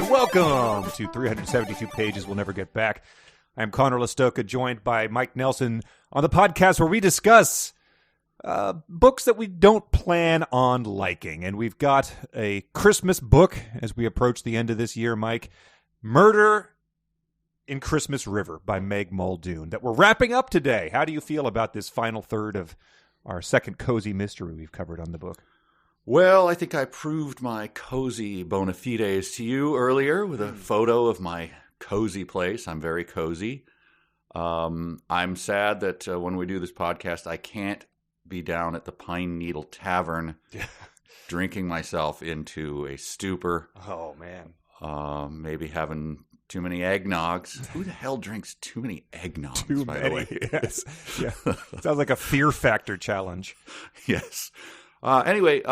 and welcome to 372 Pages We'll Never Get Back. I'm Connor Listoka, joined by Mike Nelson on the podcast where we discuss books that we don't plan on liking. And we've got a Christmas book as we approach the end of this year, Mike. Murder in Christmas River by Meg Muldoon that we're wrapping up today. How do you feel about this final third of our second cozy mystery we've covered on the book? Well, I think I proved my cozy bona fides to you earlier with a photo of my cozy place. I'm very cozy. I'm sad that when we do this podcast, I can't be down at the Pine Needle Tavern drinking myself into a stupor. Oh, man. Maybe having too many eggnogs. Who the hell drinks too many eggnogs, by the way? Yes. Yeah. Sounds like a Fear Factor challenge. Yes. Anyway,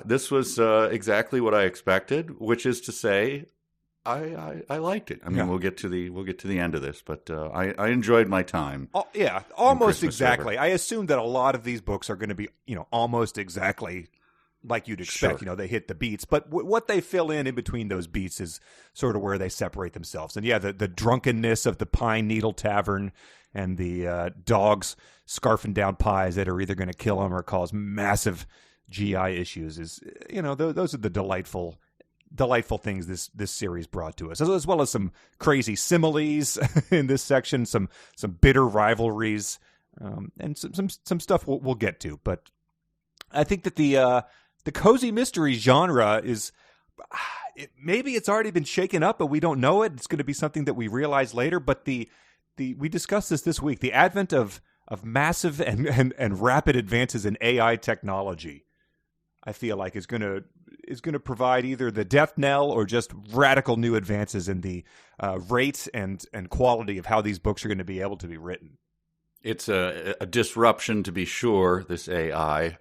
this was exactly what I expected, which is to say, I liked it. I mean, we'll get to the end of this, but I enjoyed my time. Almost exactly. I assume that a lot of these books are going to be, almost exactly like you'd expect. Sure. They hit the beats, but what they fill in between those beats is sort of where they separate themselves. And the drunkenness of the Pine Needle Tavern and the dogs scarfing down pies that are either going to kill them or cause massive GI issues is, those are the delightful things this series brought to us, as well as some crazy similes in this section, some bitter rivalries, and some stuff we'll get to. But I think that the cozy mystery genre is maybe it's already been shaken up, but we don't know it. It's going to be something that we realize later. But we discussed this week. The advent of massive and rapid advances in AI technology, I feel like is going to provide either the death knell or just radical new advances in the rate and quality of how these books are going to be able to be written. It's a disruption, to be sure, this AI.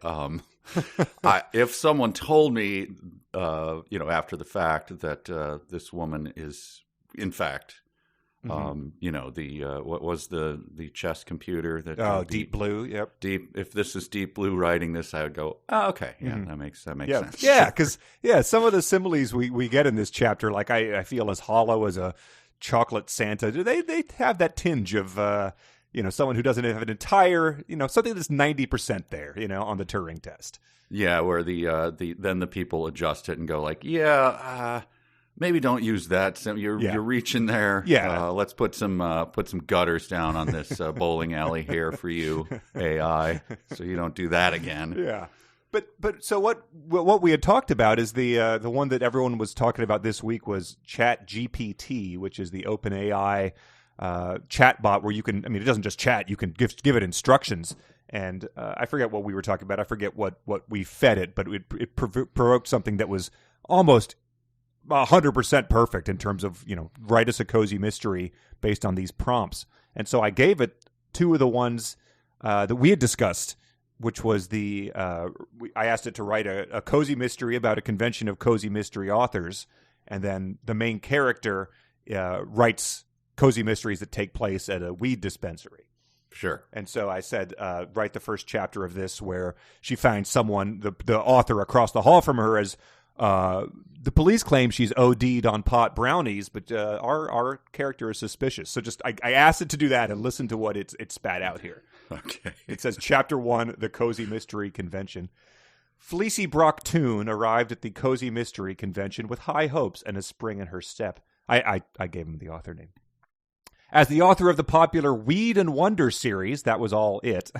If someone told me, after the fact that this woman is, in fact, what was the chess computer that? Deep Blue. Yep. If this is Deep Blue writing this, I would go, oh, okay, that makes sense. Yeah, because some of the similes we get in this chapter, like I feel as hollow as a chocolate Santa. They have that tinge of someone who doesn't have an entire something that's 90% there on the Turing test. Yeah, where the people adjust it and go like, maybe don't use that. So you're reaching there. Yeah. Let's put some gutters down on this bowling alley here for you, AI, so you don't do that again. Yeah. But so what we had talked about is the one that everyone was talking about this week was ChatGPT, which is the OpenAI chatbot where you can. I mean, it doesn't just chat. You can give it instructions. And I forget what we were talking about. I forget what we fed it, but it provoked something that was almost 100% perfect in terms of, write us a cozy mystery based on these prompts. And so I gave it two of the ones that we had discussed, which was I asked it to write a cozy mystery about a convention of cozy mystery authors. And then the main character writes cozy mysteries that take place at a weed dispensary. Sure. And so I said, write the first chapter of this where she finds someone, the author across the hall from her as the police claim she's OD'd on pot brownies, but our character is suspicious. So I asked it to do that and listen to what it spat out here. Okay. It says, Chapter 1, The Cozy Mystery Convention. Fleecy Brock Toon arrived at the Cozy Mystery Convention with high hopes and a spring in her step. I gave him the author name. As the author of the popular Weed and Wonder series, that was all it.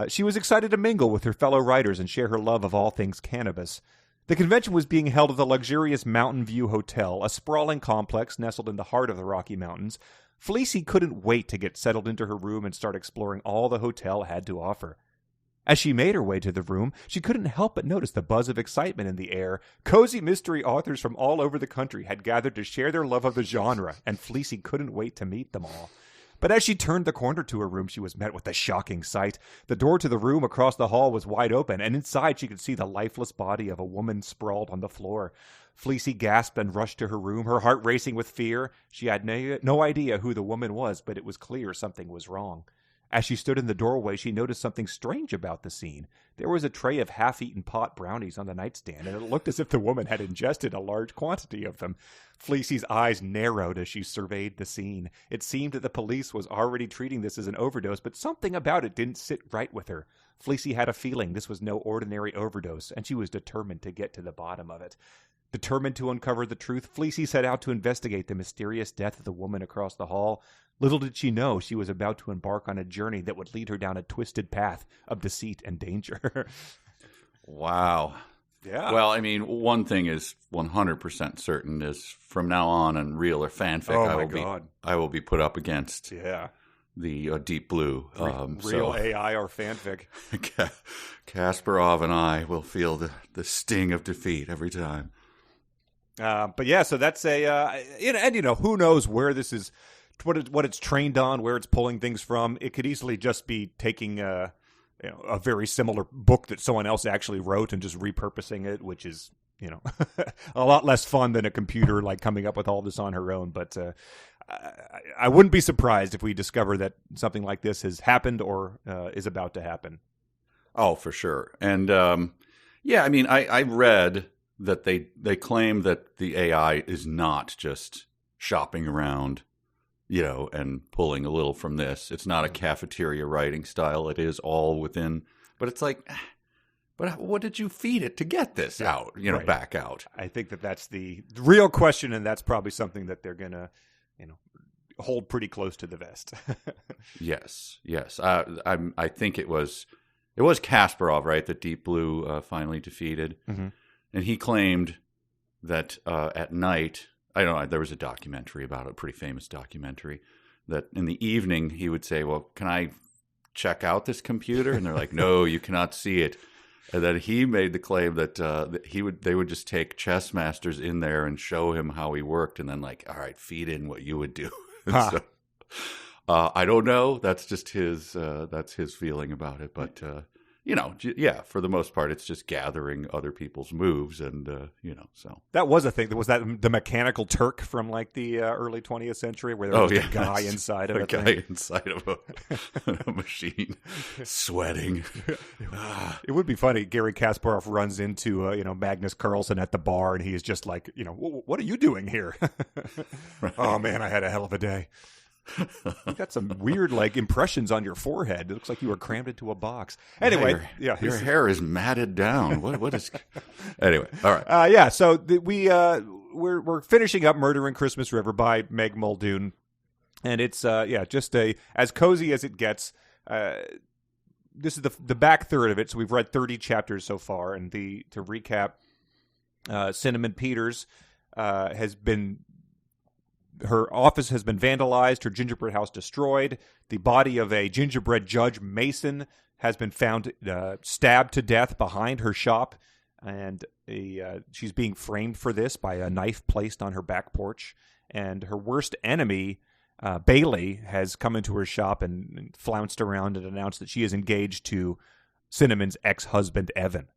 She was excited to mingle with her fellow writers and share her love of all things cannabis. The convention was being held at the luxurious Mountain View Hotel, a sprawling complex nestled in the heart of the Rocky Mountains. Fleecy couldn't wait to get settled into her room and start exploring all the hotel had to offer. As she made her way to the room, she couldn't help but notice the buzz of excitement in the air. Cozy mystery authors from all over the country had gathered to share their love of the genre, and Fleecy couldn't wait to meet them all. But as she turned the corner to her room, she was met with a shocking sight. The door to the room across the hall was wide open, and inside she could see the lifeless body of a woman sprawled on the floor. Fleecy gasped and rushed to her room, her heart racing with fear. She had no idea who the woman was, but it was clear something was wrong. As she stood in the doorway, she noticed something strange about the scene. There was a tray of half-eaten pot brownies on the nightstand, and it looked as if the woman had ingested a large quantity of them. Fleecy's eyes narrowed as she surveyed the scene. It seemed that the police was already treating this as an overdose, but something about it didn't sit right with her. Fleecy had a feeling this was no ordinary overdose, and she was determined to get to the bottom of it. Determined to uncover the truth, Fleecy set out to investigate the mysterious death of the woman across the hall. Little did she know she was about to embark on a journey that would lead her down a twisted path of deceit and danger. Wow. Yeah. Well, I mean, one thing is 100% certain is from now on in real or fanfic, I will be put up against the Deep Blue. Real AI or fanfic. Kasparov and I will feel the sting of defeat every time. But yeah, so that's who knows where this is, what it's trained on, where it's pulling things from. It could easily just be taking a very similar book that someone else actually wrote and just repurposing it, which is, a lot less fun than a computer like coming up with all this on her own. But I wouldn't be surprised if we discover that something like this has happened or is about to happen. Oh, for sure. And I mean, I read that they claim that the AI is not just shopping around, and pulling a little from this. It's not a cafeteria writing style. It is all within. But it's like, but what did you feed it to get this out, right. Back out? I think that's the real question, and that's probably something that they're going to, hold pretty close to the vest. Yes. I think it was Kasparov, right, that Deep Blue finally defeated. Mm-hmm. And he claimed that at night, I don't know, there was a documentary about it, a pretty famous documentary, that in the evening he would say, well, can I check out this computer? And they're like, no, you cannot see it. And then he made the claim that they would just take chess masters in there and show him how he worked, and then like, all right, feed in what you would do. So, I don't know. That's just his feeling about it. But for the most part, it's just gathering other people's moves, and so that was a thing. Was that the Mechanical Turk from like the early 20th century, where there was a guy inside of a guy inside of a machine, sweating. It would be funny. Gary Kasparov runs into Magnus Carlsen at the bar, and he's just like, what are you doing here? Right. Oh man, I had a hell of a day. You got some weird impressions on your forehead. It looks like you were crammed into a box. Anyway, your hair is matted down. What is? Anyway, all right. So we're finishing up Murder in Christmas River by Meg Muldoon, and it's just as cozy as it gets. This is the back third of it. So we've read 30 chapters so far, and to recap, Cinnamon Peters her office has been vandalized, her gingerbread house destroyed. The body of a gingerbread judge, Mason, has been found stabbed to death behind her shop, and she's being framed for this by a knife placed on her back porch. And her worst enemy, Bailey, has come into her shop and flounced around and announced that she is engaged to Cinnamon's ex-husband, Evan.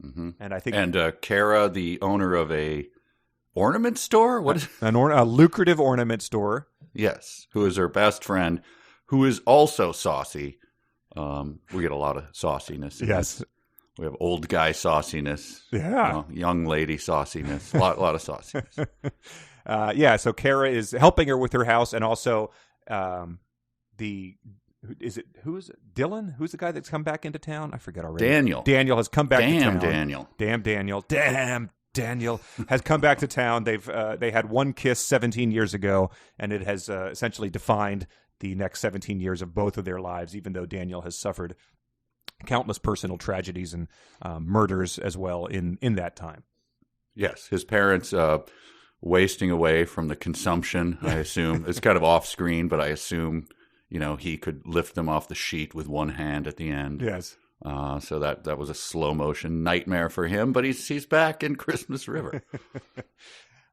Mm-hmm. And I think, Kara, the owner of a ornament store? What is a lucrative ornament store? Yes, who is her best friend, who is also saucy. We get a lot of sauciness. Yes, we have old guy sauciness. Yeah, young lady sauciness. A lot of sauciness. So Kara is helping her with her house, and also who's Dylan? Who's the guy that's come back into town? I forget already. Daniel has come back to town. Damn Daniel has come back to town. They had one kiss 17 years ago, and it has essentially defined the next 17 years of both of their lives, even though Daniel has suffered countless personal tragedies and murders as well in that time. Yes, his parents wasting away from the consumption, I assume. It's kind of off screen, but I assume he could lift them off the sheet with one hand at the end. Yes. So that was a slow motion nightmare for him, but he's back in Christmas River.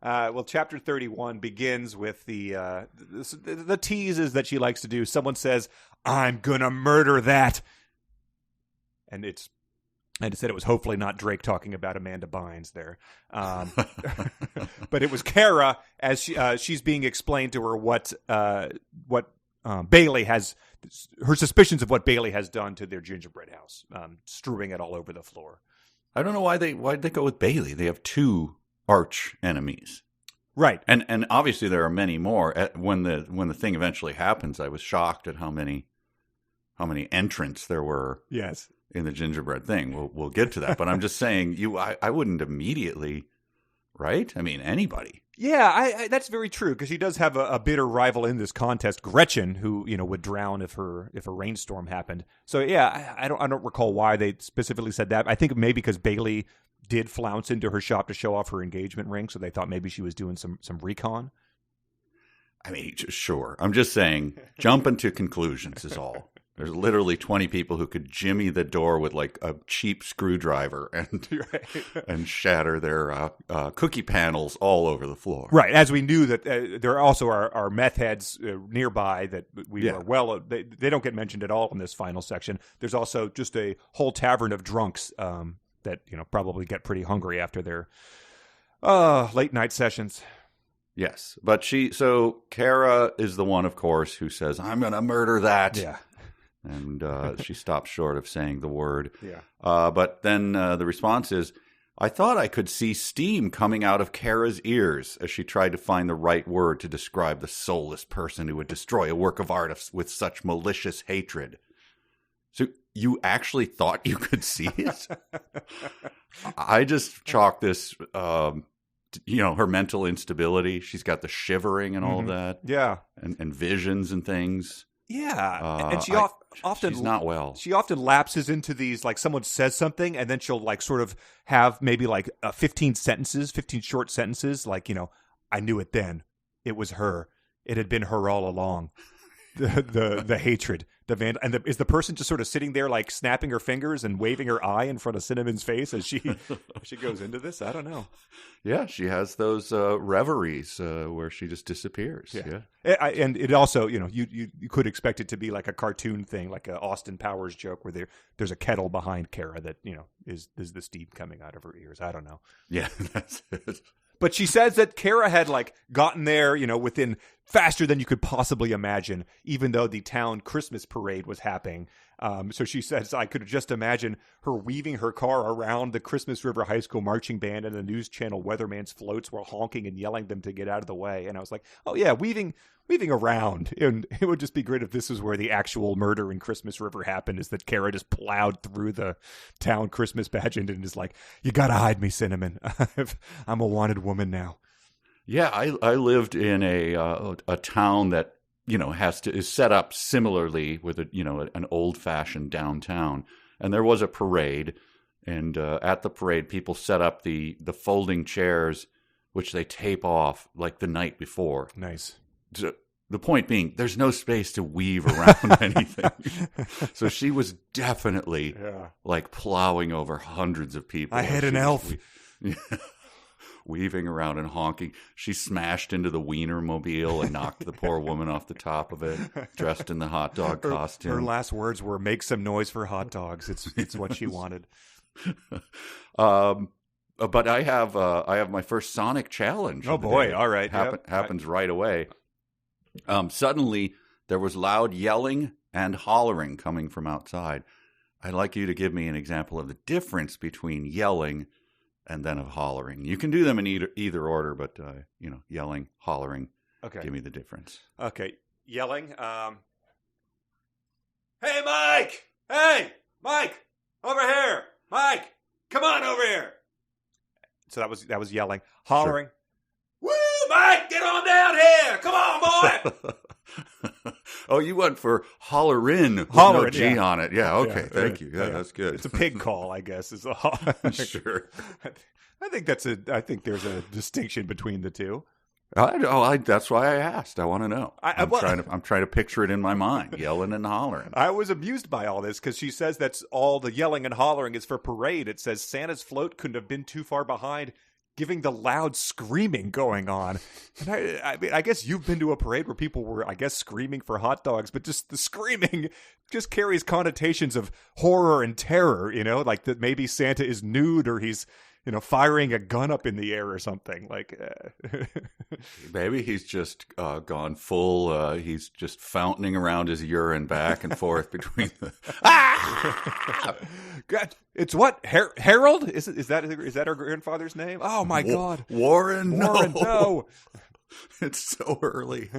Chapter 31 begins with the teases that she likes to do. Someone says, "I'm gonna murder that," and I just said it was hopefully not Drake talking about Amanda Bynes there, but it was Kara as she's being explained to her what Bailey has her suspicions of what Bailey has done to their gingerbread house, strewing it all over the floor. I don't know why'd they go with Bailey. They have two arch enemies. Right. And obviously there are many more. When the thing eventually happens, I was shocked at how many entrants there were. Yes. In the gingerbread thing. We'll get to that, but I'm just saying I wouldn't immediately, right? I mean, anybody. Yeah, I that's very true, because she does have a bitter rival in this contest, Gretchen, who would drown if a rainstorm happened. So yeah, I don't recall why they specifically said that. I think maybe because Bailey did flounce into her shop to show off her engagement ring, so they thought maybe she was doing some recon. I mean, sure. I'm just saying, jumping to conclusions is all. There's literally 20 people who could jimmy the door with like a cheap screwdriver and shatter their cookie panels all over the floor. Right. As we knew that there also are meth heads nearby that we are well. They don't get mentioned at all in this final section. There's also just a whole tavern of drunks that probably get pretty hungry after their late night sessions. Yes, but Kara is the one, of course, who says, "I'm going to murder that." Yeah. And she stops short of saying the word. Yeah. But then the response is, I thought I could see steam coming out of Kara's ears as she tried to find the right word to describe the soulless person who would destroy a work of art with such malicious hatred. So you actually thought you could see it? I just chalk this, her mental instability. She's got the shivering and all of that. Yeah. And visions and things. Yeah, and she often she's not well. She often lapses into these, like someone says something, and then she'll like sort of have maybe like 15 short sentences, like I knew it then. It was her. It had been her all along. The hatred, the vandal, and is the person just sort of sitting there like snapping her fingers and waving her eye in front of Cinnamon's face as she goes into this? I don't know. Yeah, she has those reveries where she just disappears. Yeah. And it also, you could expect it to be like a cartoon thing, like a Austin Powers joke where there's a kettle behind Kara that is the steam coming out of her ears. I don't know. Yeah, that's it. But she says that Kara had like gotten there, within faster than you could possibly imagine, even though the town Christmas parade was happening. So she says, I could just imagine her weaving her car around the Christmas River High School marching band and the news channel weatherman's floats while honking and yelling them to get out of the way. And I was like, oh yeah, weaving around. And it would just be great if this is where the actual murder in Christmas River happened, is that Kara just plowed through the town Christmas pageant and is like, you got to hide me, Cinnamon. I'm a wanted woman now. Yeah, I lived in a town that is set up similarly with an old fashioned downtown, and there was a parade, and at the parade people set up the folding chairs, which they tape off like the night before. Nice. The point being, there's no space to weave around anything. So she was definitely like plowing over hundreds of people. I had an elf. Weaving around and honking. She smashed into the Wienermobile and knocked the poor woman off the top of it, dressed in the hot dog costume. Her last words were, make some noise for hot dogs. It's what she wanted. But I have my first Sonic challenge. Oh boy! All right, happens right away. Suddenly there was loud yelling and hollering coming from outside. I'd like you to give me an example of the difference between yelling and then of hollering. You can do them in either order, but yelling, hollering. Okay, give me the difference. Okay, yelling. Hey, Mike! Hey, Mike! Over here, Mike! Come on over here. So that was yelling. Hollering. Sure. Woo, Mike! Get on down here! Come on, boy! Oh, you went for hollerin'. Hollering, no G on it. Yeah, okay. Thank you. Yeah, that's good. It's a pig call, I guess. Is a sure. I think there's a distinction between the two. That's why I asked. I want to know. I'm trying to picture it in my mind, yelling and hollering. I was amused by all this because she says that's all the yelling and hollering is for parade. It says Santa's float couldn't have been too far behind, giving the loud screaming going on. And I mean, I guess you've been to a parade where people were, I guess, screaming for hot dogs, but just the screaming just carries connotations of horror and terror, like that maybe Santa is nude or he's firing a gun up in the air or something. Like, Maybe he's just gone full. He's just fountaining around his urine back and forth between the. God, it's what Harold is that her grandfather's name? Oh my God, Warren, no. It's so early.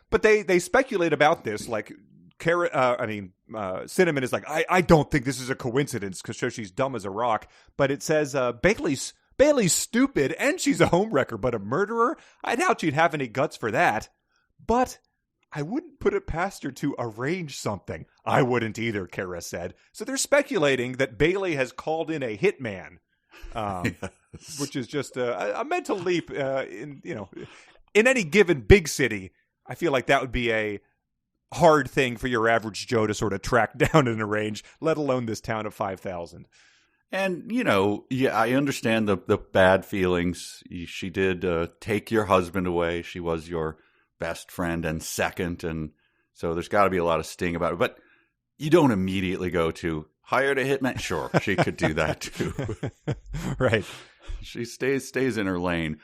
But they speculate about this, like Cinnamon is like, I don't think this is a coincidence because she's dumb as a rock. But it says Bailey's stupid and she's a homewrecker, but a murderer? I doubt she'd have any guts for that. But I wouldn't put it past her to arrange something. I wouldn't either, Kara said. So they're speculating that Bailey has called in a hitman, yes. Which is just a mental leap. In any given big city, I feel like that would be a hard thing for your average Joe to sort of track down and arrange, let alone this town of 5,000. And, I understand the bad feelings. She did take your husband away. She was your best friend and second. And so there's got to be a lot of sting about it. But you don't immediately go to hired a hitman. Sure, she could do that too. Right. She stays in her lane.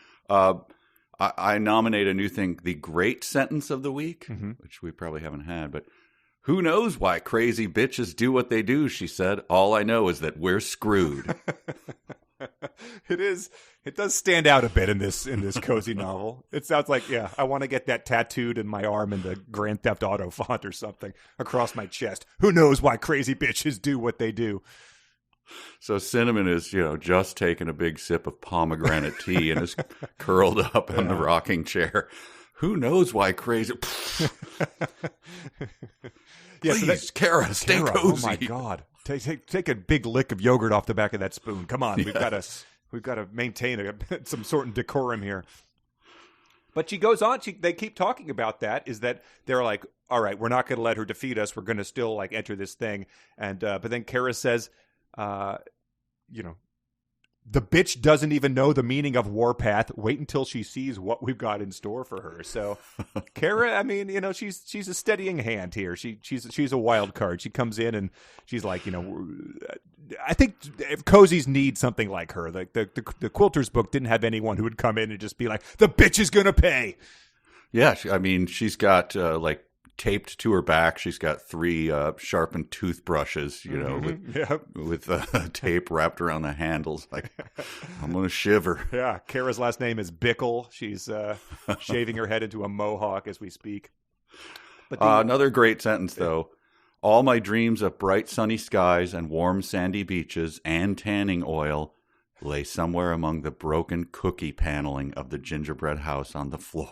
I nominate a new thing, the great sentence of the week, which we probably haven't had, but who knows why crazy bitches do what they do, she said. All I know is that we're screwed. It does stand out a bit in this cozy novel. It sounds like, I want to get that tattooed in my arm in the Grand Theft Auto font or something across my chest. Who knows why crazy bitches do what they do. So Cinnamon is, just taking a big sip of pomegranate tea and is curled up on the rocking chair. Who knows why crazy? Please, Kara, stay cozy. Oh my God! Take a big lick of yogurt off the back of that spoon. Come on, we've got to maintain some sort of decorum here. But she goes on. They keep talking about that. Is that they're like, all right, we're not going to let her defeat us. We're going to still like enter this thing. And but then Kara says, the bitch doesn't even know the meaning of Warpath. Wait until she sees what we've got in store for her. So Kara, she's a steadying hand here. She's a wild card. She comes in and she's like, I think cozies need something like her. Like the Quilter's book didn't have anyone who would come in and just be like, the bitch is going to pay. Yeah. She's got taped to her back. She's got 3 sharpened toothbrushes, with tape wrapped around the handles. Like, I'm going to shiver. Yeah. Kara's last name is Bickle. She's shaving her head into a mohawk as we speak. But another great sentence, though. All my dreams of bright sunny skies and warm sandy beaches and tanning oil lay somewhere among the broken cookie paneling of the gingerbread house on the floor.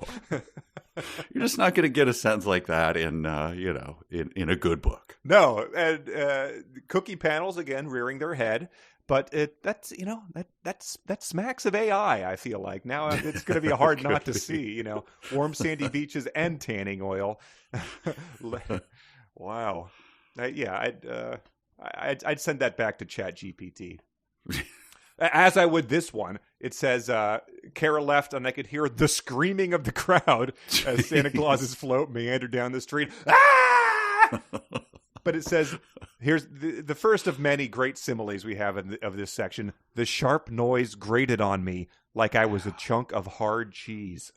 You're just not going to get a sentence like that in a good book. No, and cookie panels again rearing their head, but that smacks of AI. I feel like now it's going to be hard not to see. Warm sandy beaches and tanning oil. Wow, I'd send that back to ChatGPT. As I would this one. It says, Kara left, and I could hear the screaming of the crowd as Santa Claus's float meandered down the street. Ah! But it says, here's the first of many great similes we have of this section. The sharp noise grated on me like I was a chunk of hard cheese.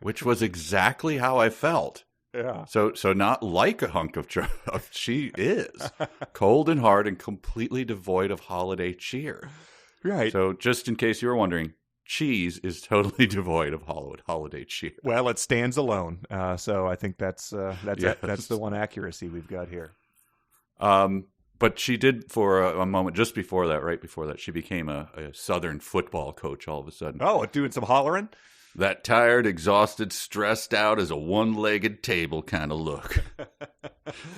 Which was exactly how I felt. Yeah. So not like a hunk of she is cold and hard and completely devoid of holiday cheer. Right. So just in case you were wondering, cheese is totally devoid of holiday cheer. Well, it stands alone. So I think that's the one accuracy we've got here. But she did for a moment just before that, right before that, she became a Southern football coach all of a sudden. Oh, doing some hollering? That tired, exhausted, stressed out as a one-legged table kind of look.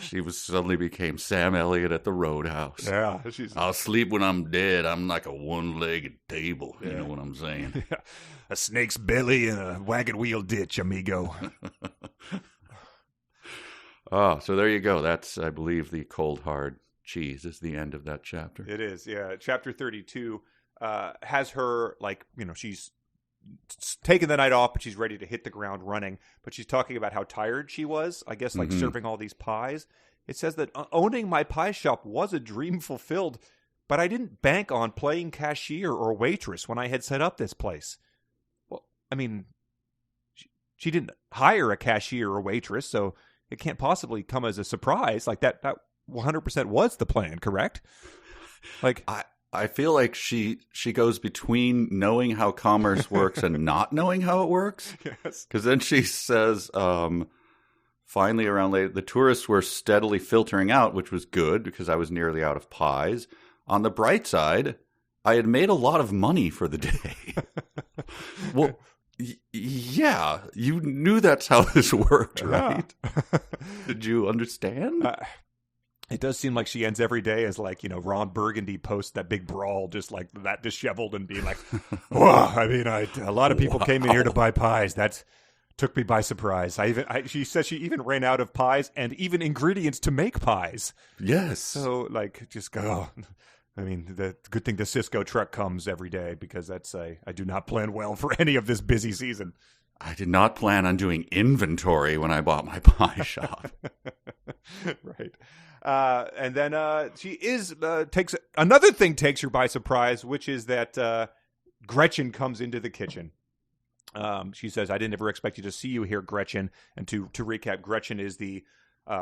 She suddenly became Sam Elliott at the Roadhouse. Yeah, I'll sleep when I'm dead. I'm like a one-legged table. You know what I'm saying? Yeah. A snake's belly and a wagon wheel ditch, amigo. So there you go. That's, I believe, the cold, hard cheese is the end of that chapter. It is, yeah. Chapter 32 has her, she's taken the night off, but she's ready to hit the ground running. But she's talking about how tired she was, I guess, serving all these pies. It says that owning my pie shop was a dream fulfilled, but I didn't bank on playing cashier or waitress when I had set up this place. Well, I mean, she didn't hire a cashier or waitress, so it can't possibly come as a surprise. Like that 100% was the plan, correct? Like I feel like she goes between knowing how commerce works and not knowing how it works. Yes. Because then she says, finally around late, the tourists were steadily filtering out, which was good because I was nearly out of pies. On the bright side, I had made a lot of money for the day. Well, yeah, you knew that's how this worked, right? Yeah. Did you understand? It does seem like she ends every day as like, Ron Burgundy posts that big brawl, just like that disheveled and being like, whoa, I mean, a lot of people came in here to buy pies. That took me by surprise. She says she even ran out of pies and even ingredients to make pies. Yes. So like, just go. I mean, the good thing the Cisco truck comes every day because I do not plan well for any of this busy season. I did not plan on doing inventory when I bought my pie shop. Right. And then she takes another thing takes her by surprise, which is that Gretchen comes into the kitchen. She says, I didn't ever expect you to see you here, Gretchen. And to recap, Gretchen is the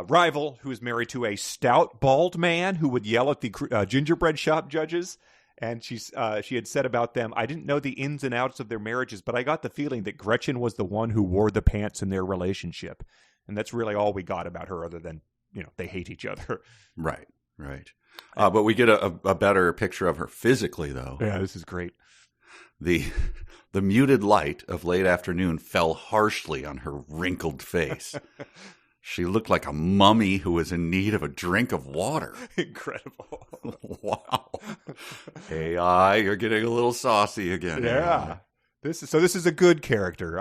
rival who is married to a stout, bald man who would yell at the gingerbread shop judges. And she had said about them, I didn't know the ins and outs of their marriages, but I got the feeling that Gretchen was the one who wore the pants in their relationship. And that's really all we got about her other than, they hate each other. Right. But we get a better picture of her physically, though. Yeah, this is great. The muted light of late afternoon fell harshly on her wrinkled face. She looked like a mummy who was in need of a drink of water. Incredible. Wow. AI, you're getting a little saucy again. Yeah. AI. This is a good character.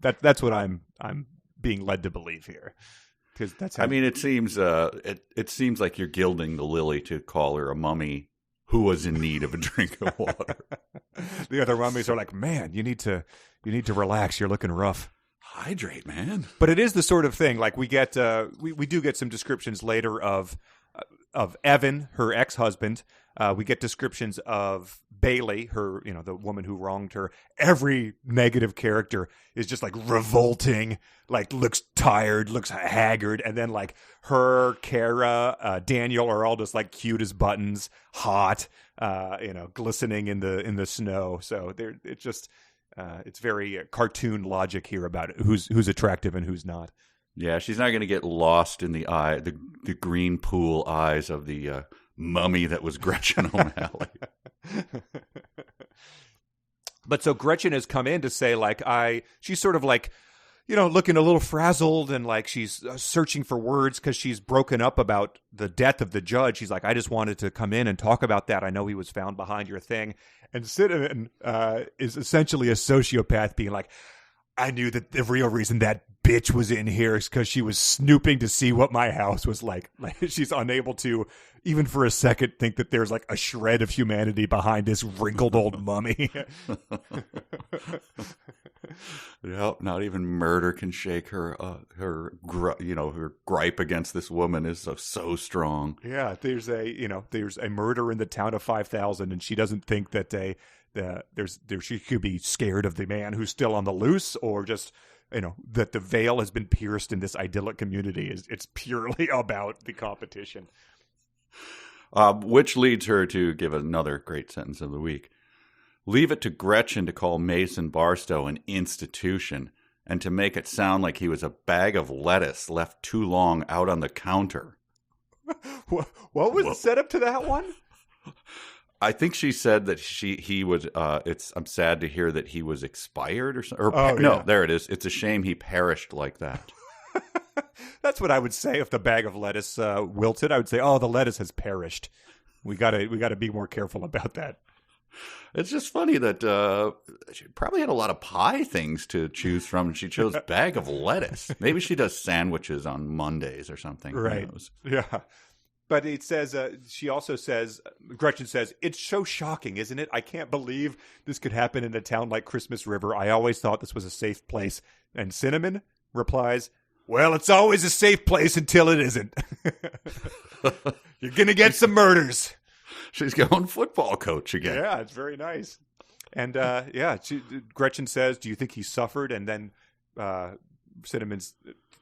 That's what I'm being led to believe here. Because that's how it seems it seems like you're gilding the lily to call her a mummy who was in need of a drink of water. The other mummies are like, man, you need to relax. You're looking rough. Hydrate, man. But it is the sort of thing, like we get we do get some descriptions later of Evan, her ex-husband. We get descriptions of Bailey, her, the woman who wronged her. Every negative character is just like revolting, like looks tired, looks haggard, and then like her, Kara, Daniel are all just like cute as buttons, hot, glistening in the snow. So it's just. It's very cartoon logic here about it, who's attractive and who's not. Yeah, she's not going to get lost in the green pool eyes of the mummy that was Gretchen O'Malley. But so Gretchen has come in to say, like, she's sort of like, looking a little frazzled and like she's searching for words because she's broken up about the death of the judge. She's like, I just wanted to come in and talk about that. I know he was found behind your thing. And Cinnamon is essentially a sociopath being like, I knew that the real reason that bitch was in here is because she was snooping to see what my house was like. Like she's unable to, even for a second, think that there's like a shred of humanity behind this wrinkled old mummy. Yep, not even murder can shake her. Her gripe against this woman is so strong. Yeah, there's a murder in the town of 5,000, and she doesn't think that she could be scared of the man who's still on the loose, or just that the veil has been pierced in this idyllic community. It's purely about the competition. Which leads her to give another great sentence of the week. Leave it to Gretchen to call Mason Barstow an institution and to make it sound like he was a bag of lettuce left too long out on the counter. What was the setup to that one? I think she said that he was. I'm sad to hear that he was expired or something. No, there it is. It's a shame he perished like that. That's what I would say if the bag of lettuce wilted. I would say, "Oh, the lettuce has perished. We gotta be more careful about that." It's just funny that she probably had a lot of pie things to choose from. She chose bag of lettuce. Maybe she does sandwiches on Mondays or something. Right. Yeah. But it says, she also says, Gretchen says, it's so shocking, isn't it? I can't believe this could happen in a town like Christmas River. I always thought this was a safe place. And Cinnamon replies, well, it's always a safe place until it isn't. You're going to get some murders. She's going football coach again. Yeah, it's very nice. And Gretchen says, "Do you think he suffered?" And then Cinnamon,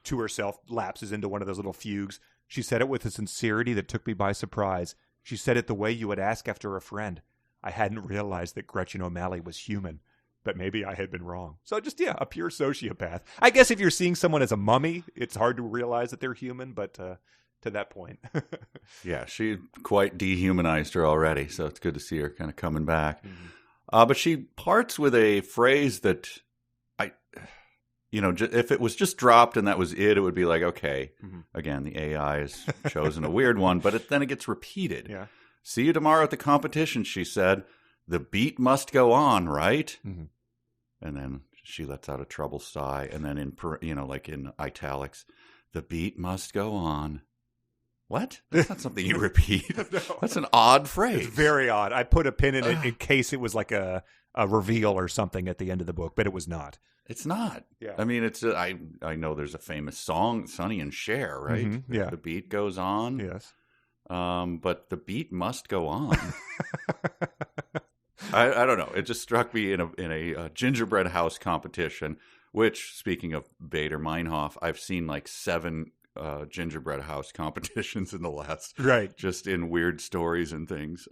to herself, lapses into one of those little fugues. She said it with a sincerity that took me by surprise. She said it the way you would ask after a friend. I hadn't realized that Gretchen O'Malley was human, but maybe I had been wrong. So just, a pure sociopath. I guess if you're seeing someone as a mummy, it's hard to realize that they're human, but to that point. Yeah, she quite dehumanized her already, so it's good to see her kind of coming back. But she parts with a phrase that if it was just dropped and that was it would be like, okay, again, the AI has chosen a weird one, but then it gets repeated. Yeah. See you tomorrow at the competition, she said. The beat must go on, right? And then she lets out a troubled sigh, and then in italics, the beat must go on. What? That's not something you repeat. No. That's an odd phrase. It's very odd. I put a pin in it in case it was like a reveal or something at the end of the book, but it was not. It's not. Yeah. I mean, I know there's a famous song, Sonny and Cher, right? Yeah. The beat goes on. Yes. But the beat must go on. I don't know. It just struck me in a gingerbread house competition, which, speaking of Bader Meinhof, I've seen like 7 gingerbread house competitions in the last, just in weird stories and things.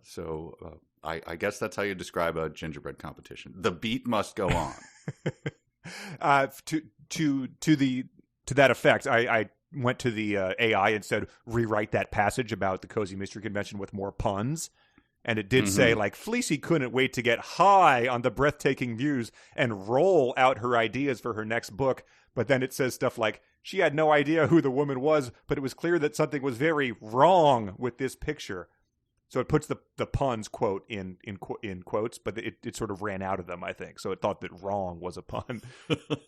So I guess that's how you describe a gingerbread competition. The beat must go on. To that effect, I went to the AI and said, rewrite that passage about the Cozy Mystery Convention with more puns. And it did say, like, Fleecy couldn't wait to get high on the breathtaking views and roll out her ideas for her next book. But then it says stuff like, she had no idea who the woman was, but it was clear that something was very wrong with this picture. So it puts the puns, quote, in quotes, but it sort of ran out of them, I think. So it thought that wrong was a pun.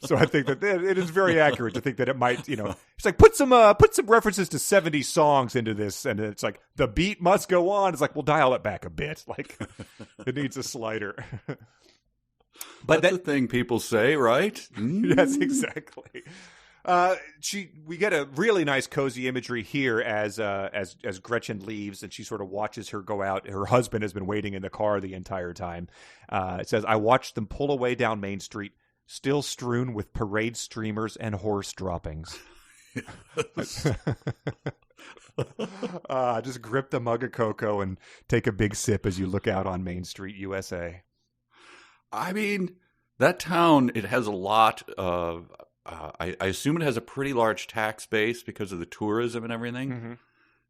So I think that it is very accurate to think that it might, it's like, put some references to 70 songs into this. And it's like, the beat must go on. It's like, we'll dial it back a bit. Like, it needs a slider. But that's the thing people say, right? Yes, exactly. We get a really nice cozy imagery here as Gretchen leaves and she sort of watches her go out. Her husband has been waiting in the car the entire time. It says, I watched them pull away down Main Street, still strewn with parade streamers and horse droppings. Just grip the mug of cocoa and take a big sip as you look out on Main Street, USA. I mean, that town, it has a lot of... I assume it has a pretty large tax base because of the tourism and everything.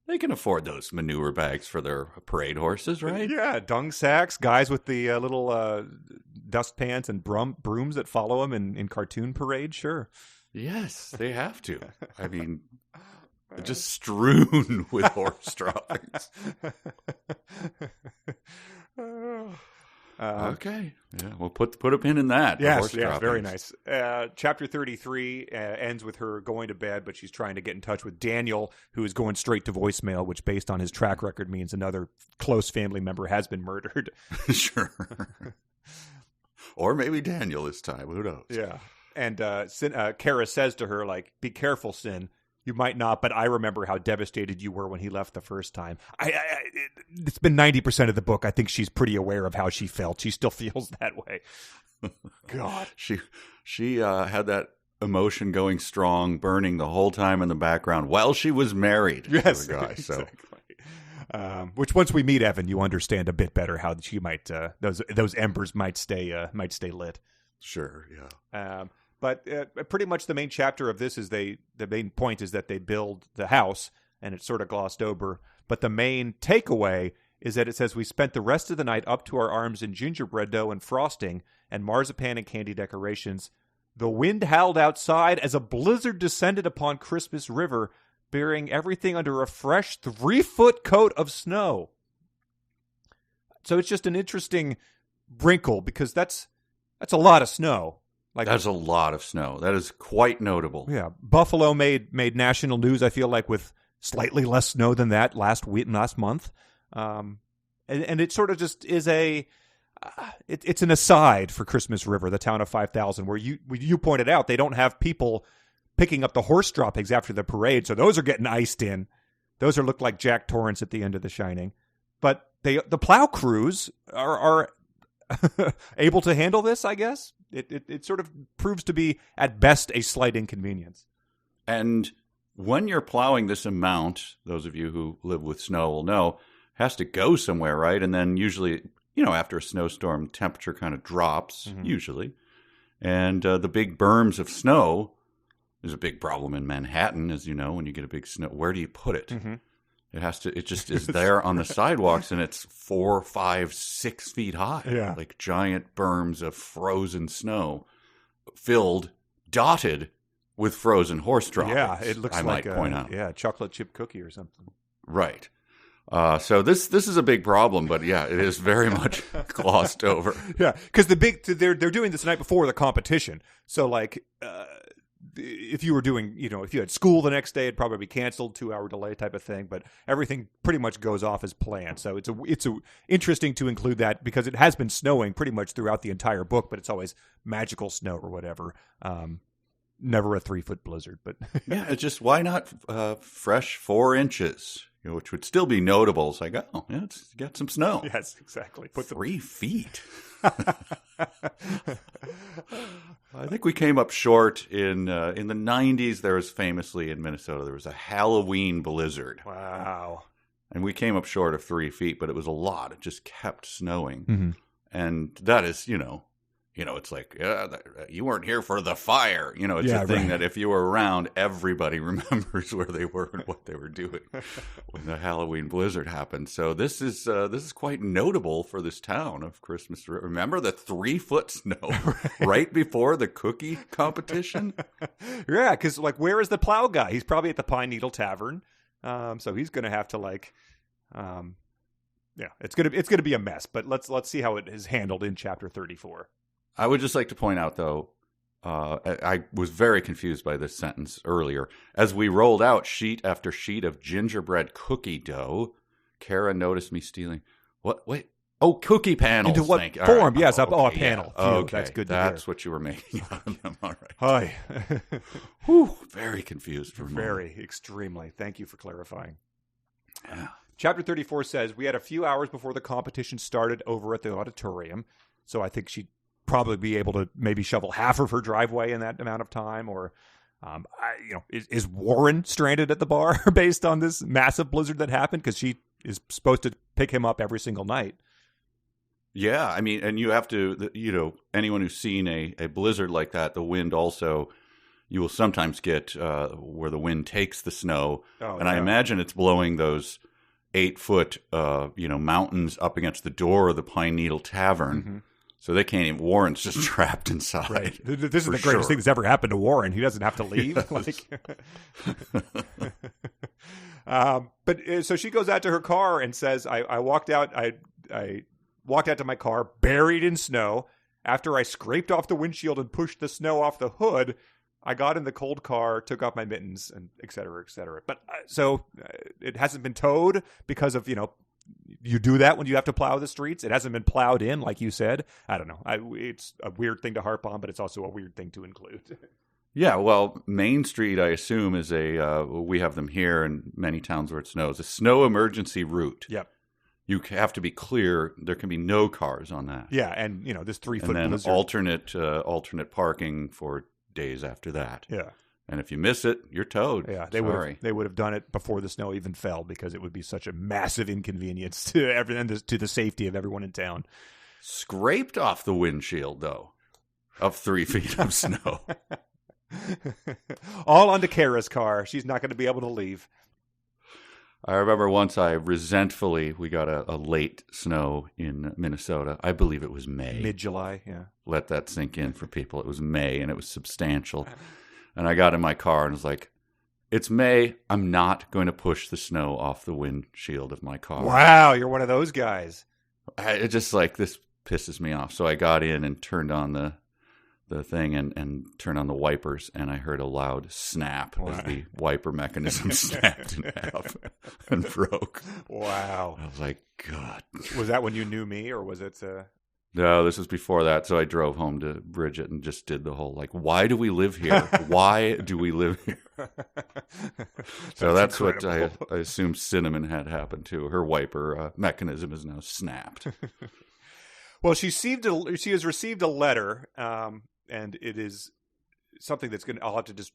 They can afford those manure bags for their parade horses, right? Yeah, dung sacks, guys with the little dust pans and brooms that follow them in cartoon parades, sure. Yes, they have to. I mean, just strewn with horse droppings. Okay. Yeah, we'll put a pin in that. Yes, very nice. Chapter 33 ends with her going to bed, but she's trying to get in touch with Daniel, who is going straight to voicemail, which based on his track record means another close family member has been murdered. Sure. Or maybe Daniel this time. Who knows? Yeah. And Kara says to her, like, be careful, Sin. You might not, but I remember how devastated you were when he left the first time. It's been 90% of the book. I think she's pretty aware of how she felt. She still feels that way. God. She had that emotion going strong, burning the whole time in the background while she was married to a guy. Exactly. Which once we meet Evan, you understand a bit better how she might those embers might stay lit. Sure, yeah. But pretty much the main chapter of this is the main point is that they build the house, and it's sort of glossed over. But the main takeaway is that it says we spent the rest of the night up to our arms in gingerbread dough and frosting and marzipan and candy decorations. The wind howled outside as a blizzard descended upon Christmas River, burying everything under a fresh 3-foot coat of snow. So it's just an interesting wrinkle because that's a lot of snow. Like, that's a lot of snow. That is quite notable. Yeah. Buffalo made national news, I feel like, with slightly less snow than that last month. And it sort of just is it's an aside for Christmas River, the town of 5,000, where you pointed out they don't have people picking up the horse droppings after the parade. So those are getting iced in. Those look like Jack Torrance at the end of The Shining. but the plow crews are able to handle this, I guess. It sort of proves to be, at best, a slight inconvenience. And when you're plowing this amount, those of you who live with snow will know, has to go somewhere, right? And then usually, after a snowstorm, temperature kind of drops, usually. And the big berms of snow, there's a big problem in Manhattan, as you know, when you get a big snow. Where do you put it? Mm-hmm. It just is there on the sidewalks, and it's 4, 5, 6 feet high. Yeah. Like giant berms of frozen snow dotted with frozen horse droppings. Yeah, it looks like might point out. Yeah, chocolate chip cookie or something. Right. So this is a big problem, but yeah, it is very much glossed over. Yeah, because they're doing this the night before the competition. So like, if you were doing, if you had school the next day, it'd probably be canceled, 2-hour delay type of thing. But everything pretty much goes off as planned. So it's interesting to include that because it has been snowing pretty much throughout the entire book, but it's always magical snow or whatever. Never a 3-foot blizzard, but yeah, it's just why not fresh 4 inches, which would still be notable. It's like, oh, yeah, it's got some snow. Yes, exactly. Put 3 feet. I think we came up short in the 90s. There was famously in Minnesota, there was a Halloween blizzard. Wow. And we came up short of 3 feet, but it was a lot. It just kept snowing. Mm-hmm. And that is, it's like, you weren't here for the fire. It's a thing that if you were around, everybody remembers where they were and what they were doing when the Halloween blizzard happened. So this is quite notable for this town of Christmas. Remember the 3-foot snow right before the cookie competition? Yeah, because where is the plow guy? He's probably at the Pine Needle Tavern. So he's going to have to it's gonna be a mess. But let's see how it is handled in chapter 34. I would just like to point out, though, I was very confused by this sentence earlier. As we rolled out sheet after sheet of gingerbread cookie dough, Kara noticed me stealing. What? Wait. Oh, cookie panels. Into what Thank form? Right. Yes, okay, a panel. Yeah. Okay, that's good to That's hear. what you were making out of them. All right. Hi. Whew, very confused for a moment. Very, extremely. Thank you for clarifying. Yeah. Chapter 34 says, we had a few hours before the competition started over at the auditorium, so I think she'd probably be able to maybe shovel half of her driveway in that amount of time. Or, is Warren stranded at the bar based on this massive blizzard that happened? Because she is supposed to pick him up every single night. Yeah, I mean, and you have to, anyone who's seen a blizzard like that, the wind also, you will sometimes get where the wind takes the snow. Oh, and I imagine it's blowing those 8-foot, mountains up against the door of the Pine Needle Tavern. Mm-hmm. So they can't even, Warren's just trapped inside. Right. This is the greatest thing that's ever happened to Warren. He doesn't have to leave. But so she goes out to her car and says, I walked out, I walked out to my car buried in snow. After I scraped off the windshield and pushed the snow off the hood, I got in the cold car, took off my mittens, and et cetera, et cetera. But it hasn't been towed because of, you do that when you have to plow the streets. It hasn't been plowed in, like you said. I don't know. It's a weird thing to harp on, but it's also a weird thing to include. Yeah, well, Main Street, I assume, is we have them here in many towns where it snows, a snow emergency route. Yep. You have to be clear. There can be no cars on that. Yeah, and, this 3-foot and then blizzard. alternate parking for days after that. Yeah. And if you miss it, you're towed. Yeah, they would have done it before the snow even fell because it would be such a massive inconvenience to everyone, to the safety of everyone in town. Scraped off the windshield, though, of 3 feet of snow. All onto Kara's car. She's not going to be able to leave. I remember once we got a late snow in Minnesota. I believe it was May. Mid-July, yeah. Let that sink in for people. It was May, and it was substantial. And I got in my car and was like, it's May. I'm not going to push the snow off the windshield of my car. Wow, you're one of those guys. It just this pisses me off. So I got in and turned on the thing and turned on the wipers, and I heard a loud snap as the wiper mechanism snapped in half and broke. Wow. I was like, God. Was that when you knew me, or was it... No, this was before that. So I drove home to Bridget and just did the whole, why do we live here? Why do we live here? So that's what incredible. I assume Cinnamon had happened to. Her wiper mechanism is now snapped. Well, she has received a letter, and it is something that's going to, I'll have to just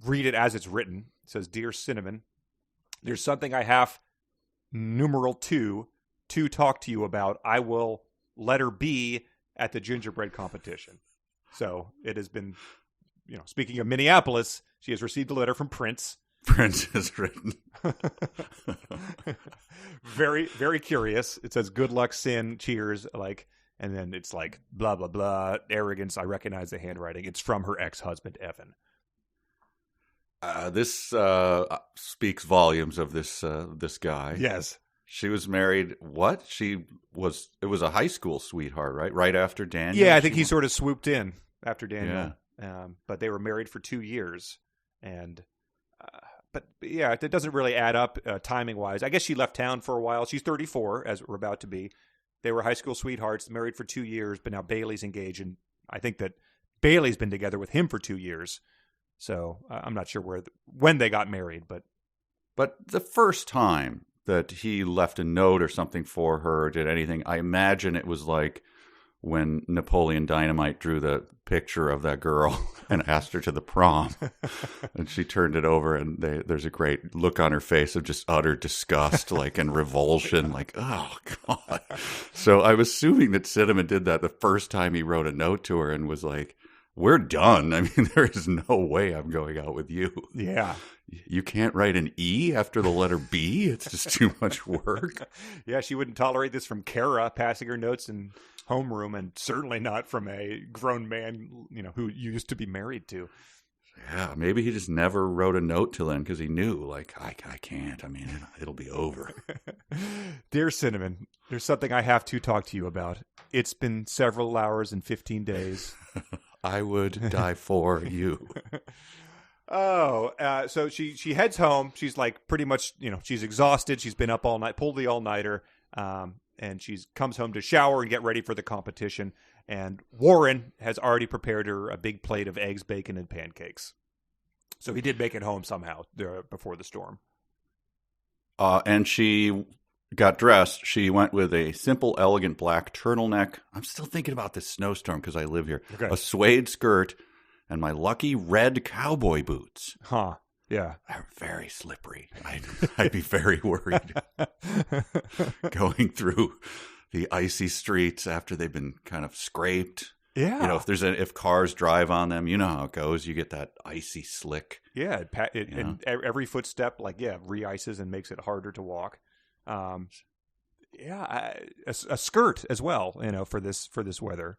read it as it's written. It says, "Dear Cinnamon, there's something I have, numeral 2, to talk to you about. I will letter B at the gingerbread competition." So it has been, speaking of Minneapolis, she has received a letter from Prince. Prince has written. Very, very curious. It says, "Good luck, Sin, cheers," and then it's like, blah, blah, blah, arrogance. I recognize the handwriting. It's from her ex-husband, Evan. This speaks volumes of this guy. Yes. She was married. What? It was a high school sweetheart, right? Right after Daniel. Yeah, I think he sort of swooped in after Daniel. Yeah. But they were married for 2 years, and but yeah, it doesn't really add up timing wise. I guess she left town for a while. She's 34, as we're about to be. They were high school sweethearts, married for 2 years, but now Bailey's engaged, and I think that Bailey's been together with him for 2 years. So I'm not sure when they got married, but the first time that he left a note or something for her, or did anything, I imagine it was like when Napoleon Dynamite drew the picture of that girl and asked her to the prom, and she turned it over, and there's a great look on her face of just utter disgust, and revulsion, oh God. So I'm assuming that Cinnamon did that the first time he wrote a note to her and was like, "We're done. I mean, there is no way I'm going out with you." Yeah. You can't write an E after the letter B? It's just too much work. Yeah, she wouldn't tolerate this from Kara passing her notes in homeroom, and certainly not from a grown man, who you used to be married to. Yeah, maybe he just never wrote a note to them because he knew, I can't. I mean, it'll be over. "Dear Cinnamon, there's something I have to talk to you about. It's been several hours and 15 days. I would die for you." So she heads home. She's pretty much, she's exhausted. She's been up all night, pulled the all-nighter, and she comes home to shower and get ready for the competition. And Warren has already prepared her a big plate of eggs, bacon, and pancakes. So he did make it home somehow before the storm. And she got dressed. She went with a simple, elegant black turtleneck. I'm still thinking about this snowstorm because I live here. Okay. A suede skirt and my lucky red cowboy boots. Huh. Yeah. They're very slippery. I'd be very worried going through the icy streets after they've been kind of scraped. Yeah. If cars drive on them, you know how it goes. You get that icy slick. Yeah. And every footstep, re-ices and makes it harder to walk. A skirt as well, for this weather.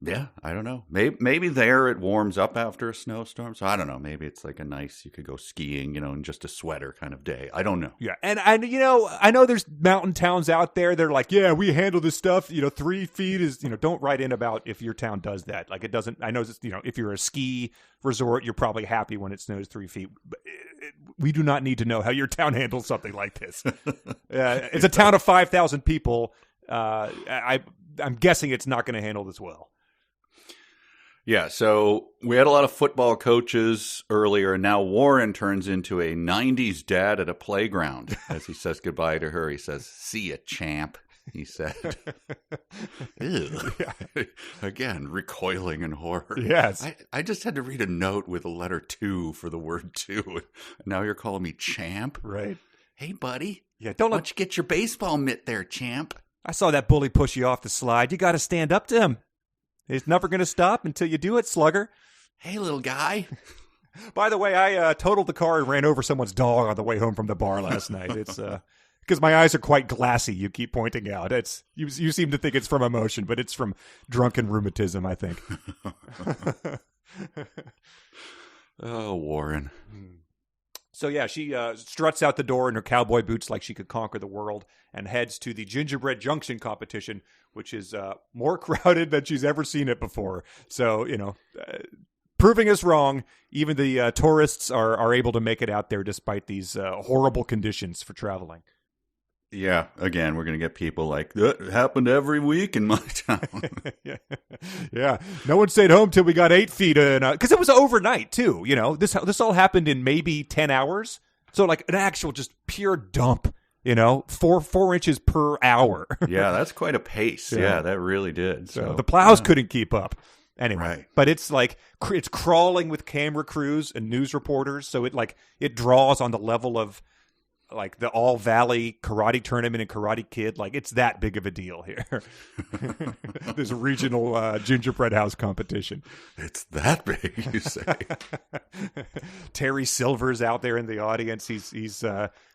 Yeah, I don't know. Maybe there it warms up after a snowstorm. So I don't know. Maybe it's like you could go skiing, in just a sweater kind of day. I don't know. Yeah, and I know there's mountain towns out there. They're like, yeah, we handle this stuff. 3 feet is, don't write in about if your town does that. It doesn't. I know this. If you're a ski resort, you're probably happy when it snows 3 feet. But we do not need to know how your town handles something like this. It's a town of 5,000 people. I'm guessing it's not going to handle this well. Yeah, so we had a lot of football coaches earlier, and now Warren turns into a 90s dad at a playground. As he says goodbye to her, he says, "See ya, champ," he said. Again, recoiling in horror. Yes. I just had to read a note with a letter 2 for the word 2. Now you're calling me champ? Right. Hey, buddy. Yeah, why don't you get your baseball mitt there, champ? I saw that bully push you off the slide. You got to stand up to him. He's never going to stop until you do it, slugger. Hey, little guy. By the way, I totaled the car and ran over someone's dog on the way home from the bar last night. It's because my eyes are quite glassy. You keep pointing out. It's you seem to think it's from emotion, but it's from drunken rheumatism, I think. Oh, Warren. So yeah, she struts out the door in her cowboy boots like she could conquer the world and heads to the Gingerbread Junction competition, which is more crowded than she's ever seen it before. So, proving us wrong, even the tourists are able to make it out there despite these horrible conditions for traveling. Yeah, again, we're going to get people like, that happened every week in my town. Yeah. No one stayed home till we got 8 feet in. Because it was overnight, too. You know, this all happened in maybe 10 hours. So, like, an actual just pure dump, you know, 4 inches per hour. Yeah, that's quite a pace. Yeah, that really did. So the plows couldn't keep up. Anyway, right. But it's like, it's crawling with camera crews and news reporters. So it draws on the level of, like, the All Valley Karate Tournament and Karate Kid. Like, it's that big of a deal here. There's a regional gingerbread house competition. It's that big, you say? Terry Silver's out there in the audience. He's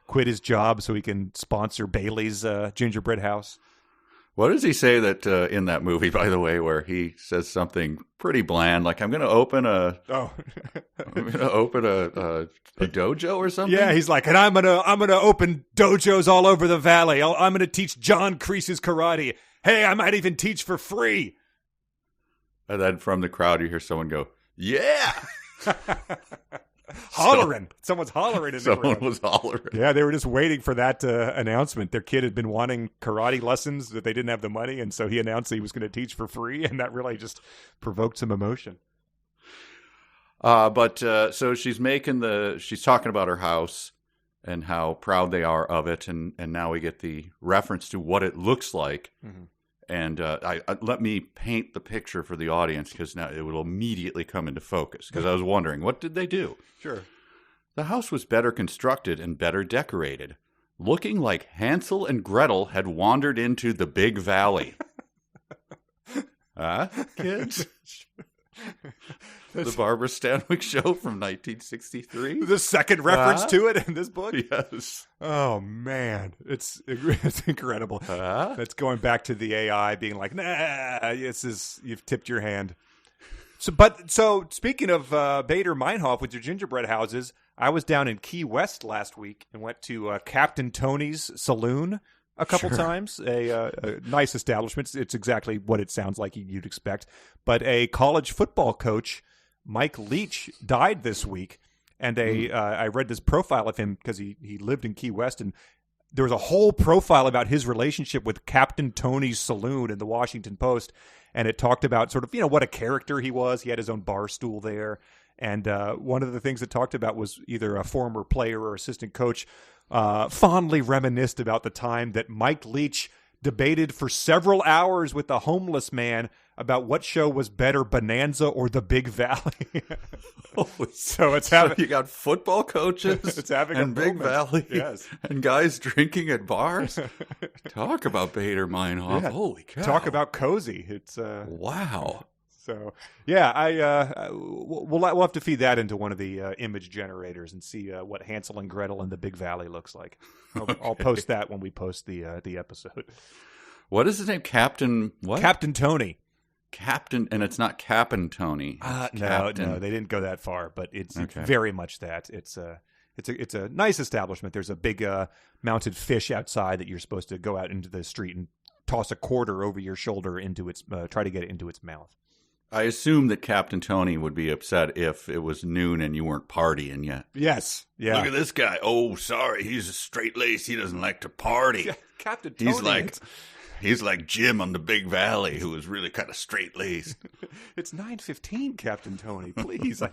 quit his job so he can sponsor Bailey's gingerbread house. What does he say that in that movie, by the way, where he says something pretty bland, like, I'm going to open a dojo or something? Yeah, he's like, and I'm gonna open dojos all over the valley. I'm gonna teach John Kreese's karate. Hey, I might even teach for free. And then from the crowd, you hear someone go, yeah! Hollering. Someone's hollering in the crowd. Someone was hollering. Yeah, they were just waiting for that announcement. Their kid had been wanting karate lessons, that they didn't have the money, and so he announced that he was going to teach for free, and that really just provoked some emotion. So she's talking about her house and how proud they are of it, and now we get the reference to what it looks like. Mm-hmm. And let me paint the picture for the audience, because now it will immediately come into focus, because I was wondering, what did they do? Sure. The house was better constructed and better decorated, looking like Hansel and Gretel had wandered into the Big Valley. Kids? The Barbara Stanwyck Show from 1963. The second reference to it in this book? Yes. Oh, man. It's incredible. That's going back to the AI being like, nah, you've tipped your hand. So speaking of Bader Meinhof with your gingerbread houses, I was down in Key West last week and went to Captain Tony's Saloon a couple times. A nice establishment. It's exactly what it sounds like you'd expect. But a college football coach, Mike Leach, died this week. And I read this profile of him because he lived in Key West, and there was a whole profile about his relationship with Captain Tony's Saloon in the Washington Post. And it talked about sort of, what a character he was. He had his own bar stool there. And one of the things it talked about was either a former player or assistant coach fondly reminisced about the time that Mike Leach debated for several hours with a homeless man about what show was better, Bonanza or The Big Valley. So you got football coaches it's having and a Big Valley, yes, and guys drinking at bars. Talk about Bader Meinhof. Yeah. Holy cow! Talk about cozy. It's wow. So yeah, we'll have to feed that into one of the image generators and see what Hansel and Gretel in the Big Valley looks like. I'll post that when we post the episode. What is his name? Captain what? Captain Tony. Captain, and it's not Captain Tony. No, they didn't go that far, but it's very much that. It's a nice establishment. There's a big mounted fish outside that you're supposed to go out into the street and toss a quarter over your shoulder into its try to get it into its mouth. I assume that Captain Tony would be upset if it was noon and you weren't partying yet. Yes. Yeah. Look at this guy. Oh, sorry. He's a straight-laced. He doesn't like to party. Yeah, Captain Tony. He's like Jim on the Big Valley, who was really kind of straight-laced. It's 9:15, Captain Tony. Please.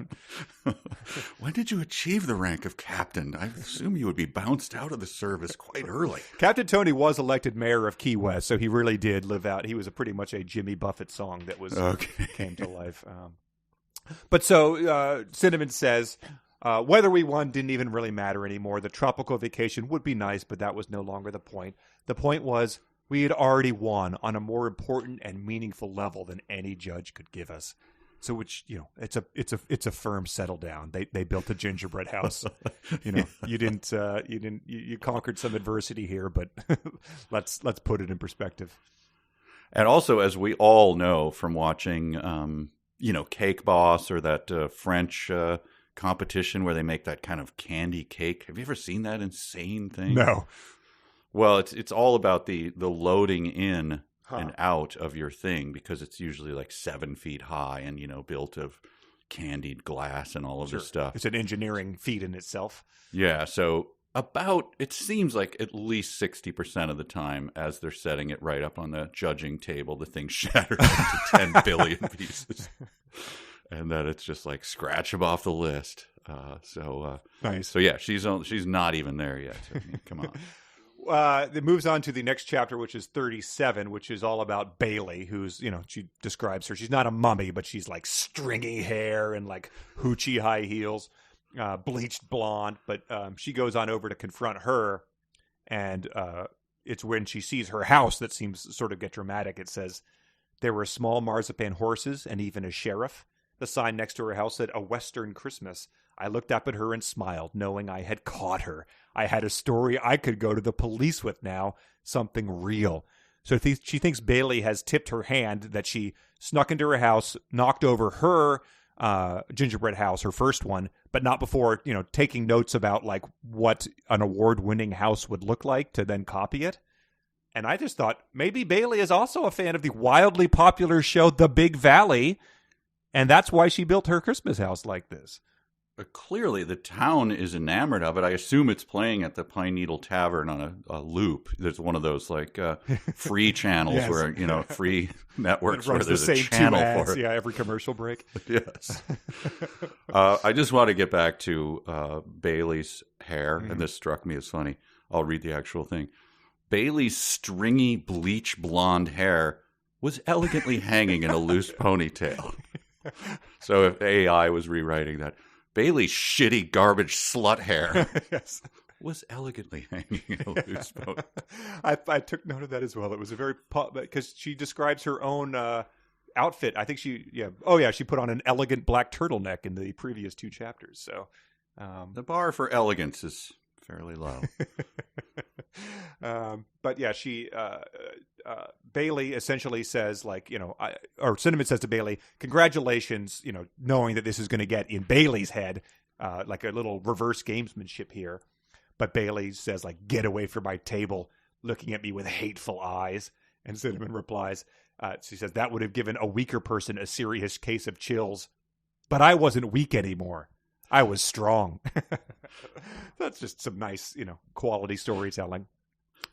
When did you achieve the rank of captain? I assume you would be bounced out of the service quite early. Captain Tony was elected mayor of Key West, so he really did live out. He was pretty much a Jimmy Buffett song that was came to life. But so Cinnamon says, whether we won didn't even really matter anymore. The tropical vacation would be nice, but that was no longer the point. The point was, we had already won on a more important and meaningful level than any judge could give us. So, which it's a firm settle down. They built a gingerbread house. You conquered some adversity here, but let's put it in perspective. And also, as we all know from watching, Cake Boss or that French competition where they make that kind of candy cake. Have you ever seen that insane thing? No. Well, it's all about the loading in and out of your thing, because it's usually like 7 feet high and, built of candied glass and all of this stuff. It's an engineering feat in itself. Yeah. So it seems like at least 60% of the time as they're setting it right up on the judging table, the thing shatters into 10 billion pieces. And that it's just like scratch them off the list. Nice. So yeah, she's not even there yet. So, I mean, come on. It moves on to the next chapter, which is 37, which is all about Bailey, who's, she describes her. She's not a mummy, but she's like stringy hair and like hoochie high heels, bleached blonde. But she goes on over to confront her. And it's when she sees her house that seems sort of get dramatic. It says, there were small marzipan horses and even a sheriff. The sign next to her house said, a Western Christmas. I looked up at her and smiled, knowing I had caught her. I had a story I could go to the police with now, something real. So she thinks Bailey has tipped her hand, that she snuck into her house, knocked over her gingerbread house, her first one, but not before, taking notes about like what an award-winning house would look like to then copy it. And I just thought maybe Bailey is also a fan of the wildly popular show The Big Valley, and that's why she built her Christmas house like this. Clearly, the town is enamored of it. I assume it's playing at the Pine Needle Tavern on a loop. There's one of those like free channels yes. where free networks where there's the a same channel two ads, for it. Yeah, every commercial break. Yes. I just want to get back to Bailey's hair, and this struck me as funny. I'll read the actual thing. Bailey's stringy bleach blonde hair was elegantly hanging in a loose ponytail. So if AI was rewriting that, Bailey's shitty garbage slut hair yes. was elegantly hanging in a loose ponytail. I took note of that as well. It was a very because she describes her own outfit. I think she put on an elegant black turtleneck in the previous two chapters. So the bar for elegance is fairly low. But yeah, she Bailey essentially says or Cinnamon says to Bailey, congratulations, knowing that this is going to get in Bailey's head, like a little reverse gamesmanship here. But Bailey says get away from my table, looking at me with hateful eyes. And Cinnamon replies, she says, that would have given a weaker person a serious case of chills. But I wasn't weak anymore. I was strong. That's just some nice, quality storytelling.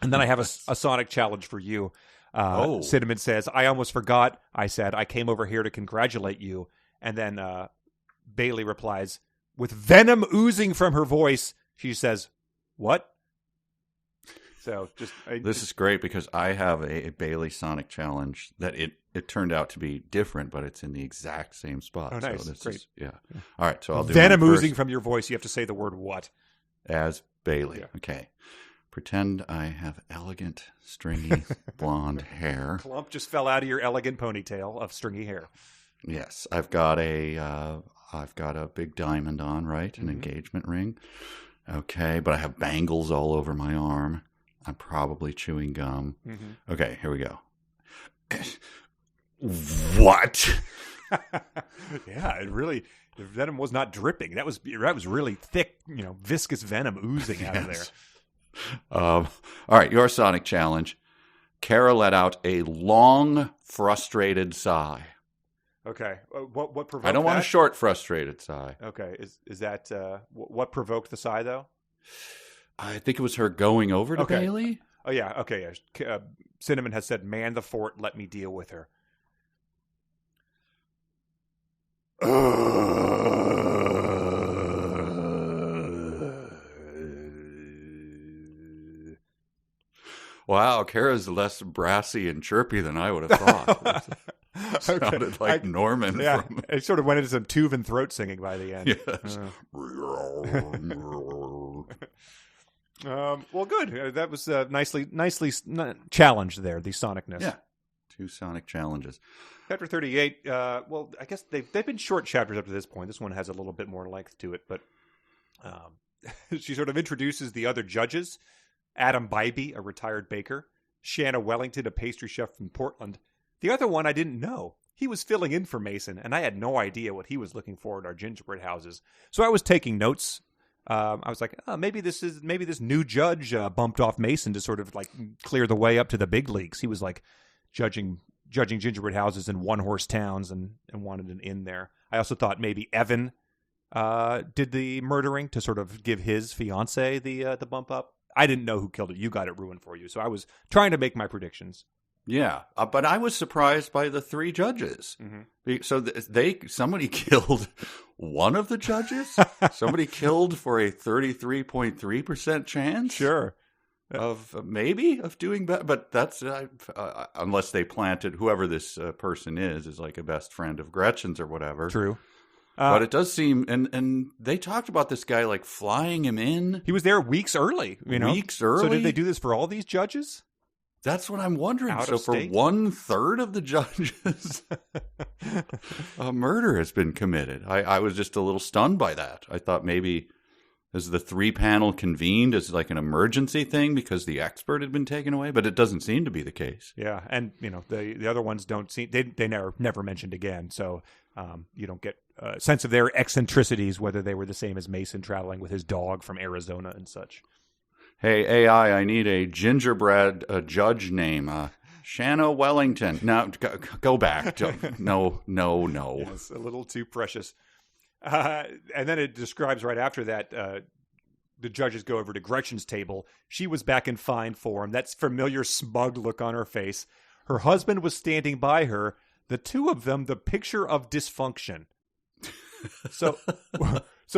And then I have a Sonic challenge for you. Cinnamon says, I almost forgot. I said, I came over here to congratulate you. And then Bailey replies, with venom oozing from her voice, she says, what? So this is great because I have a Bailey Sonic challenge that it turned out to be different, but it's in the exact same spot. Oh, nice. So this great. Yeah. All right. So I'll do venom oozing from your voice. You have to say the word what? As Bailey. Yeah. Okay. Pretend I have elegant, stringy, blonde hair. Clump just fell out of your elegant ponytail of stringy hair. Yes. I've got a big diamond on, right? An engagement ring. Okay. But I have bangles all over my arm. I'm probably chewing gum. Mm-hmm. Okay, here we go. What? Yeah, the venom was not dripping. That was really thick, viscous venom oozing out of there. All right, your Sonic challenge. Kara let out a long, frustrated sigh. Okay, what provoked? I don't want a short, frustrated sigh. Okay, is that what provoked the sigh though? I think it was her going over to Bailey. Oh, yeah. Okay, yeah. Cinnamon has said, man the fort, let me deal with her. Wow, Kara's less brassy and chirpy than I would have thought. Sounded like Norman. Yeah, it sort of went into some Tuvan throat singing by the end. Yes. Well, good. That was nicely challenged there, the sonicness. Yeah, 2 Sonic challenges. Chapter 38, well, I guess they've been short chapters up to this point. This one has a little bit more length to it, but she sort of introduces the other judges. Adam Bybee, a retired baker. Shanna Wellington, a pastry chef from Portland. The other one I didn't know. He was filling in for Mason, and I had no idea what he was looking for at our gingerbread houses. So I was taking notes. I was like, maybe this new judge bumped off Mason to sort of clear the way up to the big leagues. He was judging gingerbread houses in one-horse towns and wanted an in there. I also thought maybe Evan did the murdering to sort of give his fiance the bump up. I didn't know who killed it. You got it ruined for you. So I was trying to make my predictions. Yeah, but I was surprised by the 3 judges. So somebody killed one of the judges? Somebody killed for a 33.3% chance? Sure. Of doing better. But that's, unless they planted, whoever this person is like a best friend of Gretchen's or whatever. True. But it does seem, and they talked about this guy like flying him in. He was there weeks early, Weeks early? So did they do this for all these judges? That's what I'm wondering. Out so of for state? 1/3 of the judges, a murder has been committed. I was just a little stunned by that. I thought maybe is the 3-panel convened as like an emergency thing because the expert had been taken away, but it doesn't seem to be the case. Yeah, and the other ones don't seem they never mentioned again. So you don't get a sense of their eccentricities, whether they were the same as Mason traveling with his dog from Arizona and such. Hey, AI, I need a gingerbread judge name. Shanna Wellington. No, go back. No. Yes, a little too precious. And then it describes right after that, the judges go over to Gretchen's table. She was back in fine form. That familiar smug look on her face. Her husband was standing by her. The two of them, the picture of dysfunction. So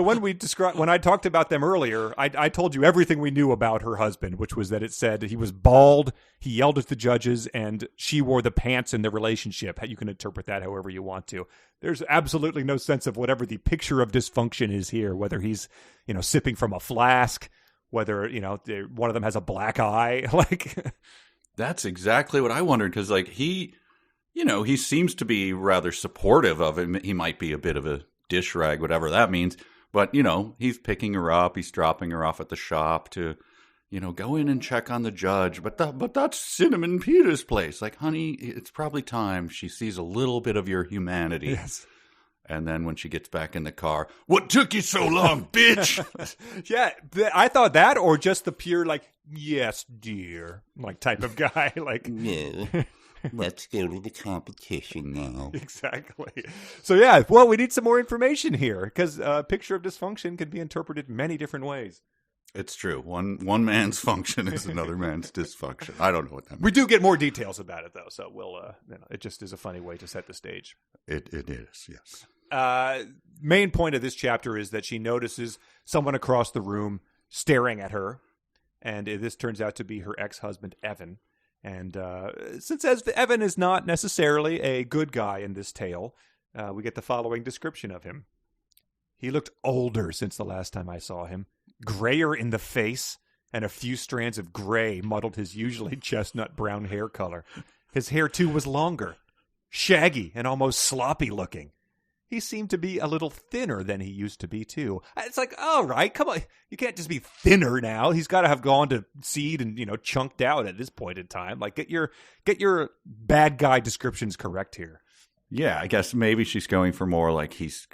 when I talked about them earlier, I told you everything we knew about her husband, which was that it said he was bald, he yelled at the judges, and she wore the pants in the relationship. You can interpret that however you want to. There's absolutely no sense of whatever the picture of dysfunction is here, whether he's, sipping from a flask, whether, one of them has a black eye. That's exactly what I wondered, because he seems to be rather supportive of him. He might be a bit of a dish rag, whatever that means. But, he's picking her up. He's dropping her off at the shop to, go in and check on the judge. But that's Cinnamon Peter's place. Like, honey, it's probably time she sees a little bit of your humanity. Yes. And then when she gets back in the car, what took you so long, bitch? Yeah, I thought that, or just the pure, yes, dear, type of guy. No. Let's go to the competition now. Exactly. So, yeah, well, we need some more information here because a picture of dysfunction can be interpreted many different ways. It's true. One man's function is another man's dysfunction. I don't know what that means. We do get more details about it, though, so we'll. It just is a funny way to set the stage. It is, yes. Main point of this chapter is that she notices someone across the room staring at her, and this turns out to be her ex-husband, Evan. And since Evan is not necessarily a good guy in this tale, we get the following description of him. He looked older since the last time I saw him, grayer in the face, and a few strands of gray muddled his usually chestnut brown hair color. His hair, too, was longer, shaggy, and almost sloppy looking. He seemed to be a little thinner than he used to be, too. It's all right, come on. You can't just be thinner now. He's got to have gone to seed and, chunked out at this point in time. Get your bad guy descriptions correct here. Yeah, I guess maybe she's going for more he's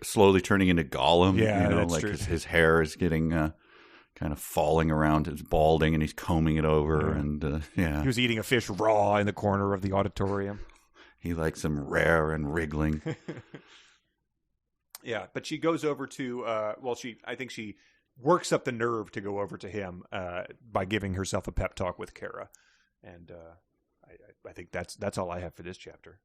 slowly turning into Gollum. Yeah, that's true. His hair is getting kind of falling around. It's balding, and he's combing it over. And he was eating a fish raw in the corner of the auditorium. He likes them rare and wriggling. Yeah, but she goes over to, I think she works up the nerve to go over to him by giving herself a pep talk with Kara. And I think that's all I have for this chapter.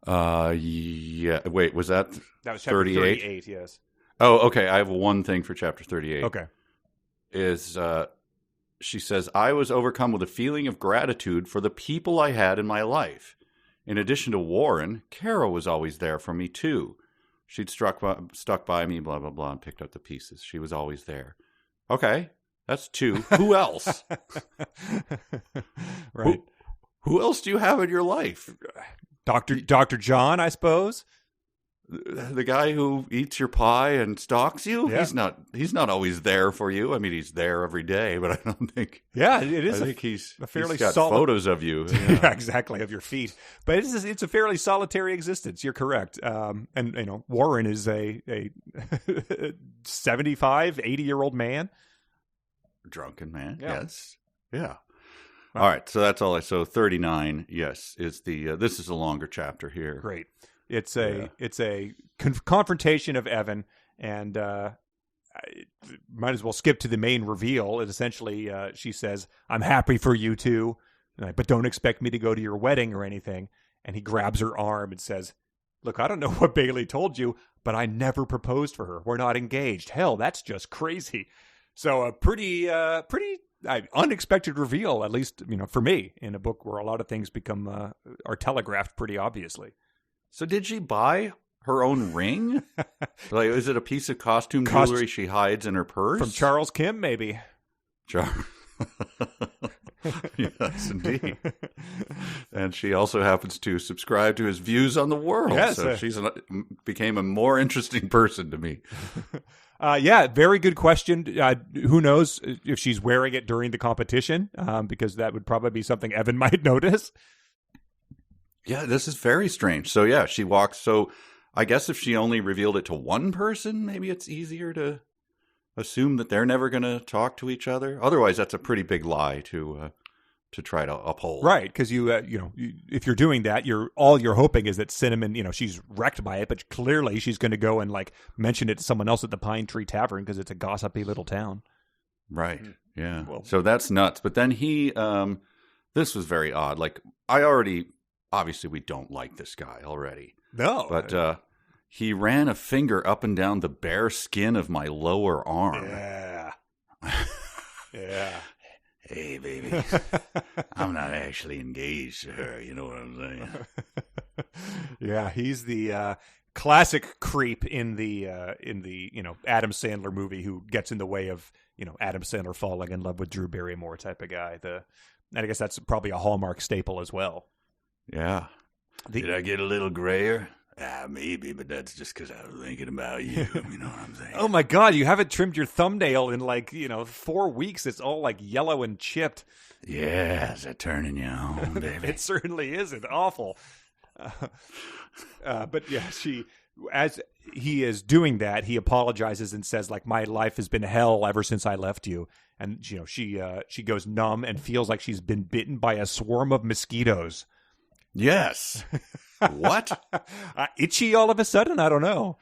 Yeah. Wait, was that was chapter 38? Yes. Oh, okay. I have one thing for chapter 38. Okay. She says, I was overcome with a feeling of gratitude for the people I had in my life. In addition to Warren, Kara was always there for me, too. She'd stuck by me, blah, blah, blah, and picked up the pieces. She was always there. Okay, that's 2. Who else? Right. Who else do you have in your life? Dr. John, I suppose. The guy who eats your pie and stalks you? Yeah. He's not always there for you. I mean, he's there every day, but I don't think. Yeah, it is. I think he's fairly got solid photos of you. Yeah, exactly, of your feet. But it's a fairly solitary existence. You're correct. And Warren is a 75, 80-year-old man. Drunken man. Yeah. Yes. Yeah. All right. So that's all. So 39. Yes, is the. This is a longer chapter here. Great. It's a confrontation of Evan, And I might as well skip to the main reveal. And essentially, she says, "I'm happy for you two, but don't expect me to go to your wedding or anything." And he grabs her arm and says, "Look, I don't know what Bailey told you, but I never proposed for her. We're not engaged. Hell, that's just crazy." So a pretty unexpected reveal, at least for me, in a book where a lot of things are telegraphed pretty obviously. So did she buy her own ring? Like, is it a piece of costume jewelry she hides in her purse? From Charles Kim, maybe. Yes, indeed. And she also happens to subscribe to his views on the world. Yes, so she's became a more interesting person to me. Yeah, very good question. Who knows if she's wearing it during the competition, because that would probably be something Evan might notice. Yeah, this is very strange. So yeah, she walks. So I guess if she only revealed it to one person, maybe it's easier to assume that they're never going to talk to each other. Otherwise, that's a pretty big lie to try to uphold. Right, because if you're doing that, all you're hoping is that Cinnamon, she's wrecked by it, but clearly she's going to go and mention it to someone else at the Pine Tree Tavern because it's a gossipy little town. Right. Yeah. Well, so that's nuts. But then this was very odd. Like, obviously we don't like this guy already. No. But he ran a finger up and down the bare skin of my lower arm. Yeah. Yeah. Hey, baby, I'm not actually engaged to her. You know what I'm saying? Yeah, he's the classic creep in the Adam Sandler movie who gets in the way of Adam Sandler falling in love with Drew Barrymore type of guy. And I guess that's probably a Hallmark staple as well. Yeah. Did I get a little grayer? Maybe, but that's just because I was thinking about you. You know what I'm saying? Oh my God, you haven't trimmed your thumbnail in 4 weeks. It's all yellow and chipped. Yeah, is that turning you on, baby? It certainly isn't. Awful. But yeah, as he is doing that, he apologizes and says, my life has been hell ever since I left you. And she goes numb and feels like she's been bitten by a swarm of mosquitoes. Yes. What? Itchy all of a sudden? I don't know.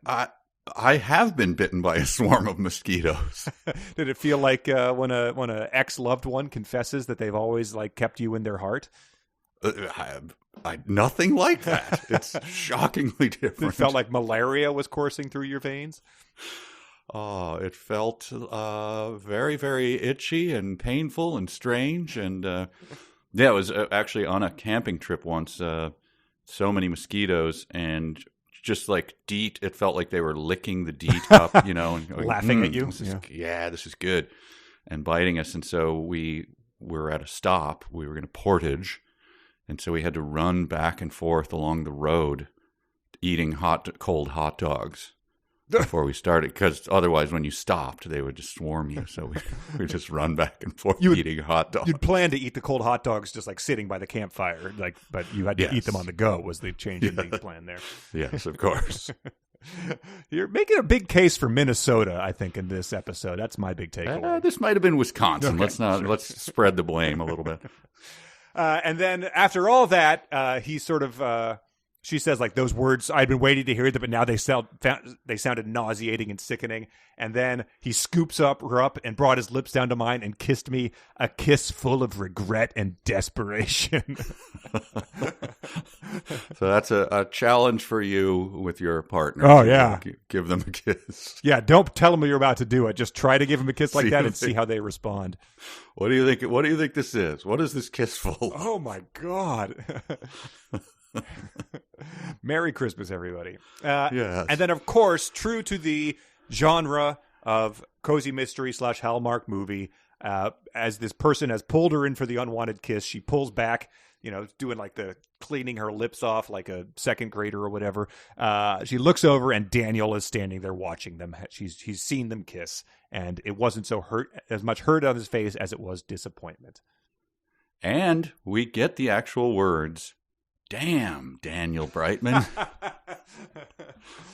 I have been bitten by a swarm of mosquitoes. Did it feel like when a ex-loved one confesses that they've always kept you in their heart? Nothing like that. It's shockingly different. It felt like malaria was coursing through your veins? Oh, it felt very, very itchy and painful and strange. And yeah, it was actually on a camping trip once. So many mosquitoes and just DEET. It felt like they were licking the DEET up, and going, laughing at you. This is good, and biting us. And so we were at a stop. We were going to portage, and so we had to run back and forth along the road, eating cold hot dogs before we started, because otherwise when you stopped they would just swarm you. So we just run back and forth eating hot dogs. You'd plan to eat the cold hot dogs just sitting by the campfire, but you had to eat them on the go was the change in the plan there. Yes, of course. You're making a big case for Minnesota, I think, in this episode. That's my big takeaway. This might have been Wisconsin. Okay, Let's spread the blame a little bit. And then after all that, he sort of she says, those words, I'd been waiting to hear them, but now they sounded nauseating and sickening. And then he scoops her up and brought his lips down to mine and kissed me, a kiss full of regret and desperation. So that's a challenge for you with your partner. Oh, yeah. Give them a kiss. Yeah, don't tell them you're about to do it. Just try to give them a kiss like that and see how they respond. What do you think? What do you think this is? What is this kiss full? Oh, my God. Merry Christmas, everybody. Yes. And then, of course, true to the genre of cozy mystery / Hallmark movie, as this person has pulled her in for the unwanted kiss, she pulls back, doing the cleaning her lips off like a second grader or whatever. She looks over and Daniel is standing there watching them. He's seen them kiss, and it wasn't as much hurt on his face as it was disappointment. And we get the actual words. Damn, Daniel Brightman.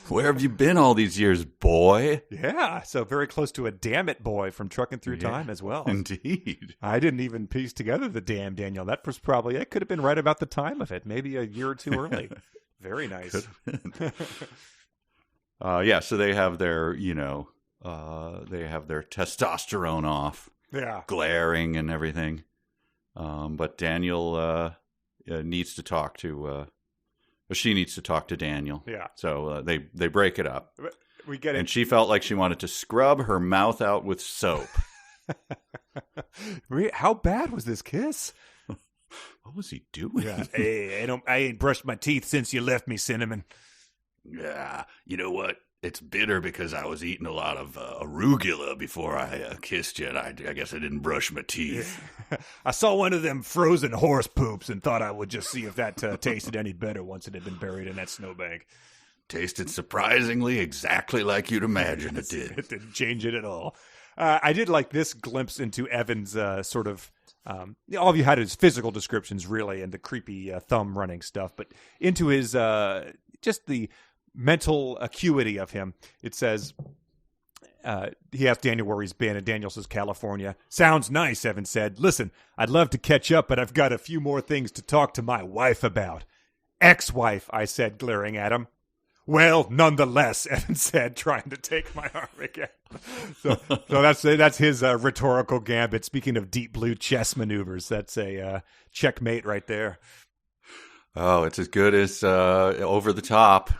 Where have you been all these years, boy? Yeah, so very close to a damn it boy from Trucking Through Time as well. Indeed. I didn't even piece together the damn Daniel. That was probably, it could have been right about the time of it, maybe a year or two early. Very nice. So they have their, they have their testosterone off, glaring and everything. But Daniel needs to talk to, she needs to talk to Daniel. Yeah. So they break it up. We get it. And she felt like she wanted to scrub her mouth out with soap. How bad was this kiss? What was he doing? Yeah. Hey, I ain't brushed my teeth since you left me, Cinnamon. Yeah, you know what? It's bitter because I was eating a lot of arugula before I kissed you, and I guess I didn't brush my teeth. I saw one of them frozen horse poops and thought I would just see if that tasted any better once it had been buried in that snowbank. Tasted surprisingly exactly like you'd imagine it did. It didn't change it at all. I did like this glimpse into Evan's sort of... all you had is physical descriptions, really, and the creepy thumb running stuff, but into his... just the mental acuity of him. It says, he asked Daniel where he's been, and Daniel says, California. Sounds nice, Evan said. Listen, I'd love to catch up, but I've got a few more things to talk to my wife about. Ex-wife, I said, glaring at him. Well, nonetheless, Evan said, trying to take my arm again. So that's his rhetorical gambit. Speaking of deep blue chess maneuvers, that's a checkmate right there. Oh, it's as good as Over the Top.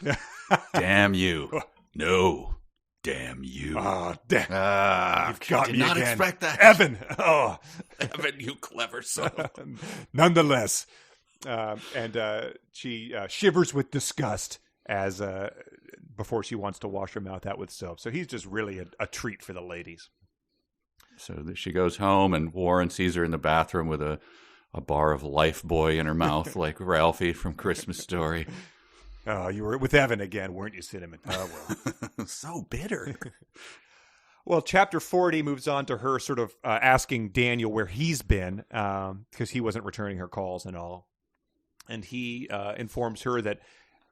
Damn you. No. Damn you. Oh, damn. You've got did me not again. expect that. Evan. Oh. Evan, you clever son. Nonetheless. And she shivers with disgust as before she wants to wash her mouth out with soap. So he's just really a treat for the ladies. So she goes home, and Warren sees her in the bathroom with a bar of Lifebuoy in her mouth, like Ralphie from Christmas Story. Oh, you were with Evan again, weren't you, Cinnamon? Oh, well. So bitter. Well, chapter 40 moves on to her sort of asking Daniel where he's been, because he wasn't returning her calls and all. And he informs her that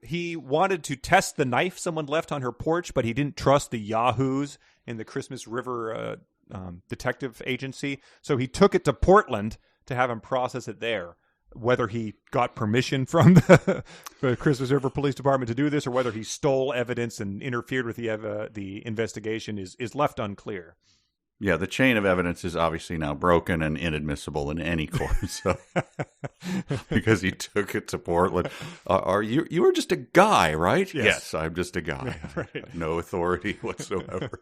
he wanted to test the knife someone left on her porch, but he didn't trust the yahoos in the Christmas River detective agency. So he took it to Portland to have him process it there. Whether he got permission from the Christmas River Police Department to do this, or whether he stole evidence and interfered with the investigation is left unclear. Yeah, the chain of evidence is obviously now broken and inadmissible in any court. So, because he took it to Portland. You were just a guy, right? Yes, I'm just a guy. Right. No authority whatsoever.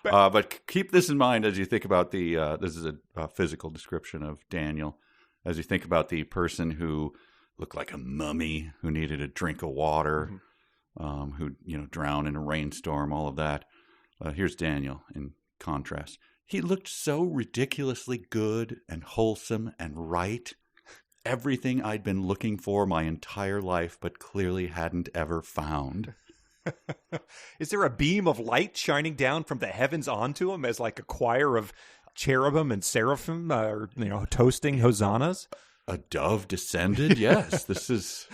But keep this in mind as you think about this is a physical description of Daniel. As you think about the person who looked like a mummy, who needed a drink of water, who drowned in a rainstorm, all of that. Here's Daniel in contrast. He looked so ridiculously good and wholesome and right. Everything I'd been looking for my entire life, but clearly hadn't ever found. Is there a beam of light shining down from the heavens onto him as like a choir of cherubim and seraphim, toasting hosannas? A dove descended? Yes, this is...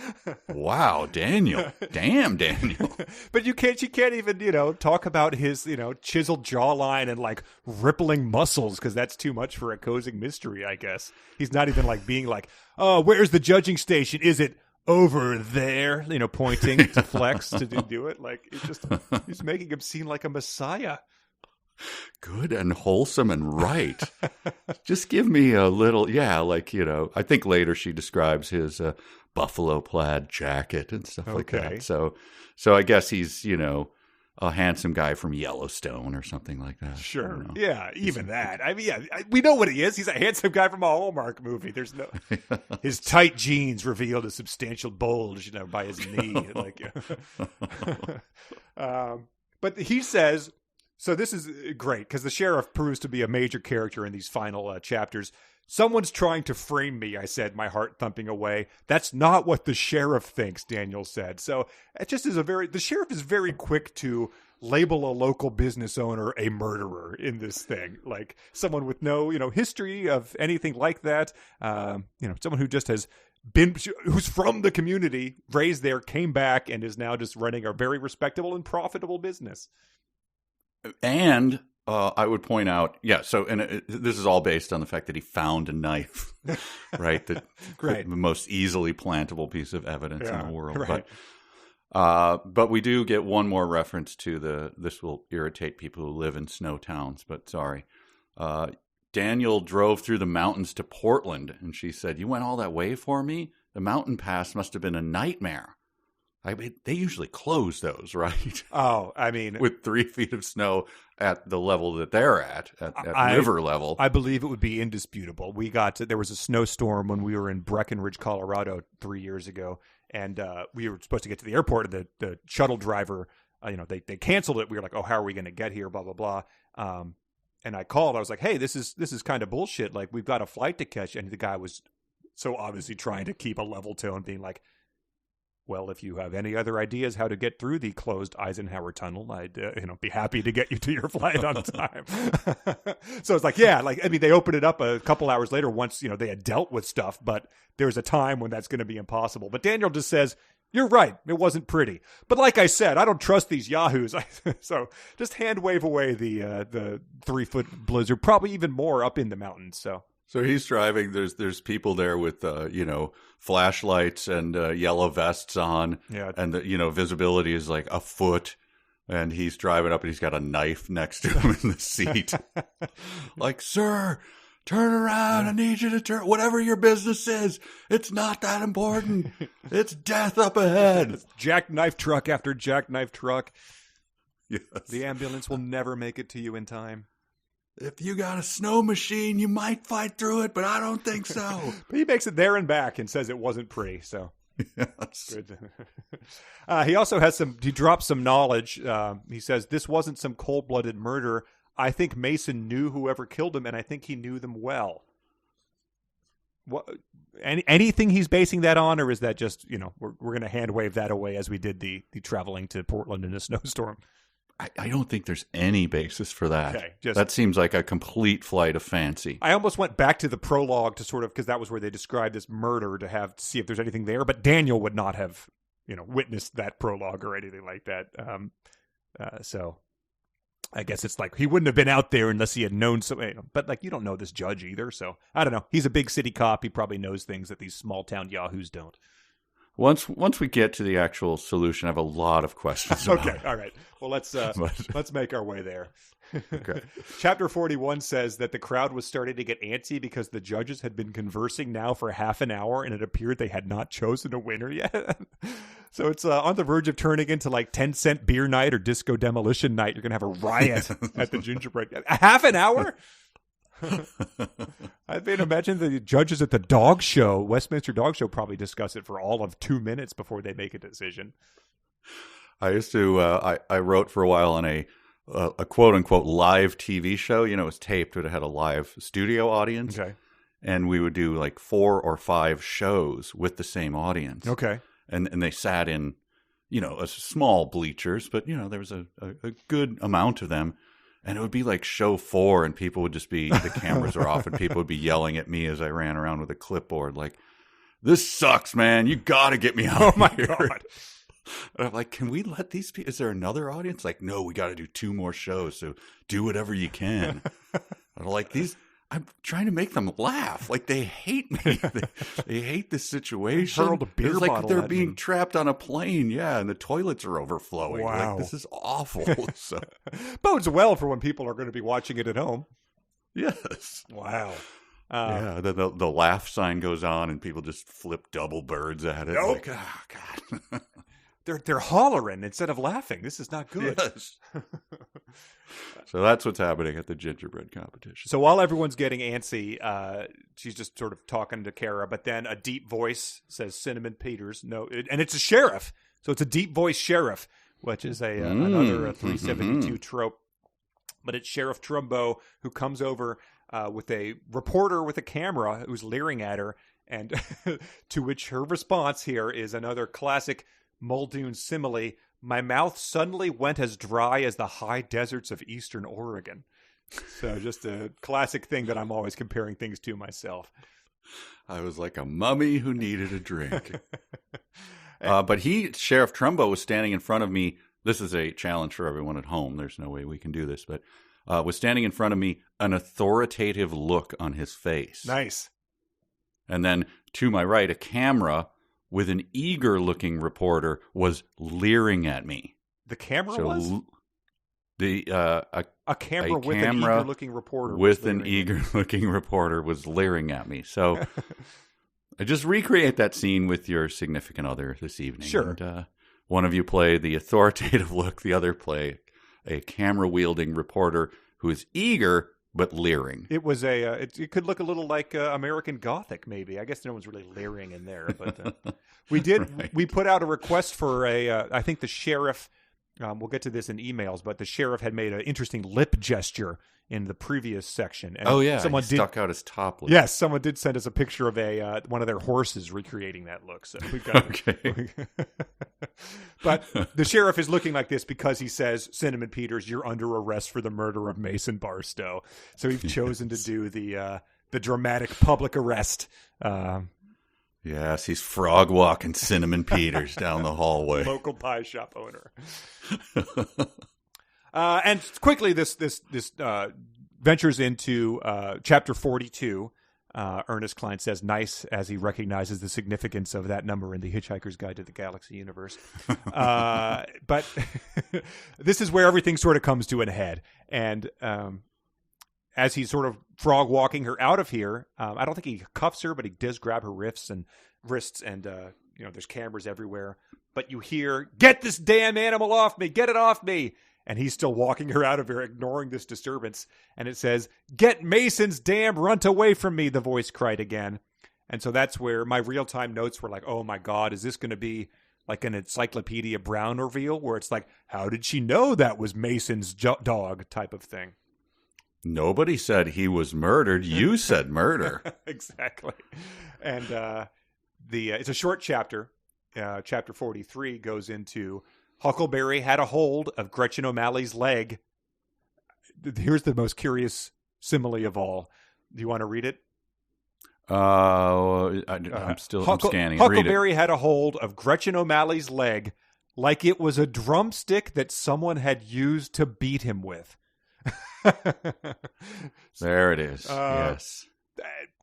Wow, Daniel. Damn, Daniel. But you can't even, talk about his, chiseled jawline and, like, rippling muscles, because that's too much for a cozy mystery, I guess. He's not even, like, being like, oh, where's the judging station? Is it over there? Pointing to flex to do it. Like, he's making him seem like a messiah. Good and wholesome and right. Just give me a little, I think later she describes his buffalo plaid jacket and stuff like that. So I guess he's, a handsome guy from Yellowstone or something like that. Sure. Yeah, even that. I mean, we know what he is. He's a handsome guy from a Hallmark movie. There's no... His tight jeans revealed a substantial bulge, by his knee. But he says... So this is great, because the sheriff proves to be a major character in these final chapters. Someone's trying to frame me, I said, my heart thumping away. That's not what the sheriff thinks, Daniel said. So it just is the sheriff is very quick to label a local business owner a murderer in this thing. Like someone with no, history of anything like that. Someone who just has who's from the community, raised there, came back, and is now just running a very respectable and profitable business. And I would point out, this is all based on the fact that he found a knife, right? The most easily plantable piece of evidence in the world. Right. But we do get one more reference to this will irritate people who live in snow towns, but sorry. Daniel drove through the mountains to Portland, and she said, "You went all that way for me? The mountain pass must have been a nightmare." I mean, they usually close those, right? Oh, I mean, with 3 feet of snow at the level that they're at river level. I believe it would be indisputable. There was a snowstorm when we were in Breckenridge, Colorado 3 years ago, and we were supposed to get to the airport, and the shuttle driver, they canceled it. We were like, oh, how are we going to get here? Blah, blah, blah. And I called. I was like, hey, this is kind of bullshit. Like, we've got a flight to catch. And the guy was so obviously trying to keep a level tone, being like, well, if you have any other ideas how to get through the closed Eisenhower Tunnel, I'd be happy to get you to your flight on time. So it's like, yeah, they opened it up a couple hours later once, they had dealt with stuff, but there's a time when that's going to be impossible. But Daniel just says, you're right, it wasn't pretty. But like I said, I don't trust these yahoos. So just hand wave away the 3-foot blizzard, probably even more up in the mountains. So he's driving. There's people there with flashlights and yellow vests on, and the visibility is like a foot. And he's driving up, and he's got a knife next to him in the seat. Like, sir, turn around. I need you to turn. Whatever your business is, it's not that important. It's death up ahead. It's jackknife truck after jackknife truck. Yes. The ambulance will never make it to you in time. If you got a snow machine, you might fight through it, but I don't think so. But he makes it there and back and says it wasn't pretty, so. Yes. Good. He also has he drops some knowledge. He says, this wasn't some cold-blooded murder. I think Mason knew whoever killed him, and I think he knew them well. What? Anything he's basing that on, or is that just, we're going to hand wave that away as we did the traveling to Portland in a snowstorm? I don't think there's any basis for that. Okay, that seems like a complete flight of fancy. I almost went back to the prologue to sort of, because that was where they described this murder, to see if there's anything there. But Daniel would not have, witnessed that prologue or anything like that. So I guess it's like he wouldn't have been out there unless he had known something. But you don't know this judge either. So I don't know. He's a big city cop. He probably knows things that these small town yahoos don't. Once we get to the actual solution, I have a lot of questions. Okay, all right. Well, let's make our way there. Okay. Chapter 41 says that the crowd was starting to get antsy because the judges had been conversing now for half an hour, and it appeared they had not chosen a winner yet. So it's on the verge of turning into 10-cent beer night or disco demolition night. You're going to have a riot at the gingerbread. Half an hour? I mean, imagine the judges at the dog show, Westminster Dog Show, probably discuss it for all of 2 minutes before they make a decision. I used to, I wrote for a while on a quote unquote live TV show. It was taped, but it had a live studio audience. Okay. And we would do 4 or 5 shows with the same audience. Okay. And they sat in, a small bleachers, but, there was a good amount of them. And it would be like show 4, and people would just be, the cameras are off, and people would be yelling at me as I ran around with a clipboard, like, this sucks, man. You got to get me out of here. God. And I'm like, can we let these people, is there another audience? Like, no, we got to do 2 more shows, so do whatever you can. I'm like, I'm trying to make them laugh. Like, they hate me. They hate this situation. Hurled a beer it's like bottle they're at being them. trapped on a plane, and the toilets are overflowing. Wow. Like, this is awful. So, bodes well for when people are going to be watching it at home. yes. Wow. Yeah, the laugh sign goes on, and people just flip double birds at it. Nope. Like, oh, God. They're hollering instead of laughing. This is not good. Yes. So that's what's happening at the gingerbread competition. So while everyone's getting antsy, she's just sort of talking to Kara, but then a deep voice says Cinnamon Peters. No, and it's a sheriff. So it's a deep voice sheriff, which is another 372 trope. But it's Sheriff Trumbo who comes over with a reporter with a camera who's leering at her, and to which her response here is another classic Muldoon simile. My mouth suddenly went as dry as the high deserts of eastern Oregon. So just a classic thing that I'm always comparing things to myself. I was like a mummy who needed a drink. But Sheriff Trumbo was standing in front of me. This is a challenge for everyone at home. There's no way we can do this, but was standing in front of me, an authoritative look on his face. Nice. And then to my right, a camera with an eager-looking reporter was leering at me. The camera was? A camera with an eager-looking reporter. With an eager-looking reporter was leering at me. So I just recreate that scene with your significant other this evening. Sure. And, one of you play the authoritative look, the other play a camera-wielding reporter who is eager but leering. It was it could look a little like American Gothic, maybe. I guess no one's really leering in there, but we did. Right. We put out a request for I think the sheriff. We'll get to this in emails, but the sheriff had made an interesting lip gesture in the previous section. And someone stuck out his top lip. Yes, someone did send us a picture of one of their horses recreating that look. So we've got okay. But the sheriff is looking like this because he says, "Cinnamon Peters, you're under arrest for the murder of Mason Barstow." So we've chosen to do the dramatic public arrest. Yes, he's frog walking Cinnamon Peters down the hallway. Local pie shop owner. And quickly, this ventures into chapter 42. Ernest Cline says, "Nice," as he recognizes the significance of that number in the Hitchhiker's Guide to the Galaxy universe. But this is where everything sort of comes to an head. And as he's sort of frog walking her out of here, I don't think he cuffs her, but he does grab her wrists, and there's cameras everywhere. But you hear, "Get this damn animal off me! Get it off me!" And he's still walking her out of here, ignoring this disturbance. And it says, "Get Mason's damn runt away from me," the voice cried again. And so that's where my real-time notes were like, oh my God, is this going to be like an Encyclopedia Brown reveal where it's like, how did she know that was Mason's dog type of thing? Nobody said he was murdered. You said murder. Exactly. And it's a short chapter. Chapter 43 goes into Huckleberry had a hold of Gretchen O'Malley's leg. Here's the most curious simile of all. Do you want to read it? I'm scanning. Huckleberry had a hold of Gretchen O'Malley's leg like it was a drumstick that someone had used to beat him with. There it is. Yes.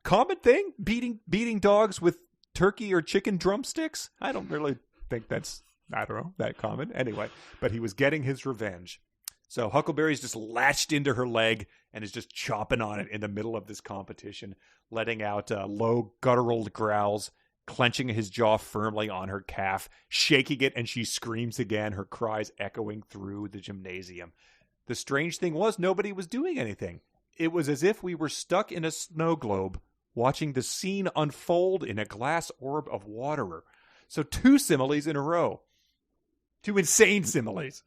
Common thing? Beating dogs with turkey or chicken drumsticks? I don't really think that's, I don't know, that common. Anyway, but he was getting his revenge. So Huckleberry's just latched into her leg and is just chomping on it in the middle of this competition, letting out low guttural growls, clenching his jaw firmly on her calf, shaking it, and she screams again, her cries echoing through the gymnasium. The strange thing was nobody was doing anything. It was as if we were stuck in a snow globe, watching the scene unfold in a glass orb of water. So 2 similes in a row. 2 insane similes.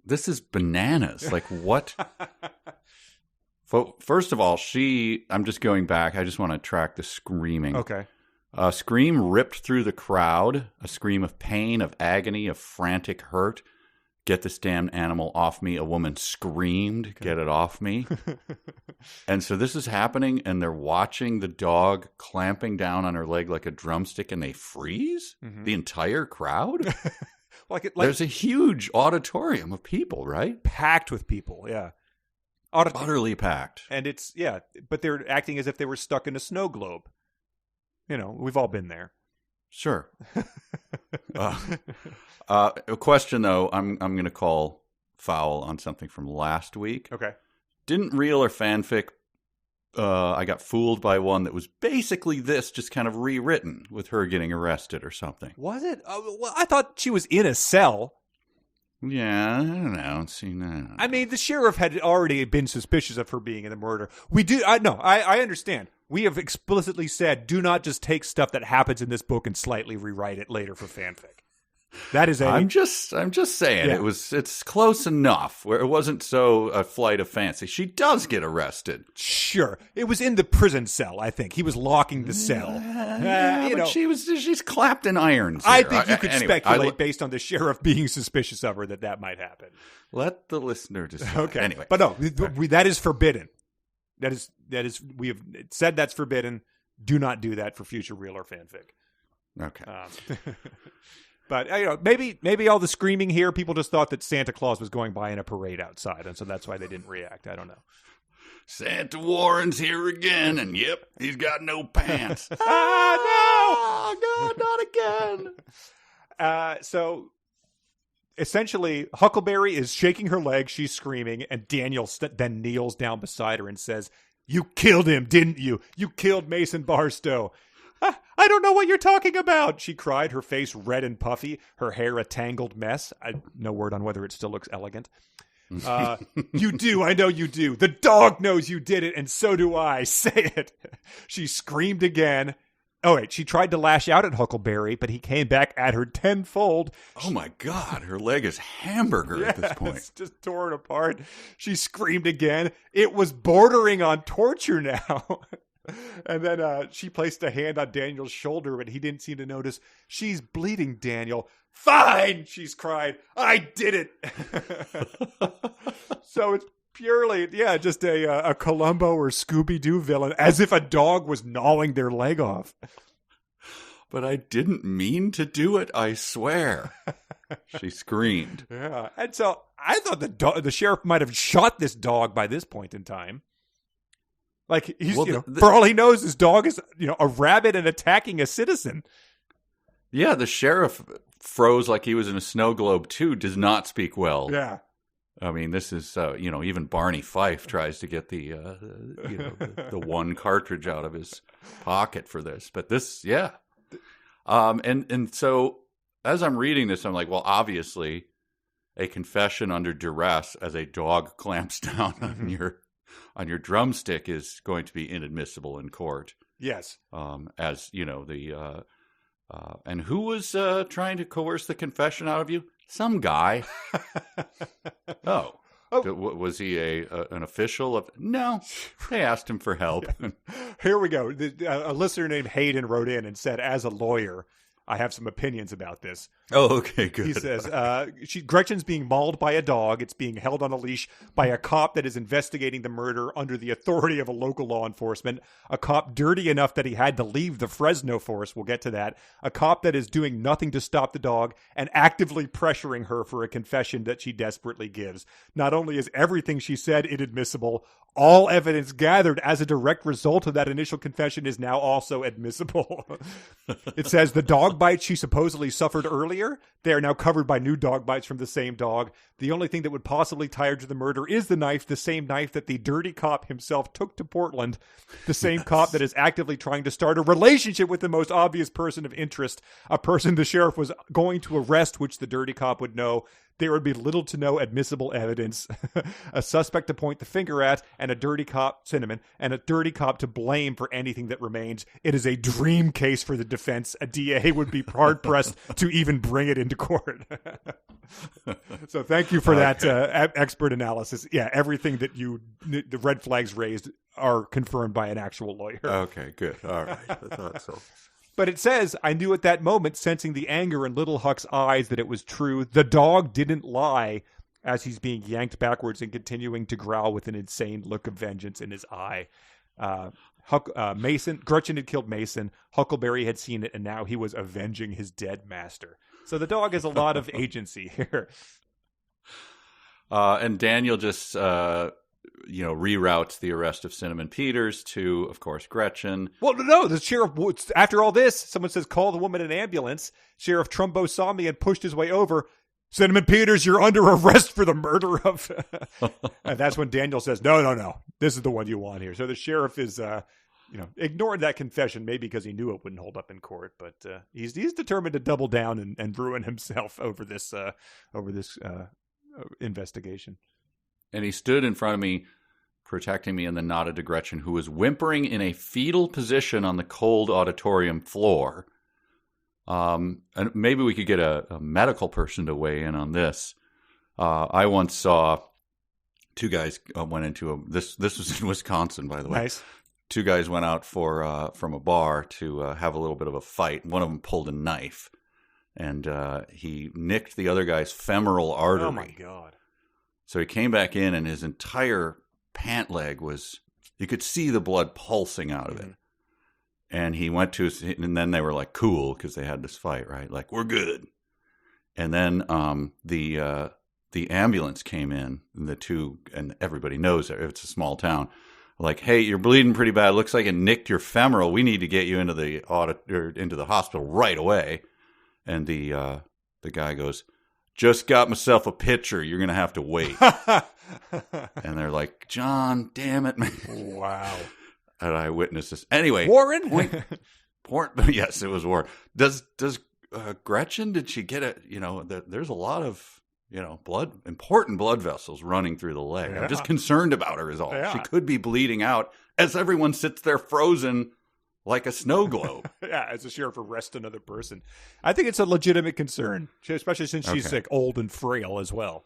This is bananas. Like, what? First of all, I'm just going back. I just want to track the screaming. Okay. A scream ripped through the crowd. A scream of pain, of agony, of frantic hurt. Get this damn animal off me. A woman screamed, okay. Get it off me. And so this is happening, and they're watching the dog clamping down on her leg like a drumstick, and they freeze? Mm-hmm. The entire crowd? There's a huge auditorium of people, right? Packed with people, yeah. Utterly packed. And but they're acting as if they were stuck in a snow globe. You know, we've all been there. Sure. A question, though, I'm going to call foul on something from last week. Okay. Didn't real or fanfic, I got fooled by one that was basically this, just kind of rewritten with her getting arrested or something. Was it? Well, I thought she was in a cell. Yeah, I don't know. See, no. I mean, the sheriff had already been suspicious of her being in the murder. I understand. We have explicitly said, do not just take stuff that happens in this book and slightly rewrite it later for fanfic. That is I'm just saying, yeah. It's close enough where it wasn't so a flight of fancy. She does get arrested. Sure. It was in the prison cell, I think. He was locking the cell. She's clapped in irons here. I think you could speculate based on the sheriff being suspicious of her that might happen. Let the listener decide. Okay. Anyway. But no, that is forbidden. That is we have said that's forbidden. Do not do that for future real or fanfic. Okay. But maybe all the screaming here, people just thought that Santa Claus was going by in a parade outside, and so that's why they didn't react. I don't know. Santa Warren's here again, and yep, he's got no pants. Oh, God, not again. So essentially, Huckleberry is shaking her leg. She's screaming, and Daniel then kneels down beside her and says, "You killed him, didn't you? You killed Mason Barstow." "I don't know what you're talking about," she cried, her face red and puffy, her hair a tangled mess. No word on whether it still looks elegant. "You do. I know you do. The dog knows you did it, and so do I. Say it." She screamed again. Oh, wait. She tried to lash out at Huckleberry, but he came back at her tenfold. Oh, my God. Her leg is hamburger at this point. It's just torn apart. She screamed again. It was bordering on torture now. And then she placed a hand on Daniel's shoulder, but he didn't seem to notice. "She's bleeding, Daniel." "Fine," she's cried. "I did it." So it's purely, just a Columbo or Scooby-Doo villain, as if a dog was gnawing their leg off. "But I didn't mean to do it, I swear," she screamed. Yeah, and so I thought the sheriff might have shot this dog by this point in time. Like, he's, for all he knows, his dog is, a rabbit and attacking a citizen. Yeah, the sheriff froze like he was in a snow globe, too, does not speak well. Yeah. I mean, this is, even Barney Fife tries to get the one cartridge out of his pocket for this. But this, yeah. And so as I'm reading this, I'm like, well, obviously a confession under duress as a dog clamps down on your drumstick is going to be inadmissible in court. Yes. As, and who was trying to coerce the confession out of you? Some guy. Oh. Was he an official of? No. They asked him for help. Here we go. A listener named Hayden wrote in and said, as a lawyer, I have some opinions about this. Oh, okay, good. He says, Gretchen's being mauled by a dog. It's being held on a leash by a cop that is investigating the murder under the authority of a local law enforcement. A cop dirty enough that he had to leave the Fresno force. We'll get to that. A cop that is doing nothing to stop the dog and actively pressuring her for a confession that she desperately gives. Not only is everything she said inadmissible, all evidence gathered as a direct result of that initial confession is now also admissible. It says the dog bites she supposedly suffered earlier, they are now covered by new dog bites from the same dog. The only thing that would possibly tie her to the murder is the knife, the same knife that the dirty cop himself took to Portland, the same cop that is actively trying to start a relationship with the most obvious person of interest, a person the sheriff was going to arrest, which the dirty cop would know. There would be little to no admissible evidence, a suspect to point the finger at, and a dirty cop, Cinnamon, and a dirty cop to blame for anything that remains. It is a dream case for the defense. A DA would be hard-pressed to even bring it into court. So thank you for that expert analysis. Yeah, everything that the red flags raised are confirmed by an actual lawyer. Okay, good. All right. I thought so. But it says, I knew at that moment, sensing the anger in Little Huck's eyes, that it was true. The dog didn't lie, as he's being yanked backwards and continuing to growl with an insane look of vengeance in his eye. Gretchen had killed Mason. Huckleberry had seen it, and now he was avenging his dead master. So the dog has a lot of agency here. And Daniel just... reroutes the arrest of Cinnamon Peters to, of course, Gretchen. Well, no, the sheriff, after all this, someone says, call the woman an ambulance. Sheriff Trumbo saw me and pushed his way over. Cinnamon Peters, you're under arrest for the murder of... And that's when Daniel says, no, this is the one you want here. So the sheriff is, ignored that confession, maybe because he knew it wouldn't hold up in court, but he's determined to double down and ruin himself over this investigation. And he stood in front of me, protecting me, and then nodded to Gretchen, who was whimpering in a fetal position on the cold auditorium floor. And maybe we could get a medical person to weigh in on this. I once saw two guys went into this was in Wisconsin, by the way. Nice. Two guys went out from a bar to have a little bit of a fight. One of them pulled a knife, and he nicked the other guy's femoral artery. Oh, my God. So he came back in, and his entire pant leg you could see the blood pulsing out of it. And he went and then they were like, cool, because they had this fight, right? Like, we're good. And then the the ambulance came in, and everybody knows it's a small town. Like, hey, you're bleeding pretty bad. Looks like it nicked your femoral. We need to get you into the hospital right away. And the guy goes, just got myself a pitcher. You're gonna have to wait. And they're like, John, damn it, man. Wow. And I witnessed this anyway. Warren. Yes, it was Warren. Does Gretchen? Did she get it? There's a lot of important blood vessels running through the leg. Yeah. I'm just concerned about her is all. Yeah. She could be bleeding out as everyone sits there frozen like a snow globe. Yeah, as a sheriff arrests another person. I think it's a legitimate concern, especially since she's like old and frail as well.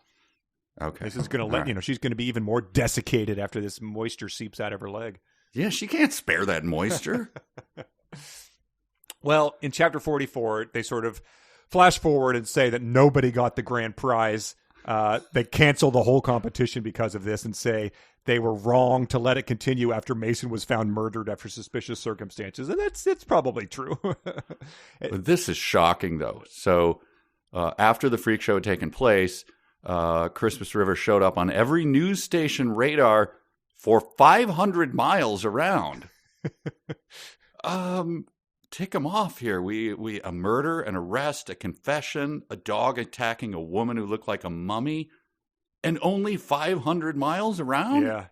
Okay. This is going to she's going to be even more desiccated after this moisture seeps out of her leg. Yeah, she can't spare that moisture. Well, in chapter 44, they sort of flash forward and say that nobody got the grand prize. They cancel the whole competition because of this and say they were wrong to let it continue after Mason was found murdered after suspicious circumstances. And it's probably true. But this is shocking, though. So after the freak show had taken place, Christmas River showed up on every news station radar for 500 miles around. Tick them off here. We a murder, an arrest, a confession, a dog attacking a woman who looked like a mummy, and only 500 miles around? Yeah.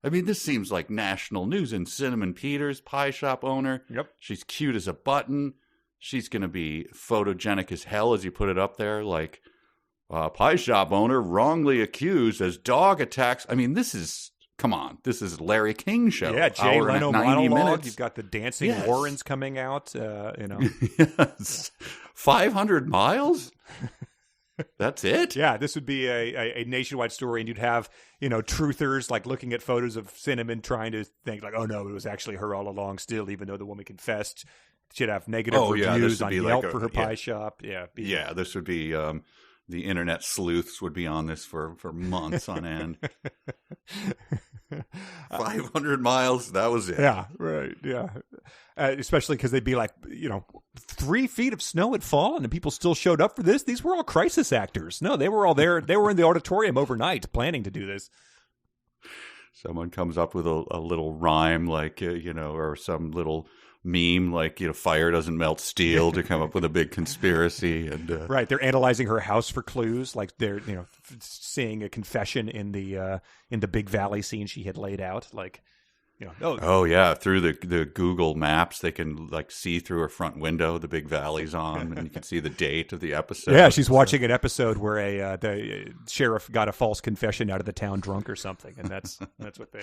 I mean, this seems like national news. And Cinnamon Peters, pie shop owner. Yep. She's cute as a button. She's going to be photogenic as hell as you put it up there. Like, pie shop owner wrongly accused as dog attacks. I mean, come on. This is Larry King show. Yeah, Jay Leno 90 monologue. minutes. You've got the dancing Yes. Warrens coming out, Yes. 500 miles? That's it? Yeah, this would be a nationwide story, and you'd have, truthers like looking at photos of Cinnamon trying to think like, oh no, it was actually her all along still, even though the woman confessed. She'd have negative reviews on Yelp for her pie shop. Yeah. Yeah, this would be, the internet sleuths would be on this for months on end. 500 miles, that was it. Yeah, right, yeah. Especially because they'd be like, 3 feet of snow had fallen and people still showed up for this. These were all crisis actors. No, they were all there. They were in the auditorium overnight planning to do this. Someone comes up with a little rhyme like, or some little meme like, fire doesn't melt steel to come up with a big conspiracy. And right, they're analyzing her house for clues, like they're seeing a confession in the Big Valley scene she had laid out, like oh yeah, through the Google Maps they can like see through her front window the Big Valley's on, and you can see the date of the episode. Yeah, she's watching an episode where the sheriff got a false confession out of the town drunk or something, and that's what they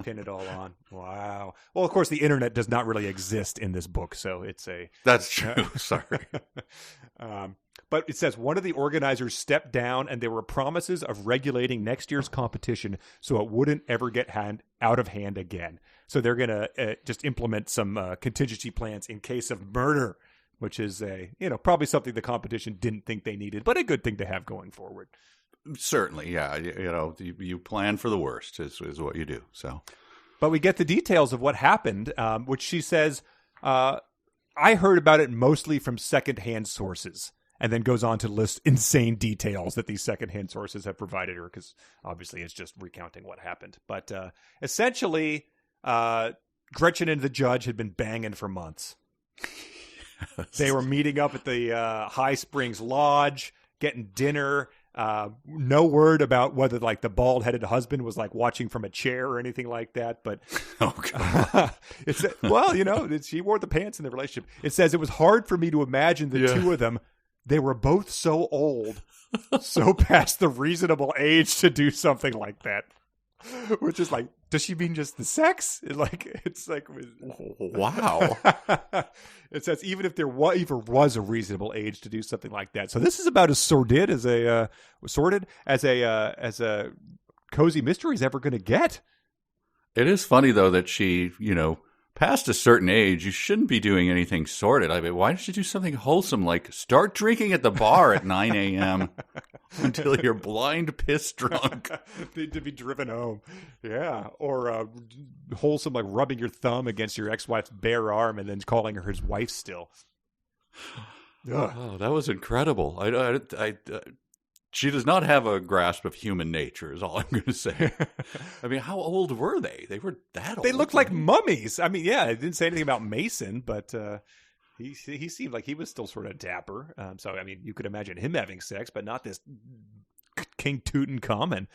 pin it all on. Wow. Well, of course, the internet does not really exist in this book, so it's that's true. Sorry. But it says one of the organizers stepped down, and there were promises of regulating next year's competition so it wouldn't ever get out of hand again. So they're going to just implement some contingency plans in case of murder, which is probably something the competition didn't think they needed, but a good thing to have going forward. Certainly, yeah. You plan for the worst is what you do. So, but we get the details of what happened, which she says, I heard about it mostly from secondhand sources. And then goes on to list insane details that these secondhand sources have provided her, because obviously it's just recounting what happened. But essentially, Gretchen and the judge had been banging for months. Yes. They were meeting up at the High Springs Lodge, getting dinner. No word about whether like the bald-headed husband was like watching from a chair or anything like that. But she wore the pants in the relationship. It says it was hard for me to imagine the two of them. They were both so old, so past the reasonable age to do something like that. Which is like, does she mean just the sex? It's like, wow. It says even if there was a reasonable age to do something like that. So this is about as sordid as a cozy mystery is ever going to get. It is funny though that she, past a certain age, you shouldn't be doing anything sordid. I mean, why don't you do something wholesome like start drinking at the bar at 9 a.m. until you're blind, piss drunk? Need to be driven home. Yeah. Or wholesome like rubbing your thumb against your ex-wife's bare arm and then calling her his wife still. Oh, that was incredible. She does not have a grasp of human nature, is all I'm going to say. I mean, how old were they? They were that old. They looked like mummies. I mean, yeah, it didn't say anything about Mason, but he seemed like he was still sort of dapper. So, I mean, you could imagine him having sex, but not this King Tutankhamun.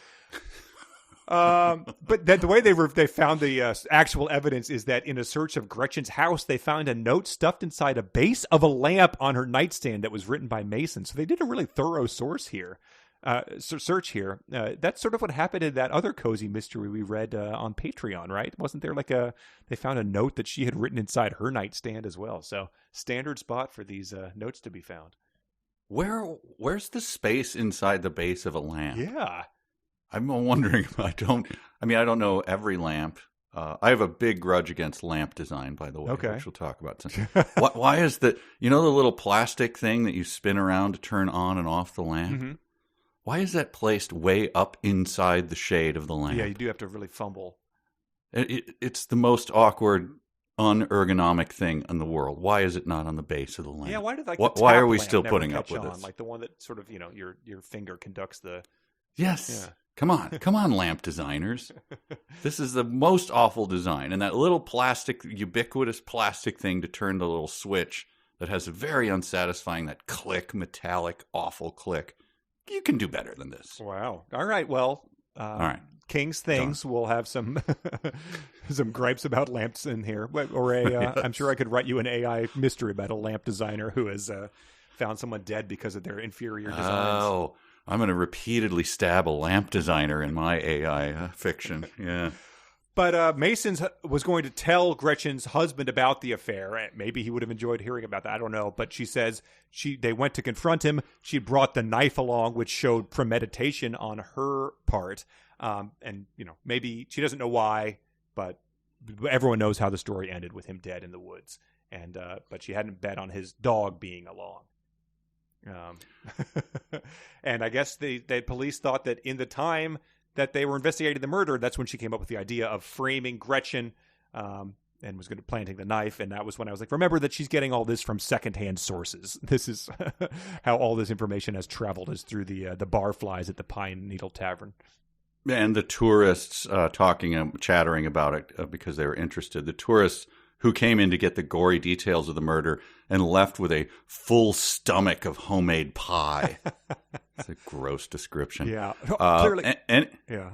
But the way they found the actual evidence is that in a search of Gretchen's house, they found a note stuffed inside a base of a lamp on her nightstand that was written by Mason. So they did a really thorough search here. That's sort of what happened in that other cozy mystery we read on Patreon, right? Wasn't there they found a note that she had written inside her nightstand as well? So standard spot for these notes to be found. Where's the space inside the base of a lamp? Yeah. I'm wondering. I don't know every lamp. I have a big grudge against lamp design, by the way, which we'll talk about soon. Why is the little plastic thing that you spin around to turn on and off the lamp? Mm-hmm. Why is that placed way up inside the shade of the lamp? Yeah, you do have to really fumble. It's the most awkward, unergonomic thing in the world. Why is it not on the base of the lamp? Yeah, why did why are we still putting up with this? Like the one that sort of your finger conducts the. Yes. Yeah. Come on, lamp designers. This is the most awful design. And that little ubiquitous plastic thing to turn the little switch that has a very unsatisfying, that click, metallic, awful click. You can do better than this. Wow. All right. Well, all right. King's Things will have some some gripes about lamps in here. Or Yes. I'm sure I could write you an AI mystery about a lamp designer who has found someone dead because of their inferior designs. Oh, I'm going to repeatedly stab a lamp designer in my AI fiction. Yeah. But Mason was going to tell Gretchen's husband about the affair. Maybe he would have enjoyed hearing about that. I don't know. But she says they went to confront him. She brought the knife along, which showed premeditation on her part. And, maybe she doesn't know why, but everyone knows how the story ended with him dead in the woods. And but she hadn't bet on his dog being along. And I guess the police thought that in the time that they were investigating the murder, that's when she came up with the idea of framing Gretchen and was going to planting the knife. And that was when I was like, remember that she's getting all this from secondhand sources. This is how all this information has traveled, is through the barflies at the Pine Needle Tavern. And the tourists chattering about it because they were interested. The tourists who came in to get the gory details of the murder and left with a full stomach of homemade pie. It's a gross description. Yeah. Clearly.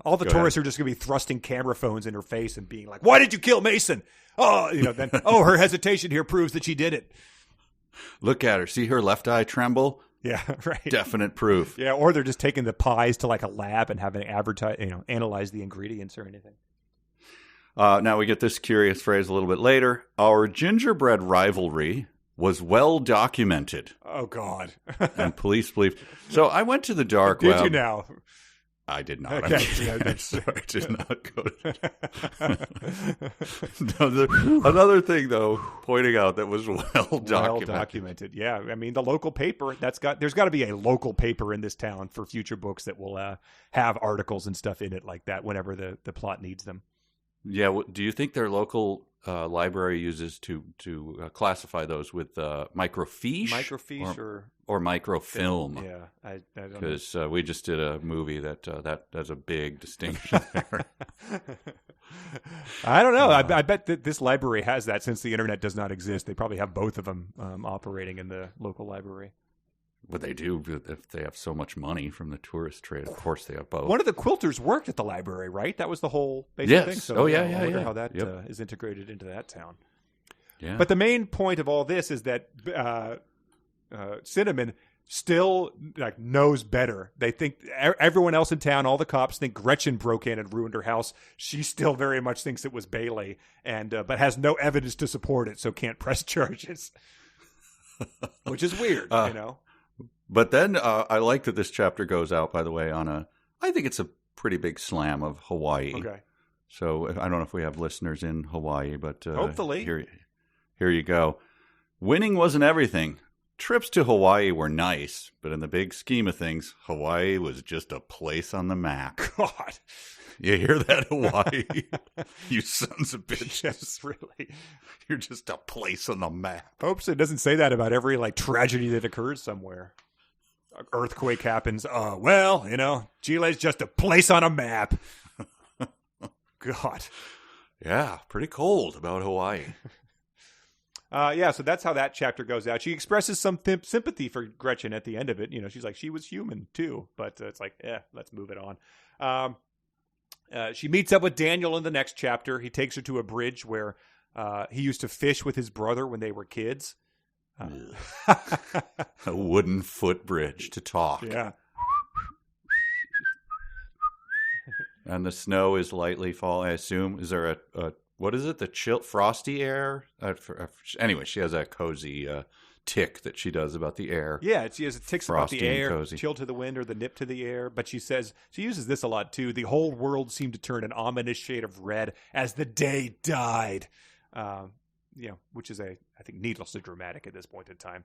All the tourists are just going to be thrusting camera phones in her face and being like, why did you kill Mason? Oh, then, her hesitation here proves that she did it. Look at her. See her left eye tremble? Yeah, right. Definite proof. Yeah, or they're just taking the pies to like a lab and having analyze the ingredients or anything. Now we get this curious phrase a little bit later. Our gingerbread rivalry was well documented. Oh, God. And police believe. So I went to the dark web. Did you now? I did not. Okay. I did not go to that. Another thing, though, pointing out that was well documented. Yeah. I mean, the local paper, there's got to be a local paper in this town for future books that will have articles and stuff in it like that whenever the plot needs them. Yeah. Do you think their local library uses to classify those with microfiche? Microfiche or microfilm? Yeah, I don't know. Because we just did a movie that's a big distinction there. I don't know. I bet that this library has that, since the internet does not exist. They probably have both of them operating in the local library. But they do, if they have so much money from the tourist trade. Of course, they have both. One of the quilters worked at the library, right? That was the whole basic thing. So, I wonder how that is integrated into that town. Yeah. But the main point of all this is that Cinnamon still knows better. They think everyone else in town, all the cops think Gretchen broke in and ruined her house. She still very much thinks it was Bailey, and but has no evidence to support it, so can't press charges. Which is weird, But then I like that this chapter goes out, by the way, I think it's a pretty big slam of Hawaii. Okay. So I don't know if we have listeners in Hawaii, but hopefully. Here you go. Winning wasn't everything. Trips to Hawaii were nice, but in the big scheme of things, Hawaii was just a place on the map. God. You hear that, Hawaii? You sons of bitches. Yes, really. You're just a place on the map. I hope so. It doesn't say that about every tragedy that occurs somewhere. earthquake happens. Well, Chile's just a place on a map. God. Yeah, pretty cold about Hawaii. So that's how that chapter goes out. She expresses some sympathy for Gretchen at the end of it. She's like, she was human too, but it's like, let's move it on. She meets up with Daniel in the next chapter. He takes her to a bridge where he used to fish with his brother when they were kids. A wooden footbridge to talk. Yeah. And the snow is lightly falling, I assume. Is there a what is it? The chill, frosty air? Anyway, she has that cozy tick that she does about the air. Yeah, she has a tick about the air, cozy. Chill to the wind or the nip to the air. But she says, she uses this a lot too. The whole world seemed to turn an ominous shade of red as the day died. Which is I think needlessly dramatic at this point in time.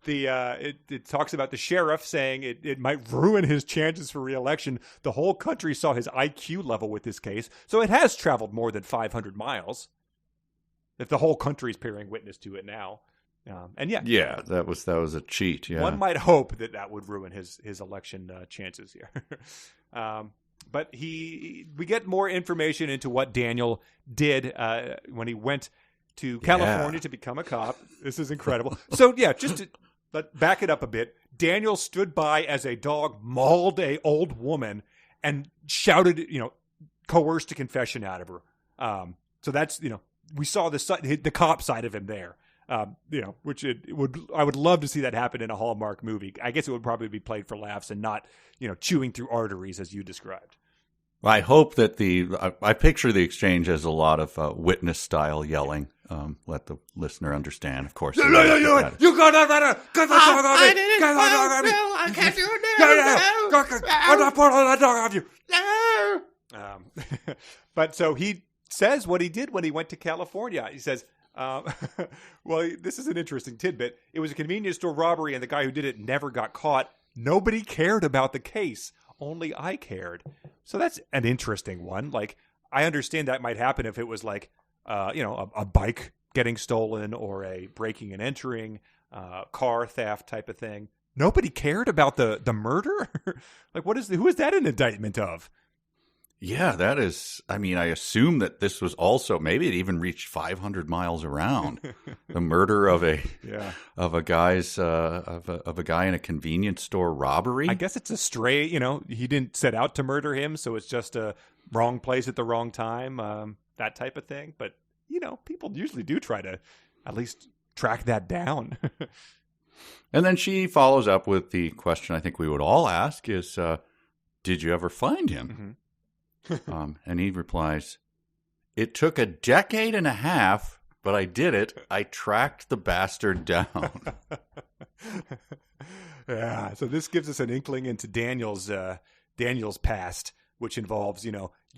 It talks about the sheriff saying it might ruin his chances for re-election. The whole country saw his IQ level with this case, so it has traveled more than 500 miles. If the whole country is bearing witness to it now, that was a cheat. Yeah, one might hope that would ruin his election chances here. But we get more information into what Daniel did when he went to California to become a cop. This is incredible. So, just to back it up a bit, Daniel stood by as a dog mauled a old woman and shouted, coerced a confession out of her. So that's, we saw the cop side of him there. Which I would love to see that happen in a Hallmark movie. I guess it would probably be played for laughs and not, chewing through arteries as you described. I hope that I picture the exchange as a lot of witness style yelling. Let the listener understand, of course. You got that! Get the dog off me! Get the dog off me! No, I can't do it now. I'm not pulling that dog off you. No. But so he says what he did when he went to California. He says, well, this is an interesting tidbit. It was a convenience store robbery, and the guy who did it never got caught. Nobody cared about the case. Only I cared. So that's an interesting one. Like, I understand that might happen if it was like, a bike getting stolen or a breaking and entering, car theft type of thing. Nobody cared about the murder? Like, who is that an indictment of? Yeah, that is. I mean, I assume that this was also, maybe it even reached 500 miles around. The murder of a guy in a convenience store robbery. I guess it's a stray. He didn't set out to murder him, so it's just a wrong place at the wrong time. That type of thing. But people usually do try to at least track that down. And then she follows up with the question I think we would all ask is, did you ever find him? Mm-hmm. And he replies, "It took a decade and a half, but I did it. I tracked the bastard down." Yeah. So this gives us an inkling into Daniel's past, which involves,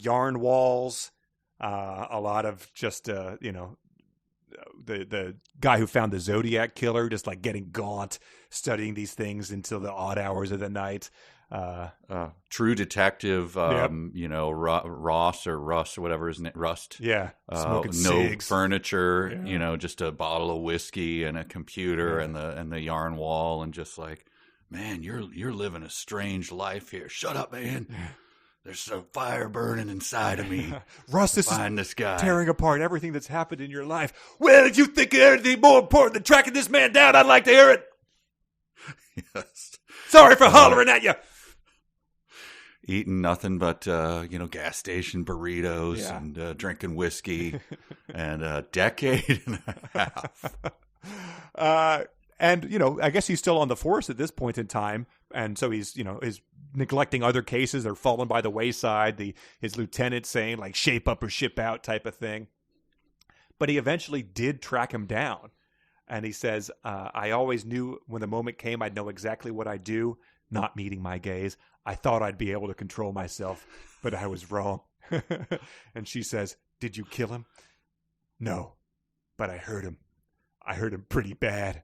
yarn walls, a lot of just, the guy who found the Zodiac killer, just like getting gaunt, studying these things until the odd hours of the night. True Detective, Yep. Ross or Russ or whatever his name, Rust. Yeah, smoking no cigs. furniture, Yeah. Just a bottle of whiskey and a computer and the yarn wall, and just like, man, you're living a strange life here. Shut up, man. There's a fire burning inside of me. Russ, this Find is this guy. tearing apart everything that's happened in your life. Well, if you think of anything more important than tracking this man down, I'd like to hear it. Yes. Sorry for hollering at you. Eating nothing but gas station burritos Yeah. and drinking whiskey, and a decade and a half. And I guess he's still on the force at this point in time, and so he's is neglecting other cases. They're falling by the wayside. His lieutenant saying like shape up or ship out type of thing. But he eventually did track him down, and he says, "I always knew when the moment came, I'd know exactly what I'd do." Not meeting my gaze. I thought I'd be able to control myself, but I was wrong. And she says, "Did you kill him?" "No, but I hurt him. I hurt him pretty bad.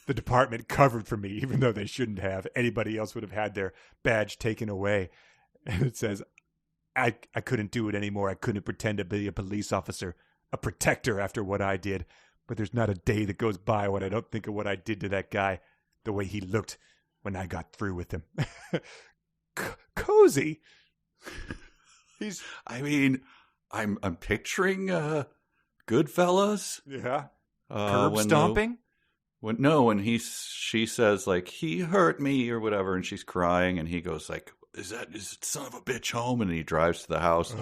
The department covered for me, even though they shouldn't have. Anybody else would have had their badge taken away." And it says, I couldn't do it anymore. I couldn't pretend to be a police officer, a protector after what I did. But there's not a day that goes by when I don't think of what I did to that guy. the way he looked when I got through with him. Cozy. I'm picturing Goodfellas. Yeah. Curb stomping. When she says like he hurt me or whatever, and she's crying, and he goes like, "Is son of a bitch home?" And he drives to the house,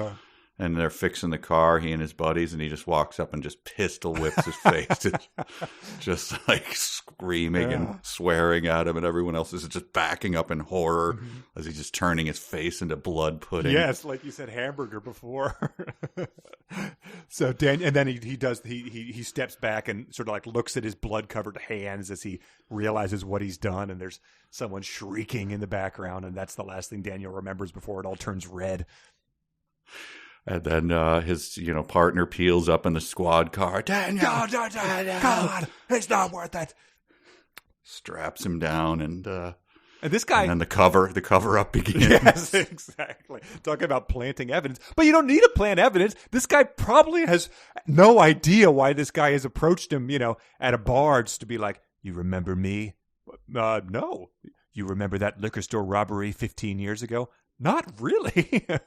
and they're fixing the car, he and his buddies, and he just walks up and just pistol whips his face, just like screaming and swearing at him, and everyone else is just backing up in horror as he's just turning his face into blood pudding. Yes, like you said, hamburger before. So and then he steps back and sort of like looks at his blood covered hands as he realizes what he's done, and there's someone shrieking in the background, and that's the last thing Daniel remembers before it all turns red. And then his partner peels up in the squad car. Daniel, God, it's not worth it. Straps him down, and this guy. And then the cover up begins. Yes, exactly. Talking about planting evidence, but you don't need to plant evidence. This guy probably has no idea why this guy has approached him, at a bar just to be like, "You remember me?" No. You remember that liquor store robbery 15 years ago? Not really. I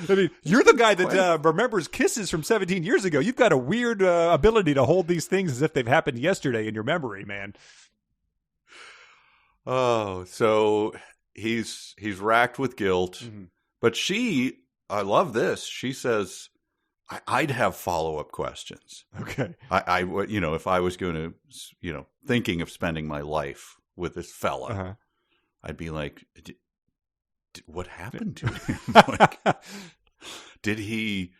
mean, you're the guy that remembers kisses from 17 years ago. You've got a weird ability to hold these things as if they've happened yesterday in your memory, man. Oh, so he's racked with guilt. Mm-hmm. But I love this. She says, I'd have follow-up questions. Okay. I if I was going to, thinking of spending my life with this fella, I'd be like, what happened to him? Did he,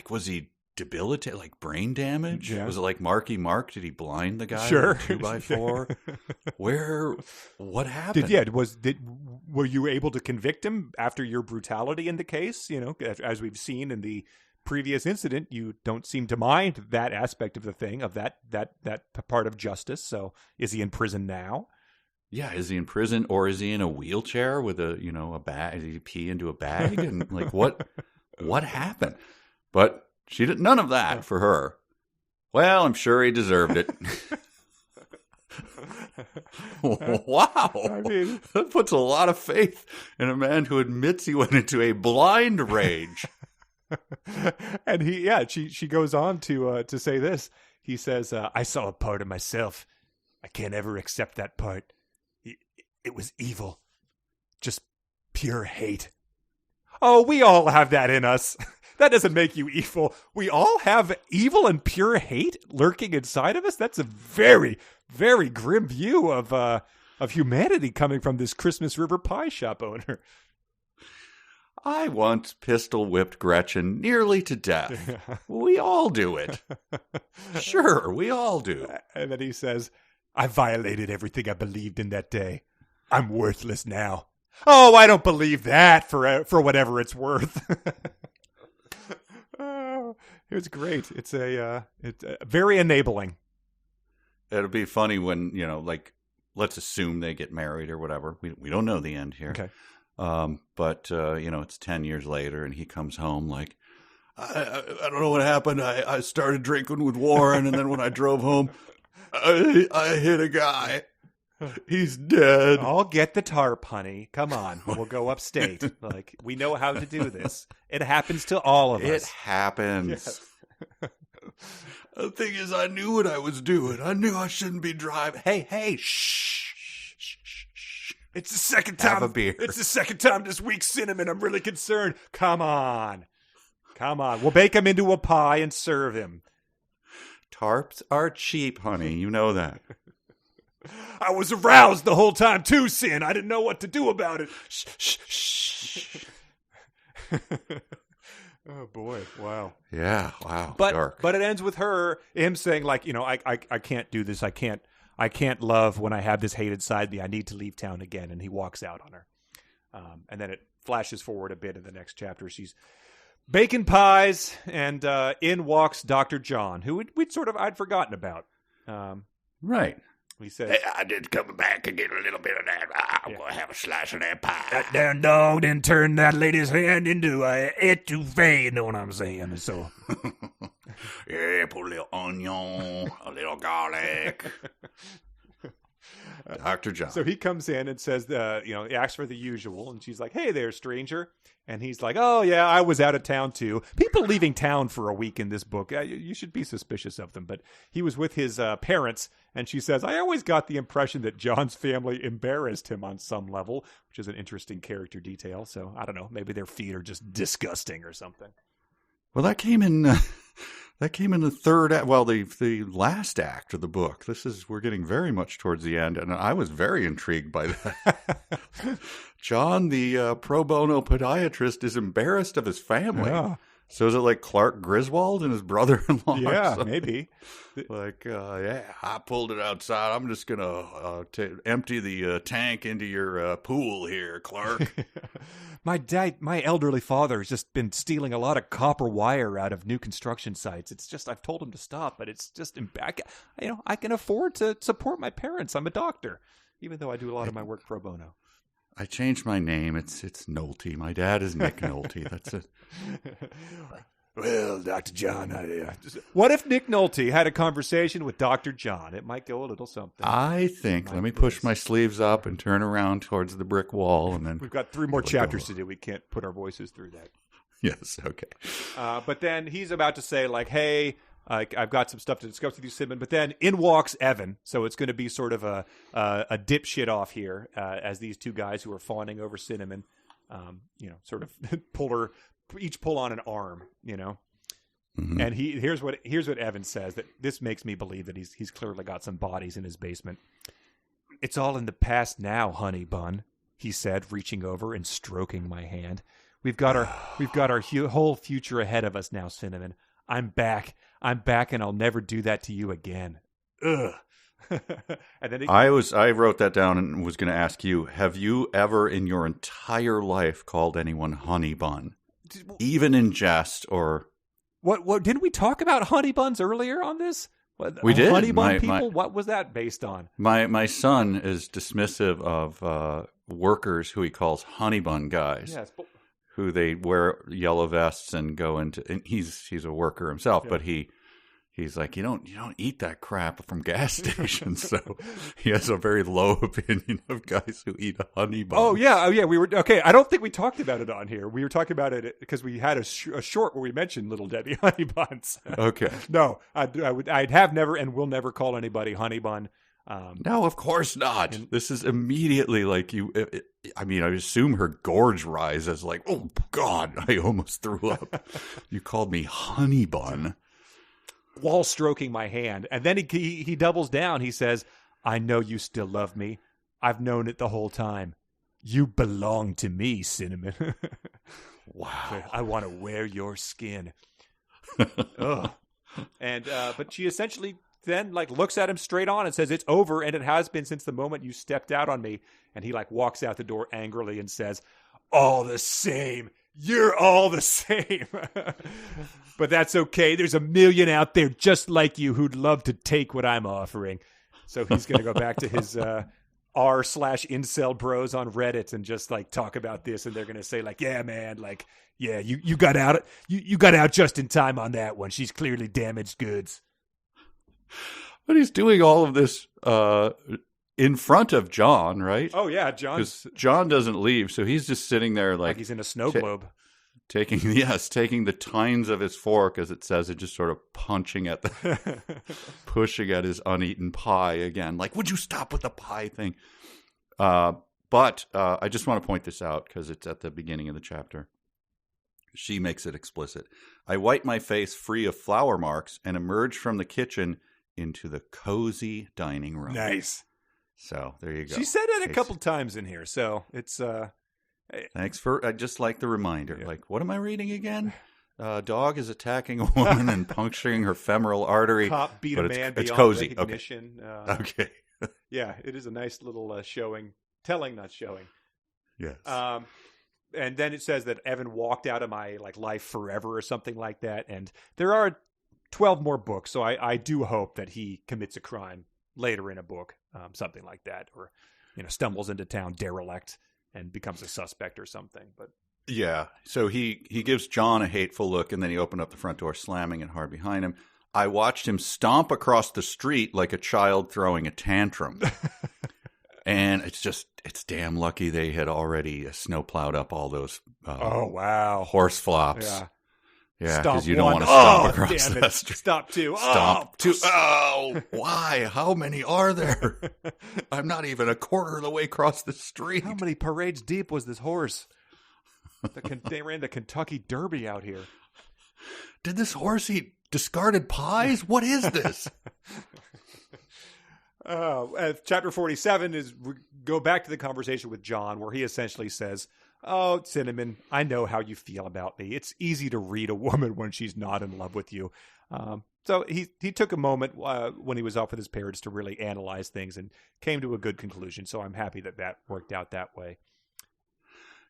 was he debilitated, like brain damage? Yeah. Was it like Marky Mark? Did he blind the guy? Sure. With a 2x4? What happened? Were you able to convict him after your brutality in the case? As we've seen in the previous incident, you don't seem to mind that aspect of the thing, of that part of justice. So is he in prison now? Yeah, is he in prison, or is he in a wheelchair with a bag? Did he pee into a bag? And what happened? But she did none of that for her. Well, I'm sure he deserved it. Wow. I mean, that puts a lot of faith in a man who admits he went into a blind rage. And she goes on to say this. He says, I saw a part of myself. I can't ever accept that part. It was evil. Just pure hate. Oh, we all have that in us. That doesn't make you evil. We all have evil and pure hate lurking inside of us. That's a very, very grim view of humanity coming from this Christmas River pie shop owner. I once pistol whipped Gretchen nearly to death. We all do it. Sure, we all do. And then he says, I violated everything I believed in that day. I'm worthless now. Oh, I don't believe that for whatever it's worth. Oh, it was great. It's very enabling. It'll be funny when, let's assume they get married or whatever. We don't know the end here. Okay. But it's 10 years later, and he comes home like, I don't know what happened. I started drinking with Warren, and then when I drove home, I hit a guy. He's dead. I'll get the tarp, honey. Come on. We'll go upstate. We know how to do this. It happens to all of us. It happens. Yes. The thing is, I knew what I was doing. I knew I shouldn't be driving. Hey, shh. It's the second time. Have a beer. It's the second time this week, Cinnamon. I'm really concerned. Come on. We'll bake him into a pie and serve him. Tarps are cheap, honey. You know that. I was aroused the whole time too, Sin. I didn't know what to do about it. Shh. Oh boy! Wow. Yeah. Wow. But dark. But it ends with him saying I can't do this. I can't love when I have this hate inside me. I need to leave town again. And he walks out on her. And then it flashes forward a bit in the next chapter. She's baking pies, and in walks Dr. John, who I'd forgotten about. Right. He says, Hey, I did come back and get a little bit of that. I'm going to have a slice of that pie. That damn dog didn't turn that lady's hand into a etouffee, you know what I'm saying? So, Yeah, put a little onion, a little garlic. Dr. John. So he comes in and says, he asks for the usual, and she's like, "Hey there, stranger." And he's like, "Oh, yeah, I was out of town, too." People leaving town for a week in this book, you should be suspicious of them. But he was with his parents, and she says, "I always got the impression that John's family embarrassed him on some level," which is an interesting character detail. So, I don't know, maybe their feet are just disgusting or something. Well, that came in the third act. Well, the last act of the book. We're getting very much towards the end, and I was very intrigued by that. John, the pro bono podiatrist, is embarrassed of his family. Yeah. So is it like Clark Griswold and his brother-in-law? Yeah, maybe. Like, I pulled it outside. I'm just gonna empty the tank into your pool here, Clark. My elderly father has just been stealing a lot of copper wire out of new construction sites. It's just, I've told him to stop, but it's just, I can afford to support my parents. I'm a doctor, even though I do a lot of my work pro bono. I changed my name. It's Nolte. My dad is Nick Nolte. That's it. Well, Dr. John, What if Nick Nolte had a conversation with Dr. John? It might go a little something. I think. Let me push my sleeves up and turn around towards the brick wall, and then We've got 3 more chapters to do. We can't put our voices through that. Yes. Okay. But then he's about to say, like, "Hey, I've got some stuff to discuss with you, Cinnamon." But then in walks Evan. So it's going to be sort of a dipshit off here as these two guys who are fawning over Cinnamon, sort of each pull on an arm, Mm-hmm. And here's what Evan says, that this makes me believe that he's clearly got some bodies in his basement. "It's all in the past now, honey bun," he said, reaching over and stroking my hand. We've got our whole future ahead of us now, Cinnamon. I'm back, and I'll never do that to you again. Ugh. And then I wrote that down and was going to ask you: have you ever in your entire life called anyone honey bun, even in jest or? What didn't we talk about honey buns earlier on this? We did. Honey bun people. What was that based on? My son is dismissive of workers who he calls honey bun guys. Yes, but who they wear yellow vests and go into. And he's a worker himself, yeah. But he's like, you don't eat that crap from gas stations. So he has a very low opinion of guys who eat a honey bun. Oh yeah. We were okay. I don't think we talked about it on here. We were talking about it because we had a short where we mentioned Little Debbie honey buns. Okay. No, I'd have never and will never call anybody honey bun. No, of course not. This is immediately like you. I assume her gorge rises like, oh God, I almost threw up. You called me honey bun. While stroking my hand. And then he doubles down. He says, "I know you still love me. I've known it the whole time. You belong to me, Cinnamon." Wow. "I want to wear your skin." Ugh. And but she essentially then looks at him straight on and says, "It's over, and it has been since the moment you stepped out on me." And he walks out the door angrily and says, "All the same. You're all the same." "But that's okay. There's a million out there just like you who'd love to take what I'm offering." So he's going to go back to his r/incel bros on Reddit and just talk about this. And they're going to say "Yeah, man, yeah, you got out. You got out just in time on that one. She's clearly damaged goods." But he's doing all of this in front of John, right? Oh yeah, John doesn't leave, so he's just sitting there like he's in a snow globe, taking the tines of his fork, as it says, and just sort of pushing at his uneaten pie again. Like, would you stop with the pie thing? But I just want to point this out because it's at the beginning of the chapter. She makes it explicit. "I wiped my face free of flour marks and emerged from the kitchen into the cozy dining room." Nice. So there you go. She said it a couple times in here, so it's. Thanks for. I just like the reminder. Yeah. What am I reading again? Dog is attacking a woman and puncturing her femoral artery. Cop beat a man it's beyond cozy. recognition. Okay. Yeah, it is a nice little telling, not showing. Yes. And then it says that Evan walked out of my life forever or something like that. And there are 12 more books, so I do hope that he commits a crime later in a book, something like that, or stumbles into town derelict and becomes a suspect or something. But yeah, so he gives John a hateful look, and then he opened up the front door, slamming it hard behind him. I watched him stomp across the street like a child throwing a tantrum. And it's damn lucky they had already snowplowed up all those Oh, wow. horse flops. Yeah. Yeah, Stop because you don't one. want to stomp Oh, across damn that it. street. Stop two. Stomp Oh. two. Oh, why? How many are there? I'm not even a quarter of the way across the street. How many parades deep was this horse? They ran the Kentucky Derby out here. Did this horse eat discarded pies? What is this? Chapter 47 is go back to the conversation with John, where he essentially says, "Oh, Cinnamon, I know how you feel about me. It's easy to read a woman when she's not in love with you." So he took a moment when he was off with his parents to really analyze things and came to a good conclusion. So I'm happy that worked out that way.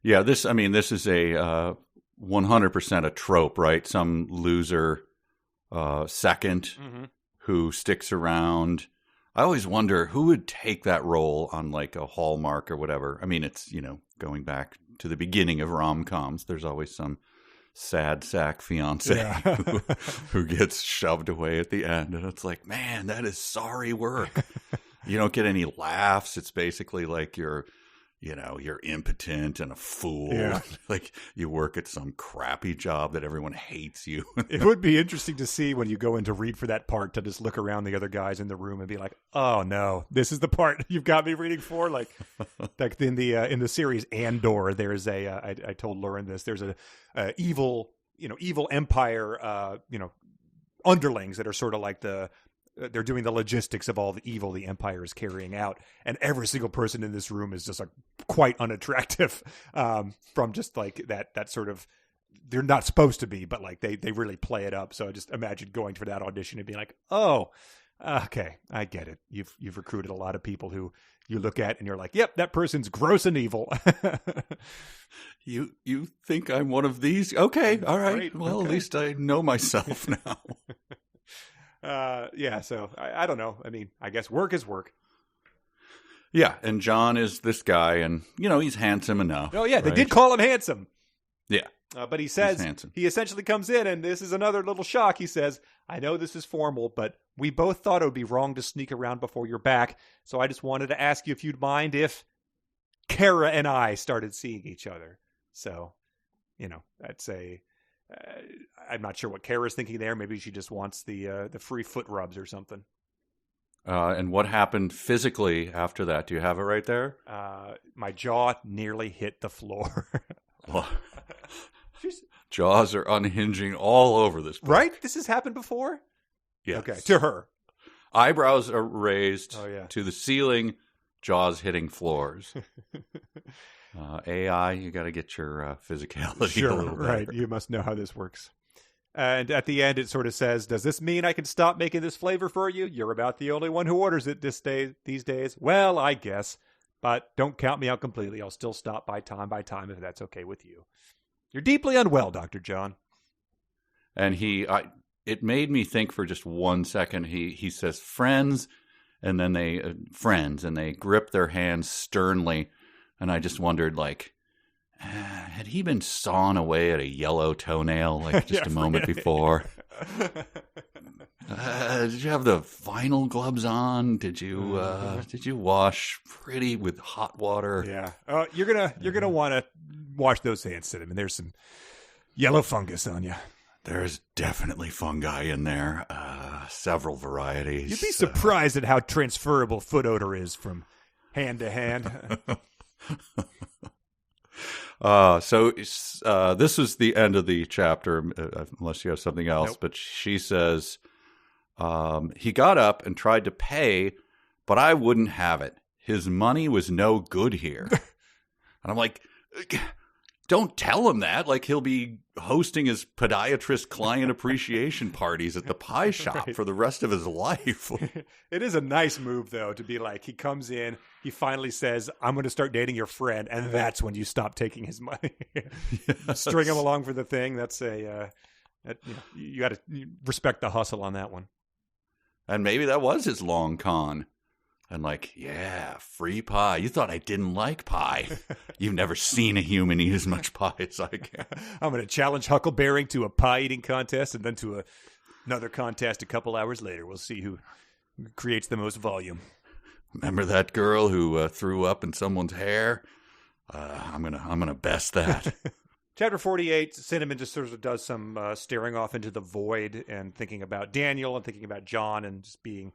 Yeah, this is a 100% a trope, right? Some loser second who sticks around. I always wonder who would take that role on like a Hallmark or whatever. I mean, it's, going back to the beginning of rom-coms. There's always some sad sack fiance who gets shoved away at the end. And it's like, man, that is sorry work. You don't get any laughs. It's basically like you're impotent and a fool. Yeah. Like you work at some crappy job that everyone hates you. It would be interesting to see when you go in to read for that part, to just look around the other guys in the room and be like, "Oh no, this is the part you've got me reading for." Like in the series Andor, there's I told Lauren this. There's a evil empire underlings that are sort of like they're doing the logistics of all the evil the Empire is carrying out. And every single person in this room is just like quite unattractive from just like that sort of, they're not supposed to be, but like they really play it up. So I just imagine going for that audition and being like, "Oh, okay, I get it. You've recruited a lot of people who you look at and you're like, yep, that person's gross and evil." You think I'm one of these? Okay, all right. Great, Well, okay. At least I know myself now. So I don't know. I mean, I guess work is work. Yeah, and John is this guy, and he's handsome enough. Oh yeah, they right? did call him handsome. Yeah, But he says, handsome. he essentially comes in, and this is another little shock. He says, "I know this is formal, but we both thought it would be wrong to sneak around before you're back. So I just wanted to ask you if you'd mind if Kara and I started seeing each other." So, that's I'm not sure what Kara's thinking there. Maybe she just wants the free foot rubs or something. And what happened physically after that? Do you have it right there? My jaw nearly hit the floor. Well, jaws are unhinging all over this book. Right? This has happened before? Yes. Okay, to her. Eyebrows are raised Oh, yeah. to the ceiling, jaws hitting floors. AI, you got to get your physicality a Sure, little better. right. You must know how this works. And at the end, it sort of says, "Does this mean I can stop making this flavor for you? You're about the only one who orders it these days." Well, I guess. But don't count me out completely. I'll still stop by time if that's okay with you. You're deeply unwell, Dr. John. And it made me think for just 1 second. He says friends, and then they grip their hands sternly, and I just wondered, like, had he been sawing away at a yellow toenail like just a moment before? Did you have the vinyl gloves on? Did you wash pretty with hot water? Yeah. You're gonna want to wash those hands, Cinnamon. There's some yellow fungus on you. There's definitely fungi in there, several varieties. You'd be surprised at how transferable foot odor is from hand to hand. So this is the end of the chapter, unless you have something else. Nope. But she says, he got up and tried to pay, but I wouldn't have it. His money was no good here. And I'm like, don't tell him that. Like, he'll be hosting his podiatrist client appreciation parties at the pie shop Right. for the rest of his life. It is a nice move, though, to be like, he comes in, he finally says, "I'm going to start dating your friend," and that's when you stop taking his money. String him along for the thing. That's you got to respect the hustle on that one. And maybe that was his long con. And like, yeah, free pie. You thought I didn't like pie. You've never seen a human eat as much pie as I can. I'm going to challenge Huckleberry to a pie eating contest, and then to another contest a couple hours later. We'll see who creates the most volume. Remember that girl who threw up in someone's hair? I'm gonna best that. Chapter 48, Cinnamon just sort of does some staring off into the void and thinking about Daniel and thinking about John and just being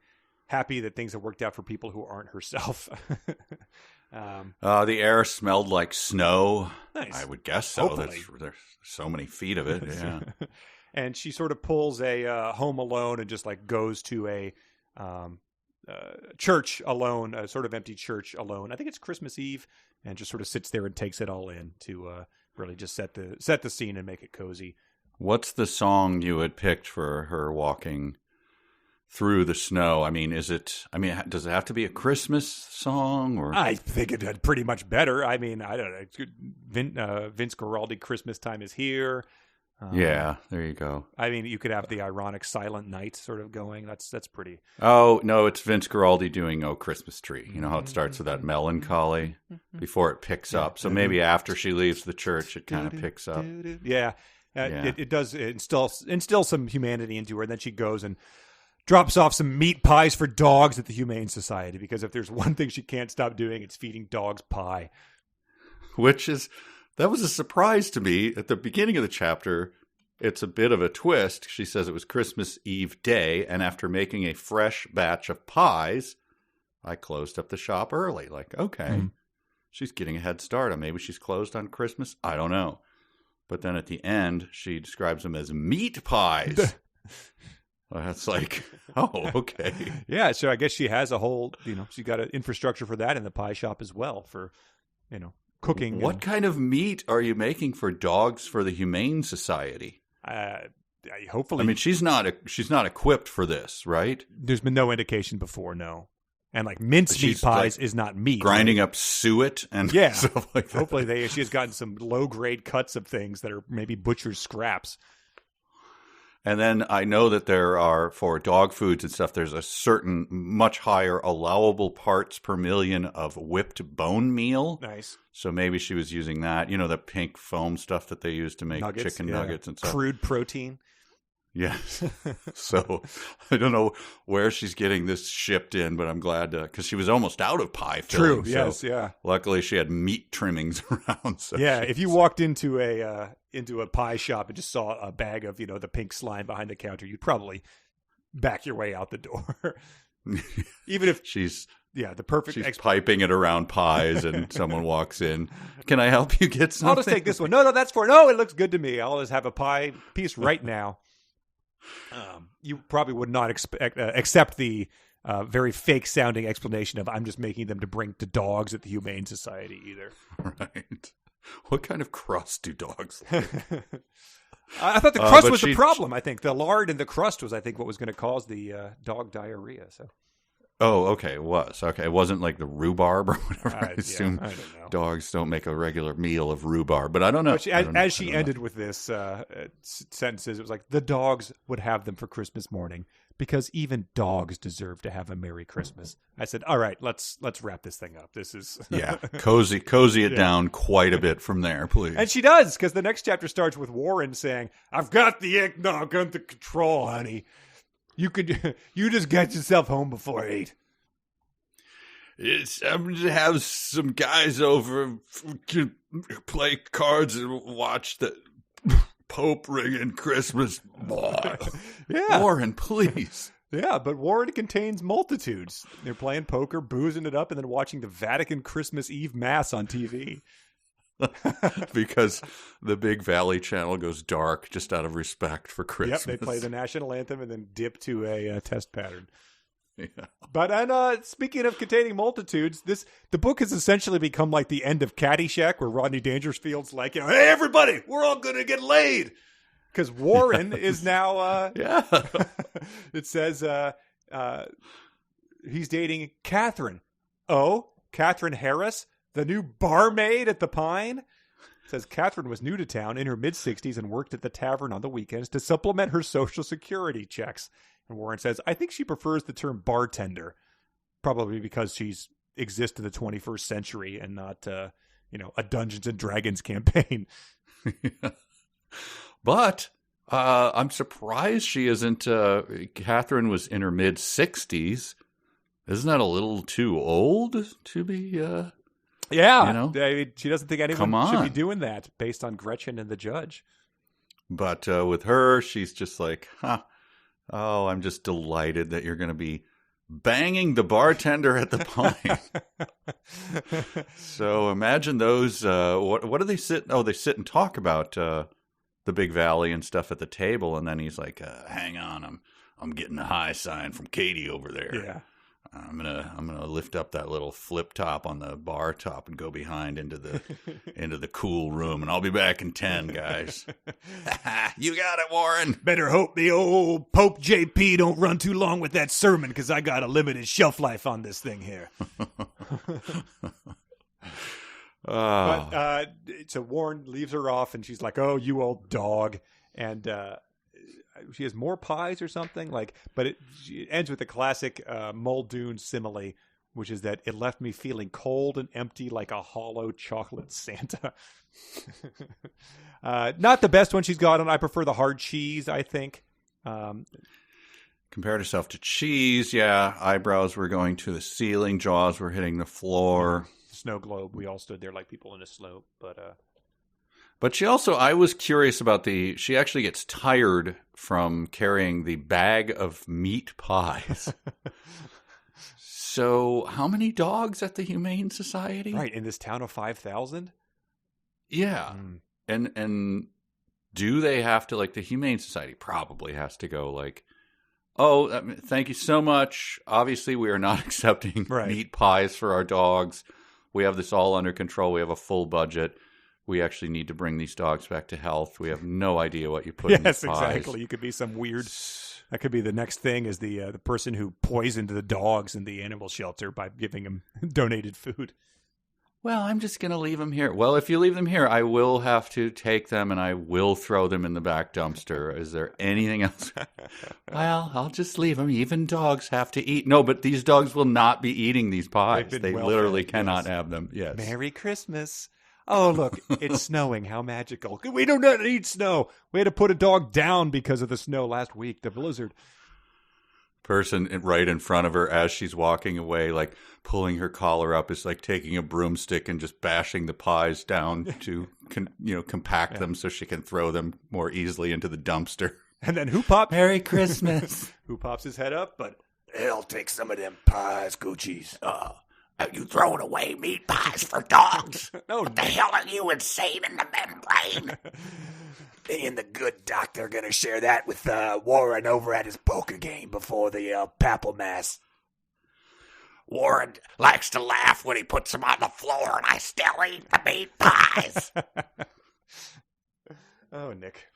happy that things have worked out for people who aren't herself. The air smelled like snow. Nice. I would guess so. Hopefully. There's so many feet of it. Yeah. And she sort of pulls a Home Alone and just like goes to a church alone, a sort of empty church alone. I think it's Christmas Eve, and just sort of sits there and takes it all in to really just set the scene and make it cozy. What's the song you had picked for her walking through the snow? I mean, does it have to be a Christmas song? Or I think it had pretty much better. I mean, I don't know. Vince Guaraldi, Christmas Time is Here. Yeah, there you go. I mean, you could have the ironic Silent Night sort of going. That's pretty. Oh, no, it's Vince Guaraldi doing Oh Christmas Tree. You know how it starts with that melancholy before it picks up. So maybe after she leaves the church, it kind of picks up. Yeah. It does instill some humanity into her. And then she goes and drops off some meat pies for dogs at the Humane Society, because if there's one thing she can't stop doing, it's feeding dogs pie. That was a surprise to me. At the beginning of the chapter, it's a bit of a twist. She says it was Christmas Eve day, and after making a fresh batch of pies, I closed up the shop early. Like, okay, she's getting a head start. Or maybe she's closed on Christmas. I don't know. But then at the end, she describes them as meat pies. That's like, oh, okay. Yeah, so I guess she has a whole, she's got an infrastructure for that in the pie shop as well for, cooking. What kind of meat are you making for dogs for the Humane Society? Hopefully. I mean, she's not equipped for this, right? There's been no indication before, no. And like mincemeat pies is not meat. Grinding up suet and stuff like that. Hopefully she has gotten some low-grade cuts of things that are maybe butcher's scraps. And then I know that there are, for dog foods and stuff, there's a certain much higher allowable parts per million of whipped bone meal. Nice. So maybe she was using that, the pink foam stuff that they use to make chicken nuggets and stuff. Crude protein. Yes. So I don't know where she's getting this shipped in, but I'm glad because she was almost out of pie filling. True. Yes. Yeah. Luckily, she had meat trimmings around. So yeah. If you walked into a pie shop and just saw a bag of the pink slime behind the counter, you'd probably back your way out the door. Even if she's the perfect. She's piping it around pies, and someone walks in. Can I help you get something? I'll just take this one. No, that's no. It looks good to me. I'll just have a pie piece right now. You probably would not accept the very fake-sounding explanation of I'm just making them to bring to dogs at the Humane Society either. Right. What kind of crust do dogs like? I thought the crust was the problem. I think the lard in the crust was, what was going to cause the dog diarrhea. So. Oh, okay. It was. Okay. It wasn't like the rhubarb or whatever. I assume I don't know. Dogs don't make a regular meal of rhubarb, but I don't know. But as she ended with this sentences, it was like, the dogs would have them for Christmas morning because even dogs deserve to have a Merry Christmas. I said, all right, let's wrap this thing up. This is... cozy it down quite a bit from there, please. And she does, because the next chapter starts with Warren saying, I've got the eggnog under control, honey. You just get yourself home before 8. I'm going to have some guys over to play cards and watch the Pope ringing Christmas. Yeah. Warren, please. Yeah, but Warren contains multitudes. They're playing poker, boozing it up, and then watching the Vatican Christmas Eve Mass on TV. Because the Big Valley Channel goes dark just out of respect for Christmas. Yep, they play the national anthem and then dip to a test pattern. Yeah. But speaking of containing multitudes, the book has essentially become like the end of Caddyshack, where Rodney Dangerfield's like, hey, everybody, we're all going to get laid. Because Warren is now, it says he's dating Catherine. Oh, Catherine Harris? The new barmaid at the Pine? It says Catherine was new to town in her mid-60s and worked at the tavern on the weekends to supplement her Social Security checks. And Warren says, I think she prefers the term bartender, probably because she's exists in the 21st century and not, a Dungeons and Dragons campaign. But I'm surprised she isn't. Catherine was in her mid-60s. Isn't that a little too old to be? Yeah, You know? I mean, she doesn't think anyone Come should be on. doing that based on Gretchen and the judge. But with her, she's just like, oh, I'm just delighted that you're going to be banging the bartender at the Pine. So imagine those. What do they sit? Oh, they sit and talk about the Big Valley and stuff at the table, and then he's like, Hang on, I'm getting a high sign from Katie over there. Yeah. I'm gonna lift up that little flip top on the bar top and go behind into the cool room, and I'll be back in 10, guys. You got it, Warren. Better hope the old Pope JP don't run too long with that sermon, because I got a limited shelf life on this thing here. But so Warren leaves her off, and she's like, "Oh, you old dog," and she has more pies or something. But it ends with the classic Muldoon simile, which is that it left me feeling cold and empty like a hollow chocolate Santa. Not the best one she's got on. I prefer the hard cheese, I think. compared herself to cheese. Yeah, eyebrows were going to the ceiling, jaws were hitting the floor. Snow globe. We all stood there like people in a slope, But she also, I was curious about she actually gets tired from carrying the bag of meat pies. So how many dogs at the Humane Society? right, in this town of 5,000? Yeah. And do they have to, like, the Humane Society probably has to go like, oh, thank you so much. Obviously, we are not accepting meat pies for our dogs. We have this all under control. We have a full budget. We actually need to bring these dogs back to health. We have no idea what you put in these pies. Yes, exactly. You could be some weird. That could be the next thing is the person who poisoned the dogs in the animal shelter by giving them donated food. Well, I'm just going to leave them here. Well, if you leave them here, I will have to take them and I will throw them in the back dumpster. Is there anything else? Well, I'll just leave them. Even dogs have to eat. No, but these dogs will not be eating these pies. They literally cannot have them. Yes. Merry Christmas. Oh, look, it's snowing. How magical. We do not need snow. We had to put a dog down because of the snow last week, the blizzard. Person right in front of her as she's walking away, like pulling her collar up, is like taking a broomstick and just bashing the pies down to compact them so she can throw them more easily into the dumpster. And then who pops? Merry Christmas. Who pops his head up? But I'll take some of them pies, Goochies. Are you throwing away meat pies for dogs? No, What the hell are you, insane in the membrane? Me and the good doctor are going to share that with Warren over at his poker game before the papal mass. Warren likes to laugh when he puts them on the floor, and I still eat the meat pies. Oh, Nick.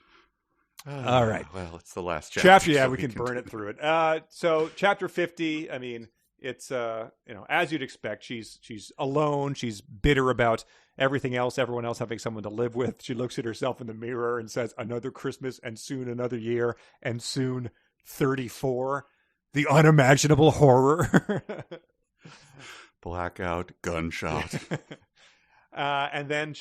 All right. Well, it's the last chapter. Yeah, so we can burn it through it. So chapter 50, I mean, it's as you'd expect, she's alone, she's bitter about everything else, everyone else having someone to live with. She looks at herself in the mirror and says, another Christmas, and soon another year, and soon 34. The unimaginable horror. Blackout, gunshot. And then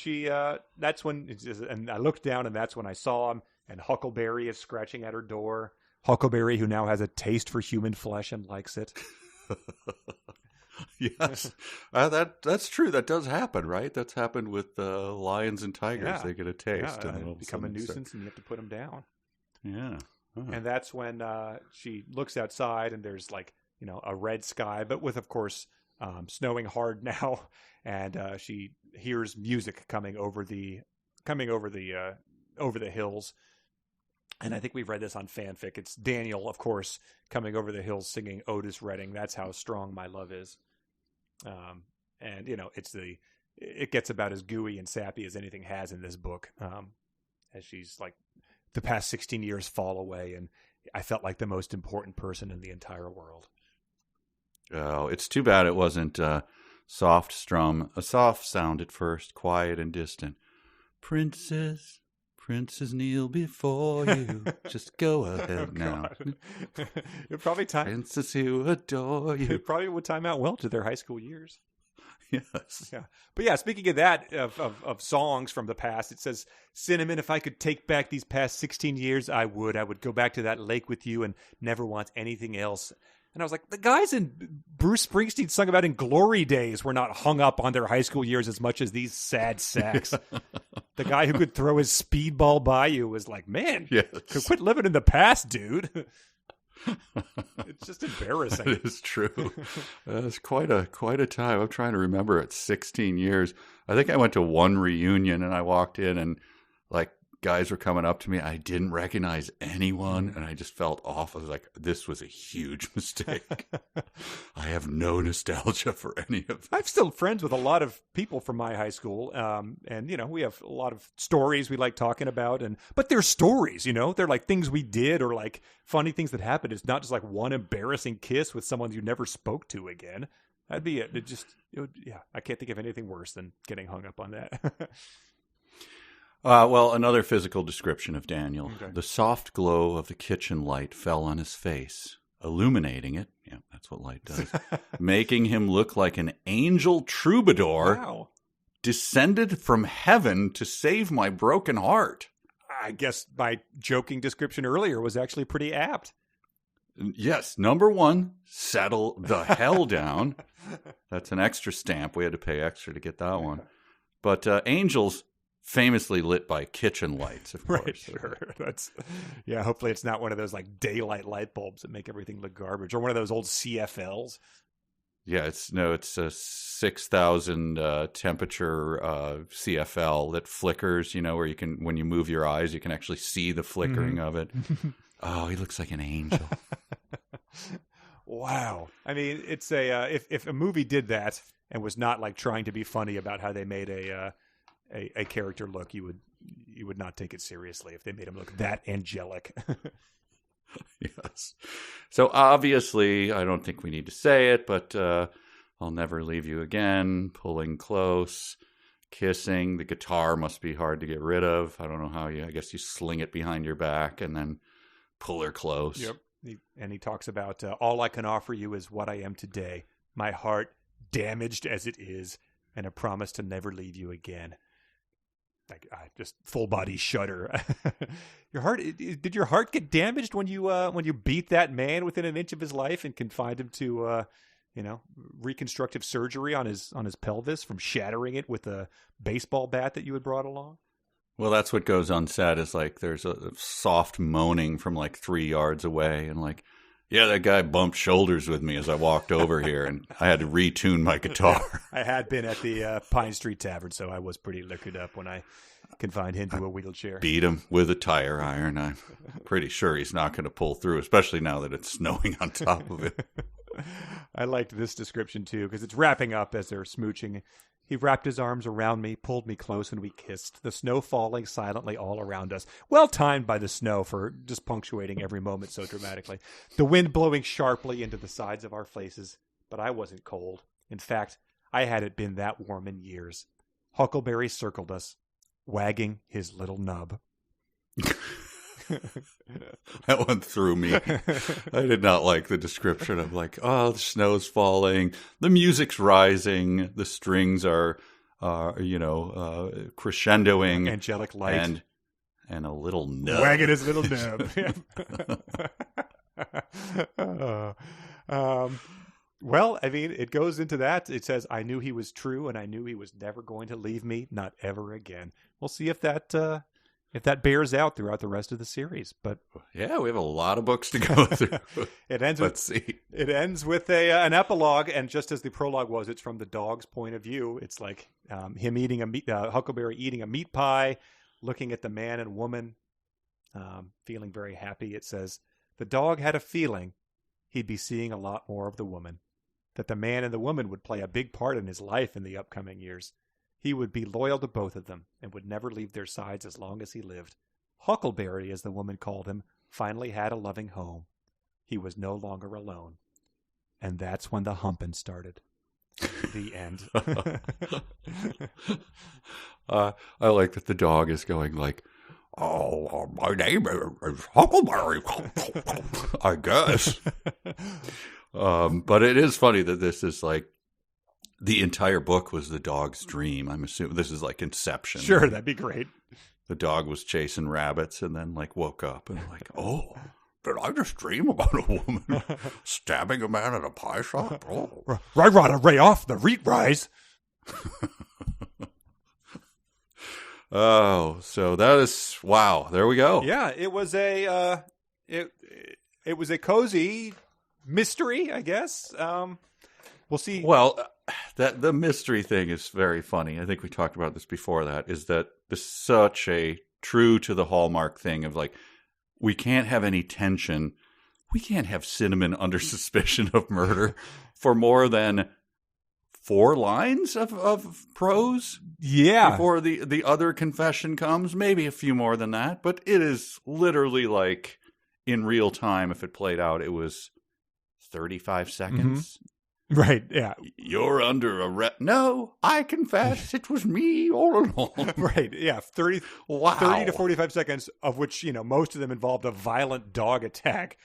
that's when, and I looked down, and that's when I saw him, and Huckleberry is scratching at her door. Huckleberry, who now has a taste for human flesh and likes it. Yes, that's true. That does happen, right? That's happened with lions and tigers. Yeah. They get a taste, Yeah, and they'll become a nuisance, and you have to put them down. Yeah, And that's when she looks outside, and there's a red sky, but with, of course, snowing hard now, and she hears music coming over the hills. And I think we've read this on fanfic. It's Daniel, of course, coming over the hills singing Otis Redding. That's how strong my love is. And it gets about as gooey and sappy as anything has in this book. As she's like, the past 16 years fall away, and I felt like the most important person in the entire world. Oh, it's too bad it wasn't soft strum, a soft sound at first, quiet and distant. Princes kneel before you. Just go ahead now. It probably Princes who adore you. It probably would time out well to their high school years. Yes. Yeah. But yeah, speaking of that, of songs from the past, it says, Cinnamon, if I could take back these past 16 years, I would. I would go back to that lake with you and never want anything else. And I was like, the guys in Bruce Springsteen sung about in Glory Days were not hung up on their high school years as much as these sad sacks. The guy who could throw his speedball by you was like, man, quit living in the past, dude. It's just embarrassing. It is true. It's quite a time. I'm trying to remember. It's 16 years. I think I went to one reunion and I walked in and like guys were coming up to me. I didn't recognize anyone and I just felt awful. I was like, this was a huge mistake. I have no nostalgia for any of it. I'm still friends with a lot of people from my high school. And, you know, we have a lot of stories we like talking about. But they're stories, you know, they're like things we did or like funny things that happened. It's not just like one embarrassing kiss with someone you never spoke to again. That'd be it. I can't think of anything worse than getting hung up on that. Well, another physical description of Daniel. Okay. The soft glow of the kitchen light fell on his face, illuminating it. Yeah, that's what light does. Making him look like an angel troubadour Wow. descended from heaven to save my broken heart. I guess my joking description earlier was actually pretty apt. Yes, number one, settle the hell down. That's an extra stamp. We had to pay extra to get that one. But angels famously lit by kitchen lights, of course. Right, sure. Hopefully it's not one of those like daylight light bulbs that make everything look garbage, or one of those old CFLs. Yeah, it's a 6,000 temperature CFL that flickers, you know, where you can, when you move your eyes, you can actually see the flickering of it. Oh, he looks like an angel. Wow. I mean, it's if a movie did that and was not like trying to be funny about how they made a character look, you would not take it seriously if they made him look that angelic. Yes. So obviously, I don't think we need to say it, but I'll never leave you again, pulling close, kissing. The guitar must be hard to get rid of. I don't know how I guess you sling it behind your back and then pull her close. Yep. And he talks about all I can offer you is what I am today, my heart damaged as it is, and a promise to never leave you again. Like just full body shudder. Did your heart get damaged when you beat that man within an inch of his life and confined him to reconstructive surgery on his pelvis from shattering it with a baseball bat that you had brought along? Well, that's what goes unsaid is like there's a soft moaning from like 3 yards away and like, yeah, that guy bumped shoulders with me as I walked over here, and I had to retune my guitar. I had been at the Pine Street Tavern, so I was pretty liquored up when I confined him to a wheelchair. Beat him with a tire iron. I'm pretty sure he's not going to pull through, especially now that it's snowing on top of it. I liked this description, too, because it's wrapping up as they're smooching. He wrapped his arms around me, pulled me close, and we kissed, the snow falling silently all around us. Well timed by the snow for just punctuating every moment so dramatically. The wind blowing sharply into the sides of our faces, but I wasn't cold. In fact, I hadn't been that warm in years. Huckleberry circled us, wagging his little nub. That one threw me. I did not like the description of like, oh, the snow's falling, the music's rising, the strings are crescendoing, Angelic light, and a little nub, wagging his little nub. Well, I mean, it goes into that. It says, "I knew he was true, and I knew he was never going to leave me, not ever again." We'll see if that bears out throughout the rest of the series. But yeah, we have a lot of books to go through. It ends with an epilogue, and just as the prologue was, it's from the dog's point of view. It's like him eating Huckleberry eating a meat pie, looking at the man and woman, feeling very happy. It says, the dog had a feeling he'd be seeing a lot more of the woman, that the man and the woman would play a big part in his life in the upcoming years. He would be loyal to both of them and would never leave their sides as long as he lived. Huckleberry, as the woman called him, finally had a loving home. He was no longer alone. And that's when the humping started. The end. I like that the dog is going like, oh, my name is Huckleberry, I guess. But it is funny that this is like, the entire book was the dog's dream. I'm assuming this is like Inception. Sure, that'd be great. The dog was chasing rabbits and then like woke up and like, oh, Did I just dream about a woman stabbing a man at a pie shop? Oh. Right, ray off the reet rise. Oh, so that is wow. There we go. Yeah, it was a it was a cozy mystery, I guess. We'll see. Well, that the mystery thing is very funny. I think we talked about this before. That is that this is such a true to the Hallmark thing of like, we can't have any tension. We can't have Cinnamon under suspicion of murder for more than 4 lines of prose. Yeah. Before the other confession comes. Maybe a few more than that. But it is literally like in real time, if it played out, it was 35 seconds. Mm-hmm. Right, yeah. You're under arrest. No, I confess it was me all along. Right, yeah. 30 to 45 seconds, of which, most of them involved a violent dog attack.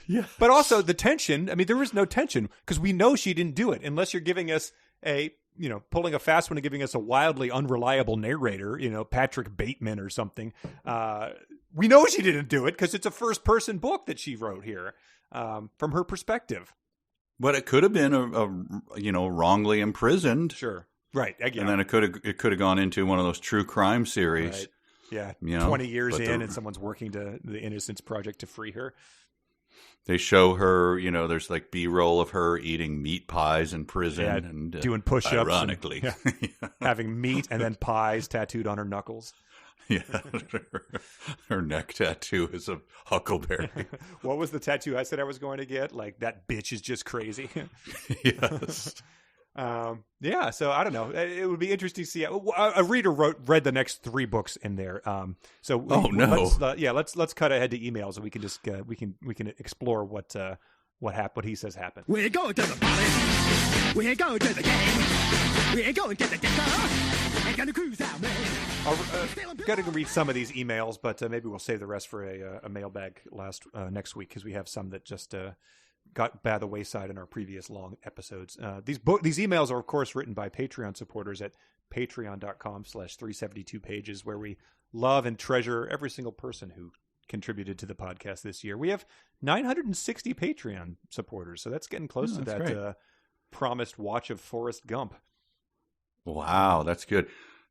Yeah. But also the tension, I mean, there was no tension because we know she didn't do it unless you're giving us pulling a fast one and giving us a wildly unreliable narrator, Patrick Bateman or something. We know she didn't do it because it's a first-person book that she wrote here from her perspective. But it could have been a wrongly imprisoned. Sure. Right. And then it could have gone into one of those true crime series. Right. Yeah. 20 years in and someone's working to the Innocence Project to free her. They show her, there's like B-roll of her eting meat pies in prison. Yeah, and doing push-ups. Ironically. Having meat and then pies tattooed on her knuckles. Yeah. Her neck tattoo is a huckleberry. What was the tattoo I said I was going to get? Like, that bitch is just crazy. Yes. Yeah, so I don't know. It would be interesting to see. A reader read the next 3 books in there. Let's cut ahead to emails and we can just we can explore what he says happened. We're going to the party. We're going to the game. We're going to the disco. We're going to cruise out, man. Got to read some of these emails, but maybe we'll save the rest for a mailbag next week because we have some that just got by the wayside in our previous long episodes. These emails are, of course, written by Patreon supporters at patreon.com/372pages, where we love and treasure every single person who contributed to the podcast this year. We have 960 Patreon supporters, so that's getting close to that promised watch of Forrest Gump. Wow, that's good.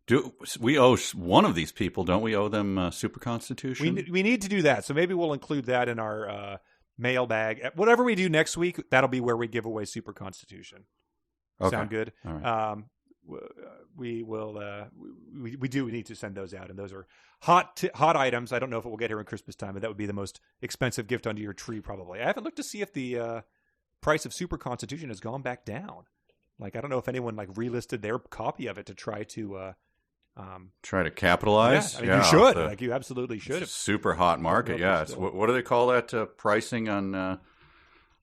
Do we owe one of these people? Don't we owe them Super Constitution? We need to do that, so maybe we'll include that in our mailbag. Whatever we do next week, that'll be where we give away Super Constitution. Okay. Sound good? All right. We will. We do need to send those out, and those are hot items. I don't know if it will get here in Christmas time, but that would be the most expensive gift under your tree, probably. I haven't looked to see if the price of Super Constitution has gone back down. Like, I don't know if anyone relisted their copy of it to try to capitalize. Yeah, I mean, you should. You absolutely should. Super hot market. Yeah. It's, what do they call that pricing on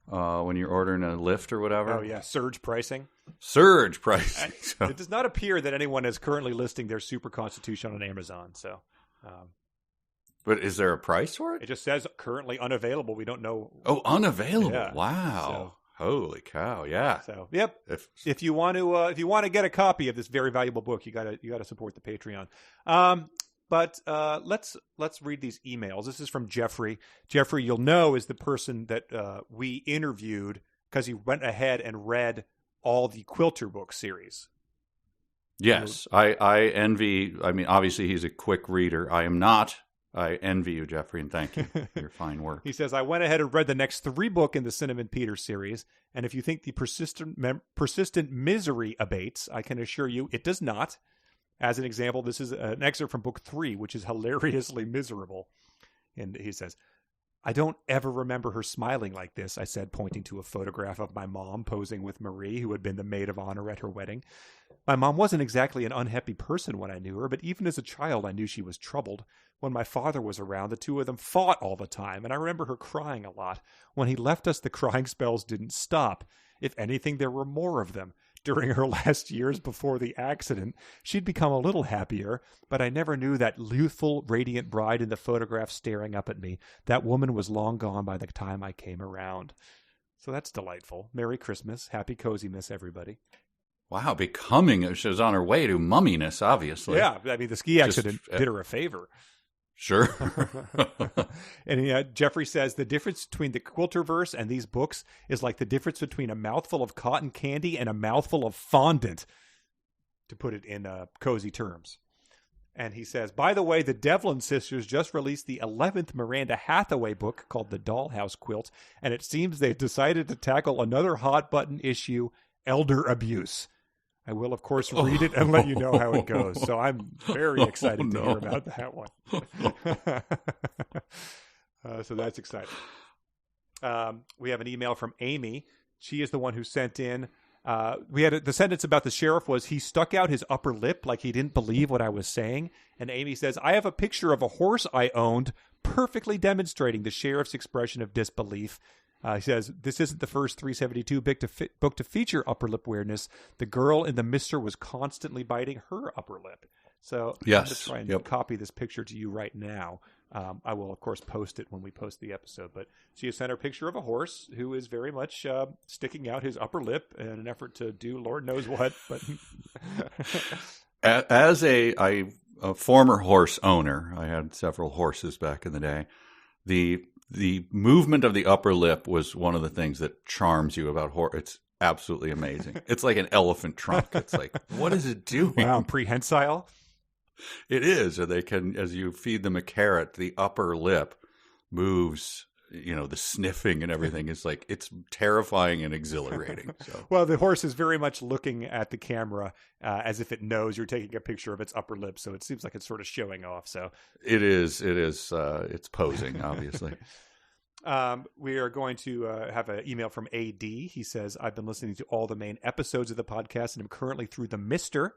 when you're ordering a lift or whatever? Oh yeah, surge pricing. Surge pricing. It does not appear that anyone is currently listing their Super Constitution on Amazon. So, but is there a price for it? It just says currently unavailable. We don't know. Oh, unavailable! Yeah. Wow. Holy cow! Yeah. So, yep. If you want to get a copy of this very valuable book, you gotta support the Patreon. But let's read these emails. This is from Jeffrey. Jeffrey, you'll know, is the person that we interviewed because he went ahead and read all the Quilter book series. Yes, I envy. I mean, obviously he's a quick reader. I am not. I envy you, Jeffrey, and thank you for your fine work. He says, I went ahead and read the next 3 books in the Cinnamon Peter series, and if you think the persistent misery abates, I can assure you it does not. As an example, this is an excerpt from book 3, which is hilariously miserable. And he says, I don't ever remember her smiling like this, I said, pointing to a photograph of my mom posing with Marie, who had been the maid of honor at her wedding. My mom wasn't exactly an unhappy person when I knew her, but even as a child, I knew she was troubled. When my father was around, the two of them fought all the time, and I remember her crying a lot. When he left us, the crying spells didn't stop. If anything, there were more of them. During her last years before the accident, she'd become a little happier, but I never knew that youthful, radiant bride in the photograph staring up at me. That woman was long gone by the time I came around. So that's delightful. Merry Christmas. Happy coziness, everybody. Wow, she was on her way to mumminess, obviously. Yeah, I mean, the ski accident did her a favor. Sure. And Jeffrey says the difference between the Quilterverse and these books is like the difference between a mouthful of cotton candy and a mouthful of fondant, to put it in cozy terms. And he says, by the way, the Devlin sisters just released the 11th Miranda Hathaway book called The Dollhouse Quilt, and it seems they've decided to tackle another hot-button issue, elder abuse. I will, of course, read it and let you know how it goes. So I'm very excited to hear about that one. So that's exciting. We have an email from Amy. She is the one who sent in. The sentence about the sheriff was, he stuck out his upper lip like he didn't believe what I was saying. And Amy says, I have a picture of a horse I owned perfectly demonstrating the sheriff's expression of disbelief. He says, this isn't the first 372 book to feature upper lip weirdness. The girl in the mister was constantly biting her upper lip. So yes. I'm going to try and copy this picture to you right now. I will, of course, post it when we post the episode. But she has sent her a picture of a horse who is very much sticking out his upper lip in an effort to do Lord knows what. But As a former horse owner, I had several horses back in the day. The movement of the upper lip was one of the things that charms you about horse. It's absolutely amazing. It's like an elephant trunk. It's like, what is it doing? wow, prehensile. It is. Or they can, as you feed them a carrot, the upper lip moves. You know, the sniffing and everything is like, it's terrifying and exhilarating. So. Well, the horse is very much looking at the camera as if it knows you're taking a picture of its upper lip. So it seems like it's sort of showing off. So it is. It's posing, obviously. We are going to have an email from AD. He says, I've been listening to all the main episodes of the podcast and I'm currently through the Mister.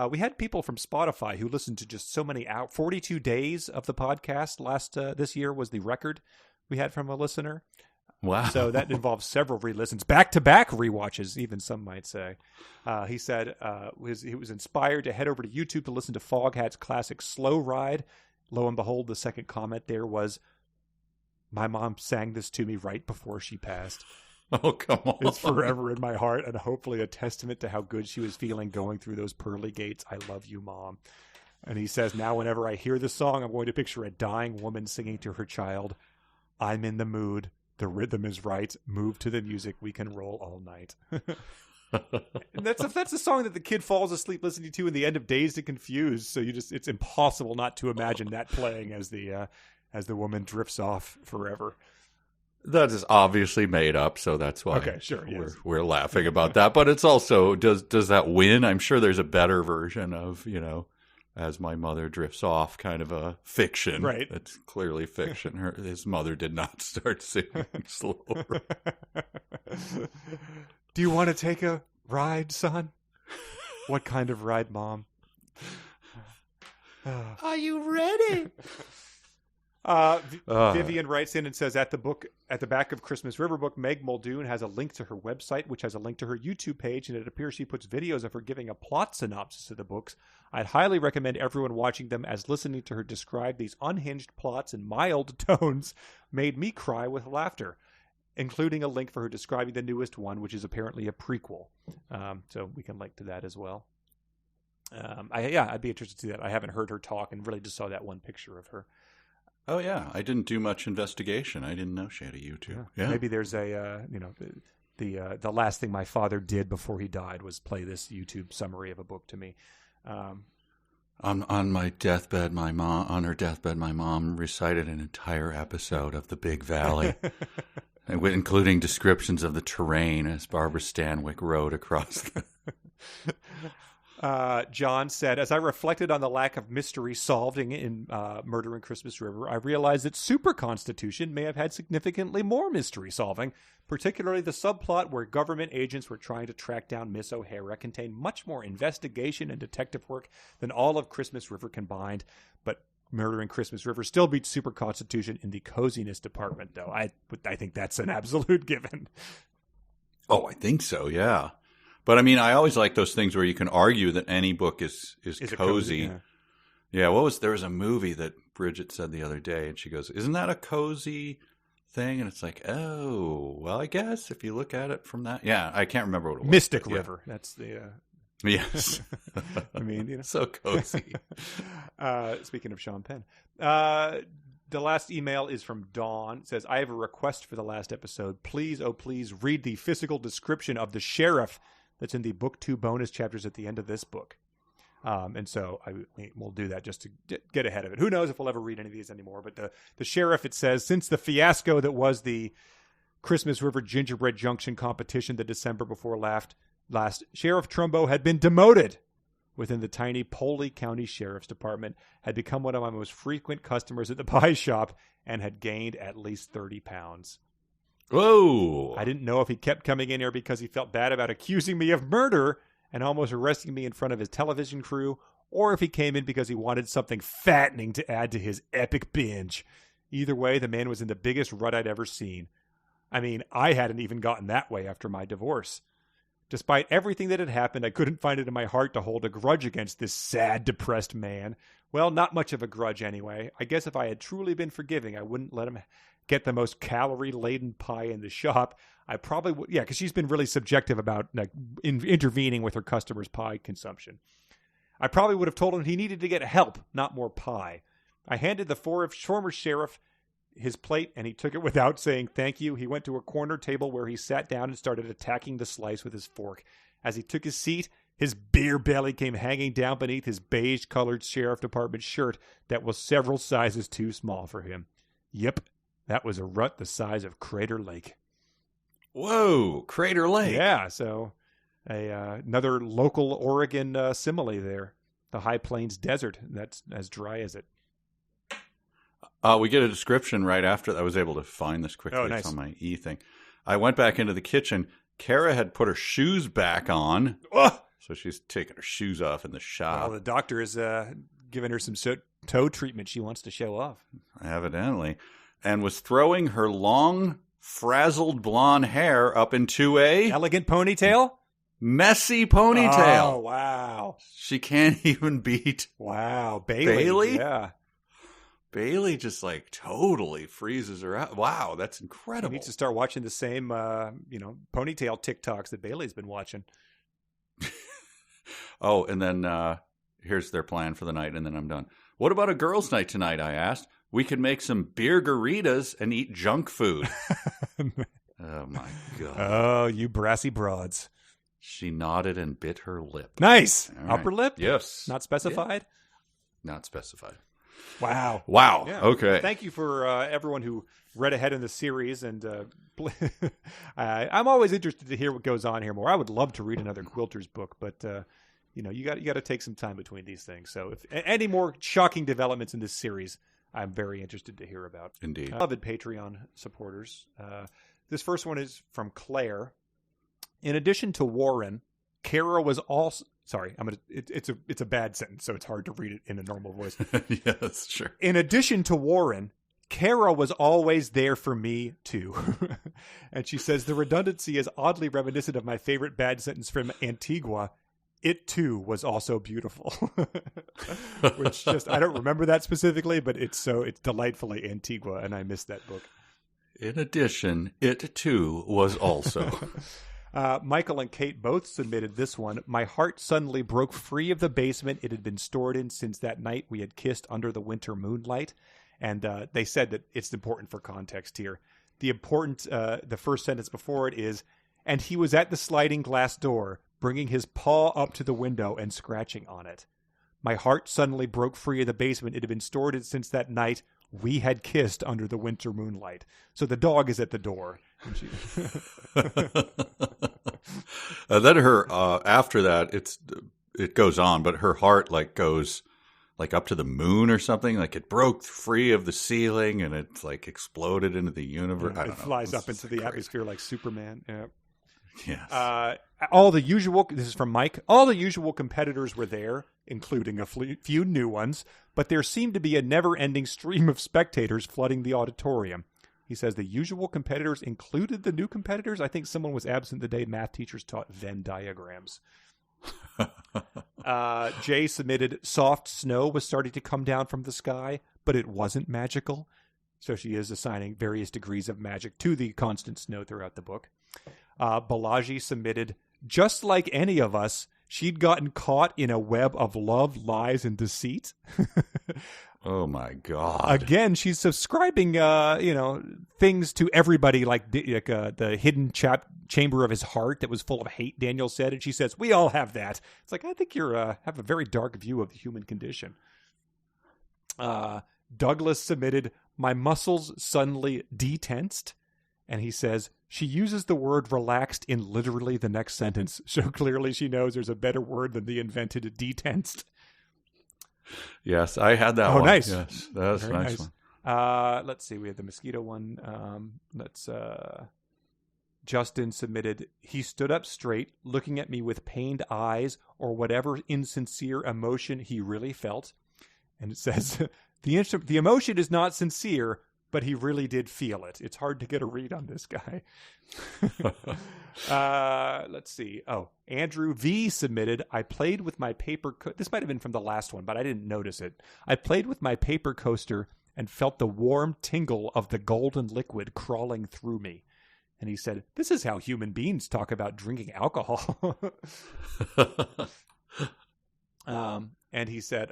We had people from Spotify who listened to just so many 42 days of the podcast this year was the record we had from a listener. Wow. So that involves several re-listens, back-to-back rewatches, even some might say. He said he was inspired to head over to YouTube to listen to Foghat's classic Slow Ride. Lo and behold, the second comment there was, my mom sang this to me right before she passed. Oh, come on. It's forever in my heart and hopefully a testament to how good she was feeling going through those pearly gates. I love you, Mom. And he says, now whenever I hear this song, I'm going to picture a dying woman singing to her child, I'm in the mood. The rhythm is right. Move to the music. We can roll all night. And that's a song that the kid falls asleep listening to in the end of Dazed and Confused. So it's impossible not to imagine that playing as the woman drifts off forever. That is obviously made up, so that's why we're laughing about that. But it's also, does that win? I'm sure there's a better version of, As My Mother Drifts Off, kind of a fiction. Right. It's clearly fiction. His mother did not start singing slower. Do you want to take a ride, son? What kind of ride, Mom? Are you ready? Vivian writes in and says, at the back of Christmas River book, Meg Muldoon has a link to her website, which has a link to her YouTube page, and it appears she puts videos of her giving a plot synopsis of the books. I'd highly recommend everyone watching them, as listening to her describe these unhinged plots in mild tones made me cry with laughter, including a link for her describing the newest one, which is apparently a prequel. So we can link to that as well. I'd be interested to see that. I haven't heard her talk and really just saw that one picture of her. Oh, yeah. I didn't do much investigation. I didn't know she had a YouTube. Yeah. Maybe there's the last thing my father did before he died was play this YouTube summary of a book to me. On my deathbed, on her deathbed, my mom recited an entire episode of The Big Valley, including descriptions of the terrain as Barbara Stanwyck rode across the... John said, as I reflected on the lack of mystery solving in Murder in Christmas River, I realized that Super Constitution may have had significantly more mystery solving, particularly the subplot where government agents were trying to track down Miss O'Hara contained much more investigation and detective work than all of Christmas River combined. But Murder in Christmas River still beats Super Constitution in the coziness department, though. I think that's an absolute given. Oh, I think so, yeah. But I mean, I always like those things where you can argue that any book is cozy. There was a movie that Bridget said the other day, and she goes, "Isn't that a cozy thing?" And it's like, oh, well, I guess if you look at it from that, I can't remember what it was. Mystic River. That's the Yes. I mean, you know. So cozy. Speaking of Sean Penn. The last email is from Dawn. It says, I have a request for the last episode. Please, oh please, read the physical description of the sheriff that's in the book 2 bonus chapters at the end of this book. And so we'll do that just to get ahead of it. Who knows if we'll ever read any of these anymore. But the sheriff, it says, since the fiasco that was the Christmas River Gingerbread Junction competition the December before last, Sheriff Trumbo had been demoted within the tiny Poley County Sheriff's Department, had become one of my most frequent customers at the pie shop, and had gained at least 30 pounds. Whoa. I didn't know if he kept coming in here because he felt bad about accusing me of murder and almost arresting me in front of his television crew, or if he came in because he wanted something fattening to add to his epic binge. Either way, the man was in the biggest rut I'd ever seen. I mean, I hadn't even gotten that way after my divorce. Despite everything that had happened, I couldn't find it in my heart to hold a grudge against this sad, depressed man. Well, not much of a grudge anyway. I guess if I had truly been forgiving, I wouldn't let him get the most calorie-laden pie in the shop. I probably would, yeah, because she's been really subjective about intervening with her customers' pie consumption. I probably would have told him he needed to get help, not more pie. I handed the former sheriff his plate, and he took it without saying thank you. He went to a corner table where he sat down and started attacking the slice with his fork. As he took his seat, his beer belly came hanging down beneath his beige-colored sheriff department shirt that was several sizes too small for him. Yep, that was a rut the size of Crater Lake. Whoa, Crater Lake. Yeah, so another local Oregon simile there. The High Plains Desert, that's as dry as it. We get a description right after that. I was able to find this quickly. Oh, nice. It's on my thing. I went back into the kitchen. Kara had put her shoes back on. Oh! So she's taking her shoes off in the shop. Well, the doctor is giving her some toe treatment she wants to show off. Evidently. And was throwing her long, frazzled blonde hair up into a Elegant ponytail? messy ponytail. Oh, wow. She can't even beat Wow. Bailey? Yeah. Bailey just like totally freezes her out. Wow, that's He incredible. needs to start watching the same, ponytail TikToks that Bailey's been watching. Oh, and then here's their plan for the night, and then I'm done. What about a girls' night tonight, I asked. We could make some beer garitas and eat junk food. Oh, my God. Oh, you brassy broads. She nodded and bit her lip. Nice. All right. Upper lip? Yes. Not specified? Not specified. Wow. Wow. Yeah. Okay. Thank you for everyone who read ahead in the series, and I'm always interested to hear what goes on here more. I would love to read another Quilter's book, but you got to take some time between these things. So if any more shocking developments in this series, I'm very interested to hear about. Indeed. Beloved Patreon supporters. This first one is from Claire. In addition to Warren, Kara was also... Sorry, it's a bad sentence, so it's hard to read it in a normal voice. Yes, sure. In addition to Warren, Kara was always there for me, too. And she says, the redundancy is oddly reminiscent of my favorite bad sentence from Antigua. It, too, was also beautiful. Which just, I don't remember that specifically, but it's delightfully Antigua, and I missed that book. In addition, it, too, was also... Michael and Kate both submitted this one. My heart suddenly broke free of the basement it had been stored in since that night we had kissed under the winter moonlight. And they said that it's important for context here. The first sentence before it is, and he was at the sliding glass door, bringing his paw up to the window and scratching on it. My heart suddenly broke free of the basement it had been stored in since that night we had kissed under the winter moonlight. So the dog is at the door. Then her after that it goes on, but her heart like goes like up to the moon or something. Like it broke free of the ceiling and it's like exploded into the universe. I don't It know. flies This up into is the crazy. atmosphere like Superman. Yeah. Yes. All the usual, this is from Mike, all the usual competitors were there, including a few new ones, but there seemed to be a never-ending stream of spectators flooding the auditorium. He says the usual competitors included the new competitors. I think someone was absent the day math teachers taught Venn diagrams. Jay submitted soft snow was starting to come down from the sky, but it wasn't magical. So she is assigning various degrees of magic to the constant snow throughout the book. Balaji submitted, just like any of us, she'd gotten caught in a web of love, lies, and deceit. Oh my God. Again, she's subscribing, things to everybody, like the hidden chamber of his heart that was full of hate, Daniel said. And she says, we all have that. It's like, I think you have a very dark view of the human condition. Douglas submitted, my muscles suddenly detensed. And he says, she uses the word relaxed in literally the next sentence. So clearly she knows there's a better word than the invented detensed. Yes, I had that one. Oh, nice. Yes, that's a nice one. Let's see. We have the mosquito one. Justin submitted, he stood up straight, looking at me with pained eyes or whatever insincere emotion he really felt. And it says, the emotion is not sincere, but he really did feel it. It's hard to get a read on this guy. Let's see. Oh, Andrew V submitted, I played with my paper. This might have been from the last one, but I didn't notice it. I played with my paper coaster and felt the warm tingle of the golden liquid crawling through me. And he said, this is how human beings talk about drinking alcohol. And he said,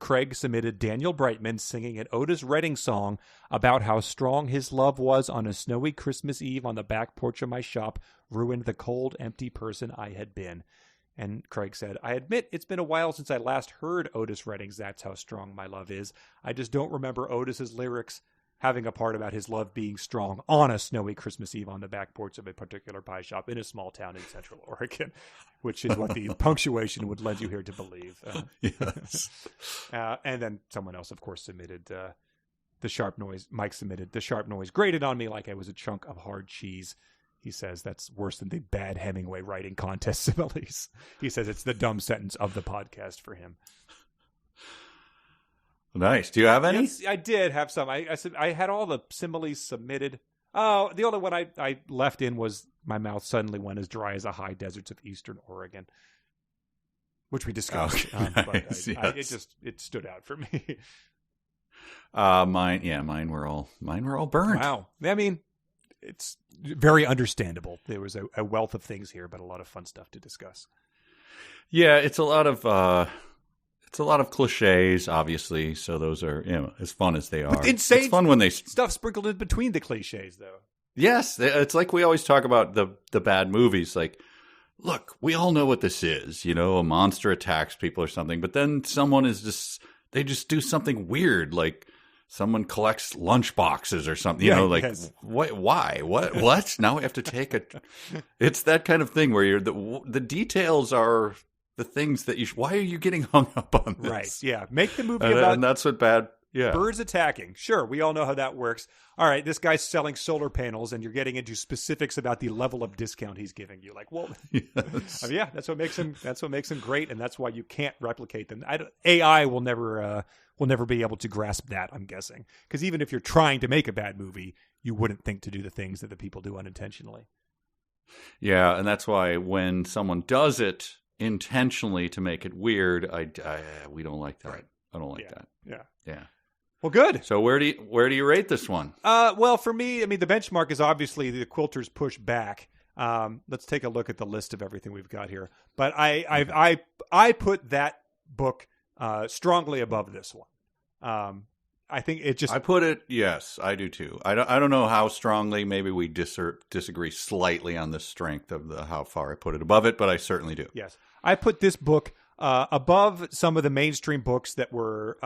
Craig submitted Daniel Brightman singing an Otis Redding song about how strong his love was on a snowy Christmas Eve on the back porch of my shop, ruined the cold, empty person I had been. And Craig said, I admit it's been a while since I last heard Otis Redding's That's How Strong My Love Is. I just don't remember Otis's lyrics having a part about his love being strong on a snowy Christmas Eve on the back porch of a particular pie shop in a small town in Central Oregon, which is what the punctuation would lend you here to believe. Yes. And then someone else, of course, submitted the sharp noise. Mike submitted, the sharp noise grated on me like I was a chunk of hard cheese. He says that's worse than the bad Hemingway writing contest similes. He says it's the dumb sentence of the podcast for him. Nice. Do you have any? Yes, I did have some. I had all the similes submitted. Oh, the only one I left in was my mouth suddenly went as dry as the high deserts of eastern Oregon, which we discussed. Nice, But yes. it stood out for me. Mine were all burned. Wow. I mean, it's very understandable. There was a wealth of things here, but a lot of fun stuff to discuss. Yeah, it's a lot of cliches, obviously. So those are, as fun as they are. But insane it's fun when they stuff sprinkled in between the cliches, though. Yes, it's like we always talk about the bad movies. Like, look, we all know what this is. A monster attacks people or something, but then someone they just do something weird, like someone collects lunch boxes or something. Yes. What? Why? What? Now we have to take it. It's that kind of thing where the details are the things that why are you getting hung up on this? Right. Yeah. Make the movie about and that's what bad. Yeah. Birds attacking. Sure, we all know how that works. All right, this guy's selling solar panels, and you're getting into specifics about the level of discount he's giving you. Like, well, yes. yeah, that's what makes him great, and that's why you can't replicate them. AI will never be able to grasp that. I'm guessing, because even if you're trying to make a bad movie, you wouldn't think to do the things that the people do unintentionally. Yeah, and that's why when someone does it intentionally to make it weird, we don't like that. Right. I don't like that. Yeah. Well, good. So where do you rate this one? Well, for me, I mean, the benchmark is obviously the Quilters push back. Let's take a look at the list of everything we've got here. But I put that book strongly above this one. I think it just. I put it. Yes, I do too. I don't know how strongly. Maybe we disagree slightly on the strength of how far I put it above it, but I certainly do. Yes, I put this book above some of the mainstream books that were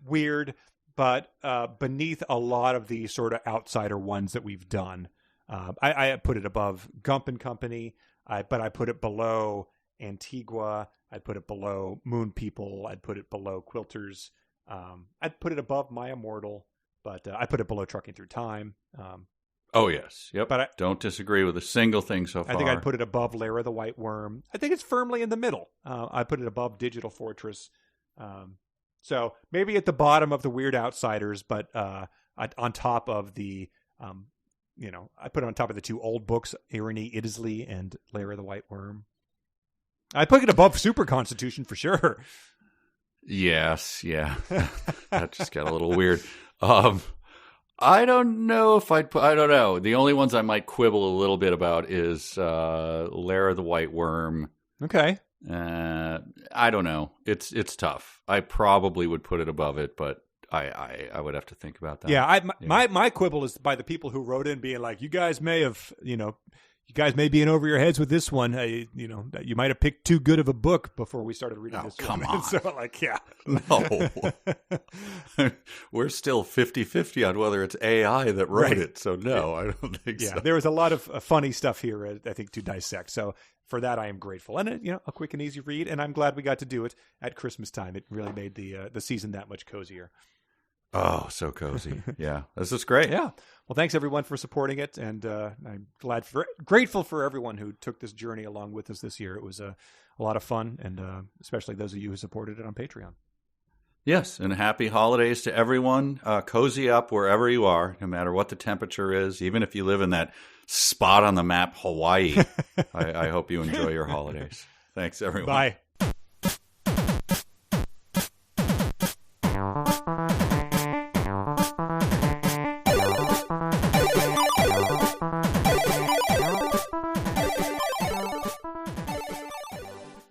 weird, but beneath a lot of the sort of outsider ones that we've done. I put it above Gump and Company, but I put it below Antigua. I'd put it below Moon People. I'd put it below Quilters. I'd put it above My Immortal, but I put it below Trucking Through Time. Oh, yes. Yep. But I don't disagree with a single thing so far. I think I'd put it above Lair of the White Worm. I think it's firmly in the middle. I put it above Digital Fortress. So maybe at the bottom of the weird outsiders, but on top of the, I put it on top of the two old books, Irony Iddesleigh and Lair of the White Worm. I put it above Super Constitution for sure. Yes, yeah. That just got a little weird. I don't know if I'd put, I don't know. The only ones I might quibble a little bit about is Lair of the White Worm. Okay. I don't know. It's tough. I probably would put it above it, but I would have to think about that. Yeah, my quibble is by the people who wrote in being like, you guys may have, you guys may be in over your heads with this one. You might have picked too good of a book before we started reading this come one. on. So like, yeah. No. We're still 50-50 on whether it's AI that wrote Right. it. So no, I don't think Yeah, so. there was a lot of funny stuff here, I think, to dissect. So for that, I am grateful. And, a quick and easy read, and I'm glad we got to do it at Christmas time. It really made the season that much cozier. Oh, so cozy. Yeah, this is great. Yeah. Well, thanks, everyone, for supporting it. And I'm grateful for everyone who took this journey along with us this year. It was a lot of fun, and especially those of you who supported it on Patreon. Yes, and happy holidays to everyone. Cozy up wherever you are, no matter what the temperature is, even if you live in that spot on the map, Hawaii. I hope you enjoy your holidays. Thanks, everyone. Bye.